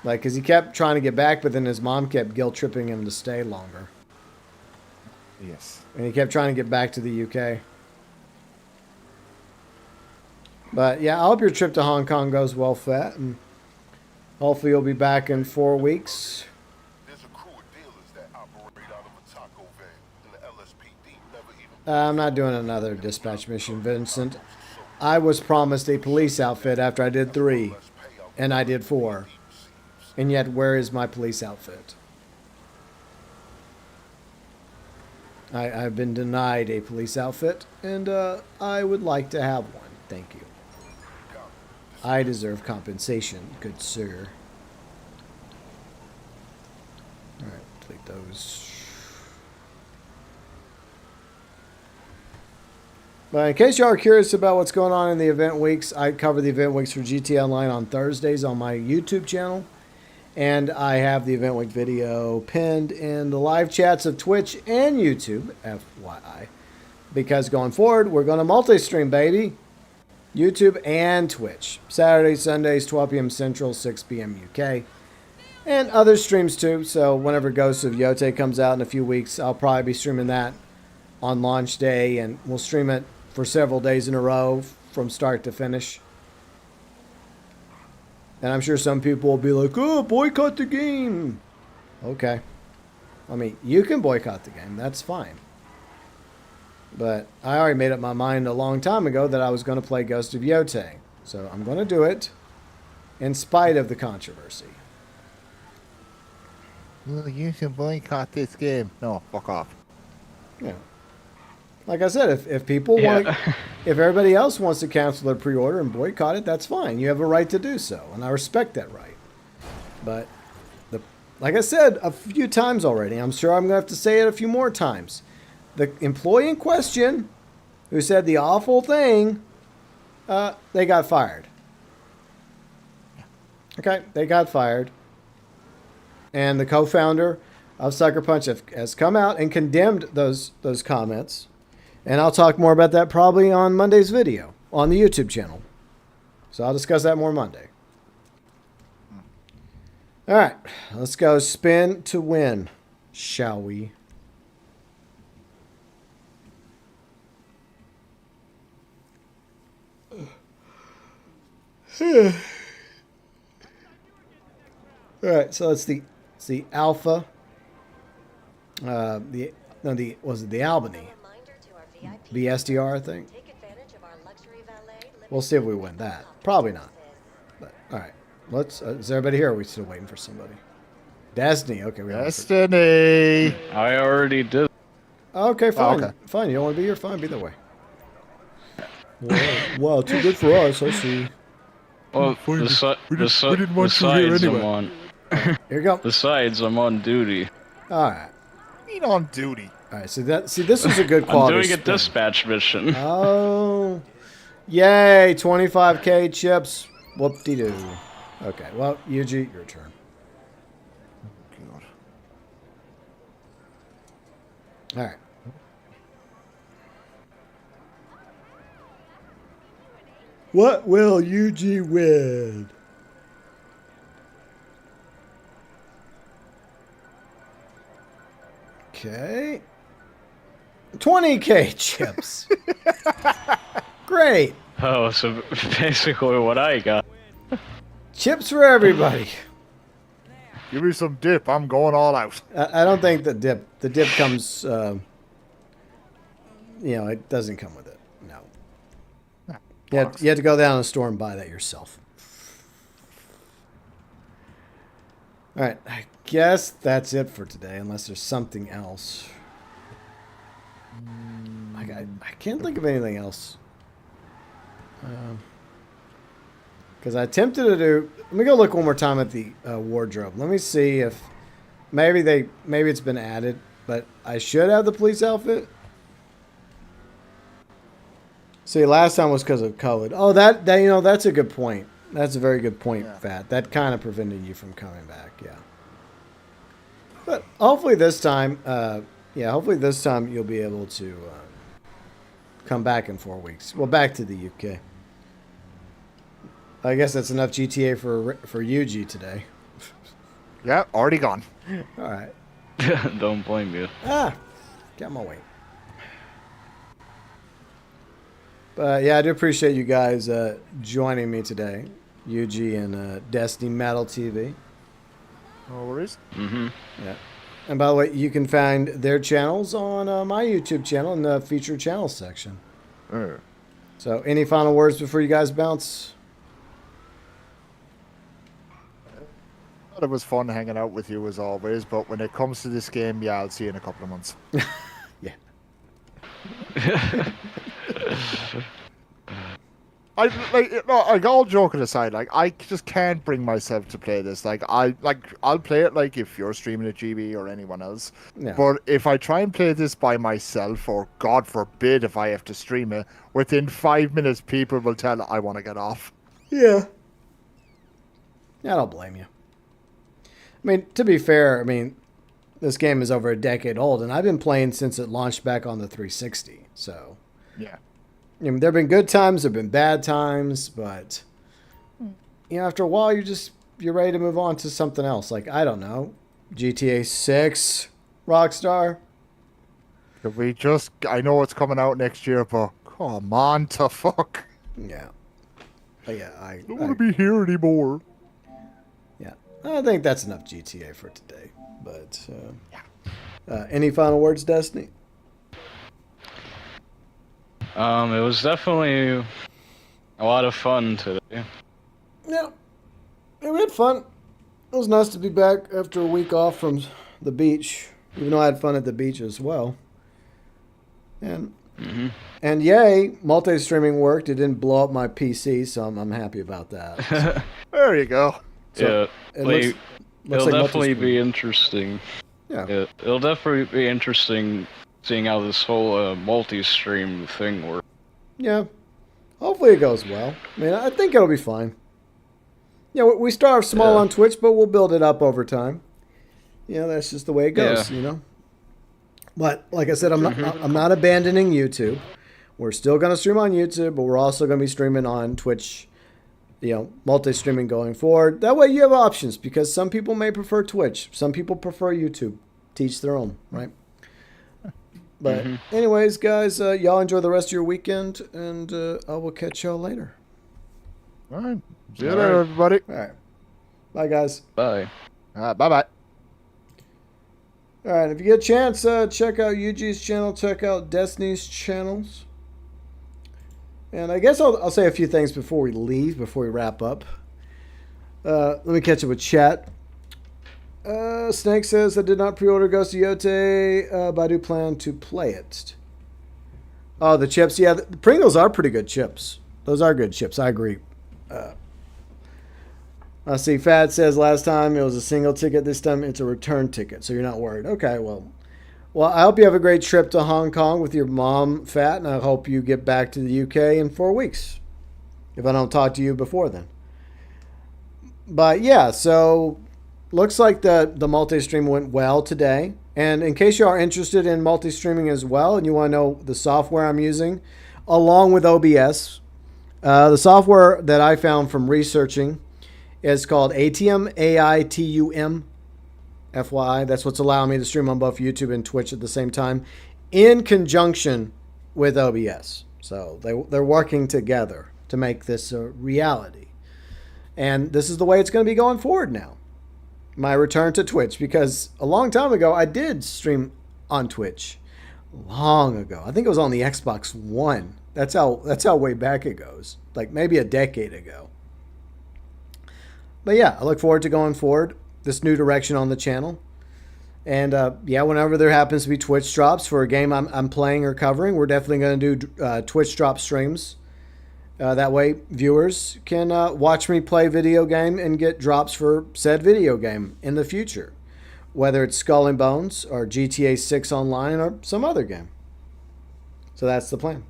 Like, because he kept trying to get back, but then his mom kept guilt-tripping him to stay longer. Yes. And he kept trying to get back to the UK. But, yeah, I hope your trip to Hong Kong goes well, Fat. And hopefully you'll be back in 4 weeks. There's a crew of dealers that operate out of a taco van, and the LSPD never even... I'm not doing another dispatch mission, Vincent. I was promised a police outfit after I did 3, and I did 4. And yet, where is my police outfit? I've been denied a police outfit, and I would like to have one. Thank you. I deserve compensation, good sir. Alright, delete those. But in case you are curious about what's going on in the event weeks, I cover the event weeks for GT Online on Thursdays on my YouTube channel. And I have the event week video pinned in the live chats of Twitch and YouTube, FYI. Because going forward, we're going to multi-stream, baby. YouTube and Twitch. Saturdays, Sundays, 12 p.m. Central, 6 p.m. UK. And other streams too. So whenever Ghost of Yote comes out in a few weeks, I'll probably be streaming that on launch day. And we'll stream it for several days in a row from start to finish. And I'm sure some people will be like, oh, boycott the game. Okay. I mean, you can boycott the game. That's fine. But I already made up my mind a long time ago that I was going to play Ghost of Yote. So I'm going to do it in spite of the controversy. Well, you can boycott this game. No, fuck off. Yeah. Like I said, if people want to, if everybody else wants to cancel their pre-order and boycott it, that's fine. You have a right to do so, and I respect that right. But, like I said a few times already, I'm sure I'm going to have to say it a few more times. The employee in question, who said the awful thing, they got fired. Okay, they got fired. And the co-founder of Sucker Punch has come out and condemned those comments. And I'll talk more about that probably on Monday's video on the YouTube channel. So I'll discuss that more Monday. All right, let's go spin to win, shall we? All right, so it's the Alpha. Was it the Albany? BSDR, I think. We'll see if we win that. Probably not. But all right, let's. Is everybody here? Or are we still waiting for somebody? Destiny. Okay, we Destiny. I already did. Okay, fine. Okay. Fine. You don't want to be here? Fine. Be that way. Wow, too good for us. I see. Well, we didn't want you here besides, anyway. I'm on. Here you go. Besides, I'm on duty. All right. Ain't on duty. All right. So this is a good quality. I'm doing a spin. dispatch mission. Oh, yay! 25K chips. Whoop-de-doo. Okay. Well, Yuji, your turn. God. All right. What will Yuji win? Okay. 20K chips. Great. Oh, so basically what I got. Chips for everybody. Give me some dip. I'm going all out. I don't think the dip comes, it doesn't come with it. No. You have to go down to the store and buy that yourself. All right. I guess that's it for today, unless there's something else. I can't think of anything else. Because I attempted to do... Let me go look one more time at the wardrobe. Let me see if... Maybe it's been added, but I should have the police outfit. See, last time was because of COVID. Oh, that's a good point. That's a very good point, yeah. Fat. That kind of prevented you from coming back, yeah. But hopefully this time, hopefully this time you'll be able to come back in 4 weeks. Well, back to the UK. I guess that's enough GTA for UG today. Yeah, already gone. All right. Don't blame you. Got my weight. But yeah, I do appreciate you guys joining me today. UG and Destiny Metal TV. No worries. Mm-hmm. Yeah. And by the way, you can find their channels on my YouTube channel in the featured channels section. So any final words before you guys bounce? It was fun hanging out with you as always, but when it comes to this game, yeah, I'll see you in a couple of months. Yeah. All joking aside, like I just can't bring myself to play this. I'll play it like if you're streaming at GB or anyone else. Yeah. But if I try and play this by myself, or God forbid if I have to stream it, within 5 minutes people will tell I want to get off. Yeah. I don't blame you. I mean, to be fair, this game is over a decade old, and I've been playing since it launched back on the 360. So, yeah. There have been good times, there have been bad times, but after a while, you're ready to move on to something else. Like, I don't know, GTA 6, Rockstar. I know it's coming out next year, but come on to fuck. Yeah. But yeah, I don't want to be here anymore. Yeah, I think that's enough GTA for today. But any final words, Destiny? It was definitely a lot of fun today. Yeah, we had fun. It was nice to be back after a week off from the beach, even though I had fun at the beach as well. And yay, multi-streaming worked. It didn't blow up my PC, so I'm happy about that. There you go. So it'll definitely be interesting. Yeah, it'll definitely be interesting seeing how this whole multi-stream thing works. Yeah, hopefully it goes well. I think it'll be fine. Yeah, we start small on Twitch, but we'll build it up over time. That's just the way it goes, But like I said, I'm not abandoning YouTube. We're still going to stream on YouTube, but we're also going to be streaming on Twitch, multi-streaming going forward. That way you have options, because some people may prefer Twitch. Some people prefer YouTube. Teach their own, right? But anyways, guys, y'all enjoy the rest of your weekend, and I will catch y'all later. All right. See you later, everybody. All right. Bye, guys. Bye. Bye-bye. All right. If you get a chance, check out UG's channel. Check out Destiny's channels. And I guess I'll say a few things before we wrap up. Let me catch up with chat. Snake says, I did not pre-order Ghost of Yote, but I do plan to play it. Oh, the chips. Yeah, the Pringles are pretty good chips. Those are good chips. I agree. I see Fat says last time it was a single ticket. This time it's a return ticket, so you're not worried. Okay, well, I hope you have a great trip to Hong Kong with your mom, Fat, and I hope you get back to the UK in 4 weeks, if I don't talk to you before then. But yeah, so looks like the multi-stream went well today. And in case you are interested in multi-streaming as well, and you want to know the software I'm using, along with OBS, the software that I found from researching is called ATM, AITUM, FYI. That's what's allowing me to stream on both YouTube and Twitch at the same time, in conjunction with OBS. So they're working together to make this a reality. And this is the way it's going to be going forward now. My return to Twitch, because a long time ago I did stream on Twitch. Long ago. I think it was on the Xbox One. That's how way back it goes. Like maybe a decade ago. But yeah, I look forward to going forward, this new direction on the channel. And whenever there happens to be Twitch drops for a game I'm playing or covering, we're definitely going to do Twitch drop streams. That way viewers can watch me play video game and get drops for said video game in the future. Whether it's Skull and Bones or GTA 6 Online or some other game. So that's the plan.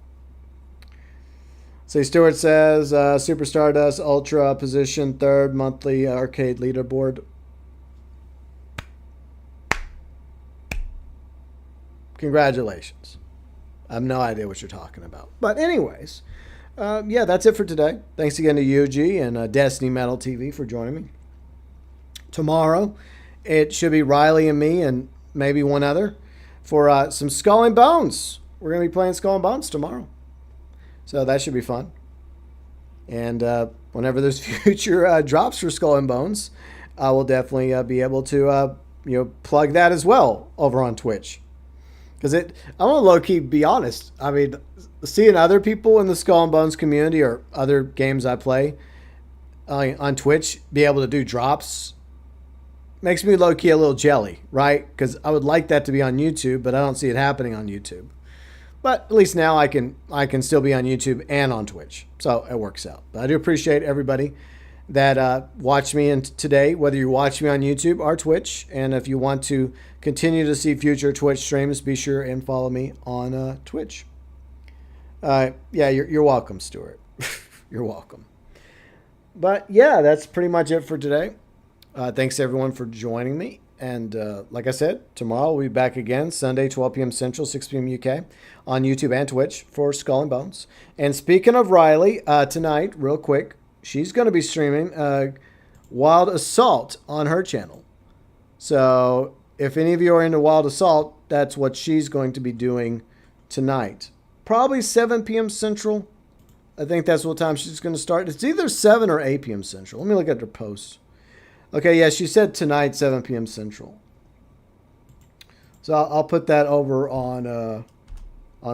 See, Stewart says, Super Stardust Ultra position 3rd monthly arcade leaderboard. Congratulations. I have no idea what you're talking about. But anyways, yeah, that's it for today. Thanks again to Yuji and Destiny Metal TV for joining me. Tomorrow, it should be Riley and me and maybe one other for some Skull and Bones. We're going to be playing Skull and Bones tomorrow. So that should be fun. And whenever there's future drops for Skull and Bones, I will definitely be able to plug that as well over on Twitch. Because I'm going to low-key be honest. I mean, seeing other people in the Skull and Bones community or other games I play on Twitch be able to do drops makes me low-key a little jelly, right? Because I would like that to be on YouTube, but I don't see it happening on YouTube. But at least now I can still be on YouTube and on Twitch. So it works out. But I do appreciate everybody that watched me today, whether you watch me on YouTube or Twitch. And if you want to continue to see future Twitch streams, be sure and follow me on Twitch. Yeah, you're welcome, Stuart. You're welcome. But yeah, that's pretty much it for today. Thanks everyone for joining me. And like I said, tomorrow we'll be back again, Sunday, 12 p.m. Central, 6 p.m. UK, on YouTube and Twitch for Skull and Bones. And speaking of Riley, tonight, real quick, she's going to be streaming Wild Assault on her channel. So if any of you are into Wild Assault, that's what she's going to be doing tonight. Probably 7 p.m. Central. I think that's what time she's going to start. It's either 7 or 8 p.m. Central. Let me look at her posts. Okay, yeah, she said tonight, 7 p.m. Central. So I'll put that over on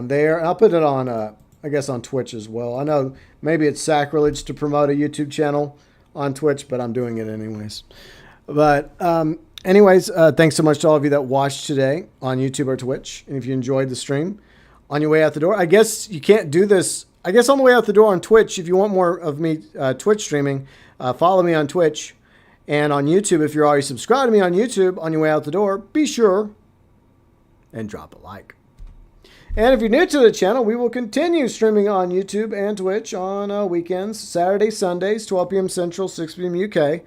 there. And I'll put it on, I guess, on Twitch as well. I know maybe it's sacrilege to promote a YouTube channel on Twitch, but I'm doing it anyways. But anyways, thanks so much to all of you that watched today on YouTube or Twitch. And if you enjoyed the stream, on your way out the door, I guess you can't do this. I guess on the way out the door on Twitch, if you want more of me Twitch streaming, follow me on Twitch. And on YouTube, if you're already subscribed to me on YouTube, on your way out the door, be sure and drop a like. And if you're new to the channel, we will continue streaming on YouTube and Twitch on weekends, Saturdays, Sundays, 12 p.m. Central, 6 p.m. UK.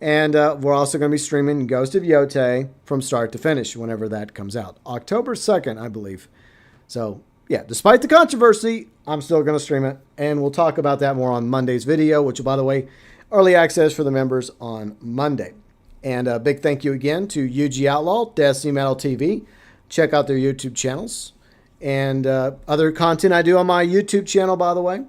And we're also going to be streaming Ghost of Yotei from start to finish whenever that comes out. October 2nd, I believe. So, yeah, despite the controversy, I'm still going to stream it. And we'll talk about that more on Monday's video, which, by the way, early access for the members on Monday. And a big thank you again to UG Outlaw, Destiny Metal TV. Check out their YouTube channels. And other content I do on my YouTube channel, by the way.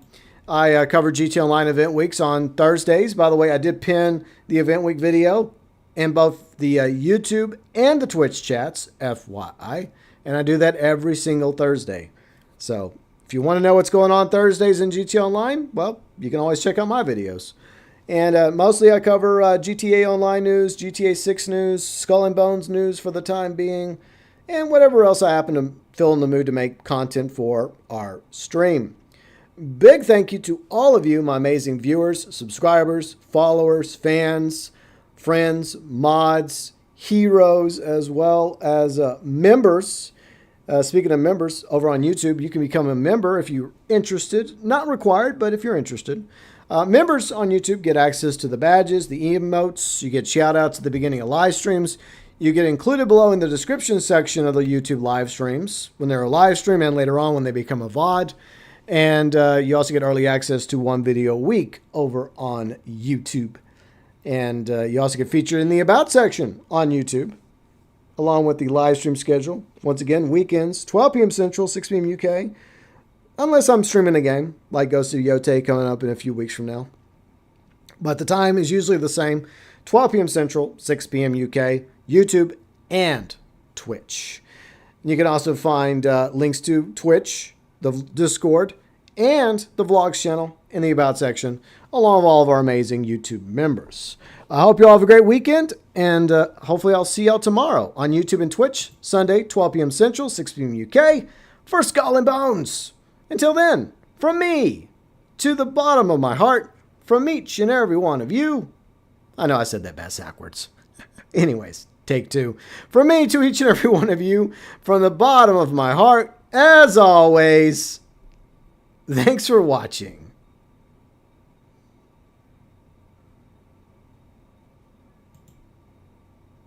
I cover GT Online event weeks on Thursdays. By the way, I did pin the event week video in both the YouTube and the Twitch chats, FYI. And I do that every single Thursday. So if you want to know what's going on Thursdays in GT Online, well, you can always check out my videos. And mostly I cover GTA Online news, GTA 6 news, Skull and Bones news for the time being, and whatever else I happen to feel in the mood to make content for our stream. Big thank you to all of you, my amazing viewers, subscribers, followers, fans, friends, mods, heroes, as well as members. Speaking of members, over on YouTube, you can become a member if you're interested. Not required, but if you're interested. Members on YouTube get access to the badges, the emotes. You get shout-outs at the beginning of live streams. You get included below in the description section of the YouTube live streams when they're a live stream and later on when they become a VOD. And you also get early access to one video a week over on YouTube. And you also get featured in the About section on YouTube, along with the live stream schedule. Once again, weekends, 12 p.m. Central, 6 p.m. UK. Unless I'm streaming a game, like Ghost of Yotei coming up in a few weeks from now. But the time is usually the same, 12 p.m. Central, 6 p.m. UK, YouTube, and Twitch. You can also find links to Twitch, the Discord, and the Vlogs channel in the About section, along with all of our amazing YouTube members. I hope you all have a great weekend, and hopefully I'll see y'all tomorrow on YouTube and Twitch, Sunday, 12 p.m. Central, 6 p.m. UK, for Skull and Bones. Until then, from me, to the bottom of my heart, from each and every one of you. I know I said that backwards. Anyways, take two. From me to each and every one of you, from the bottom of my heart, as always, thanks for watching.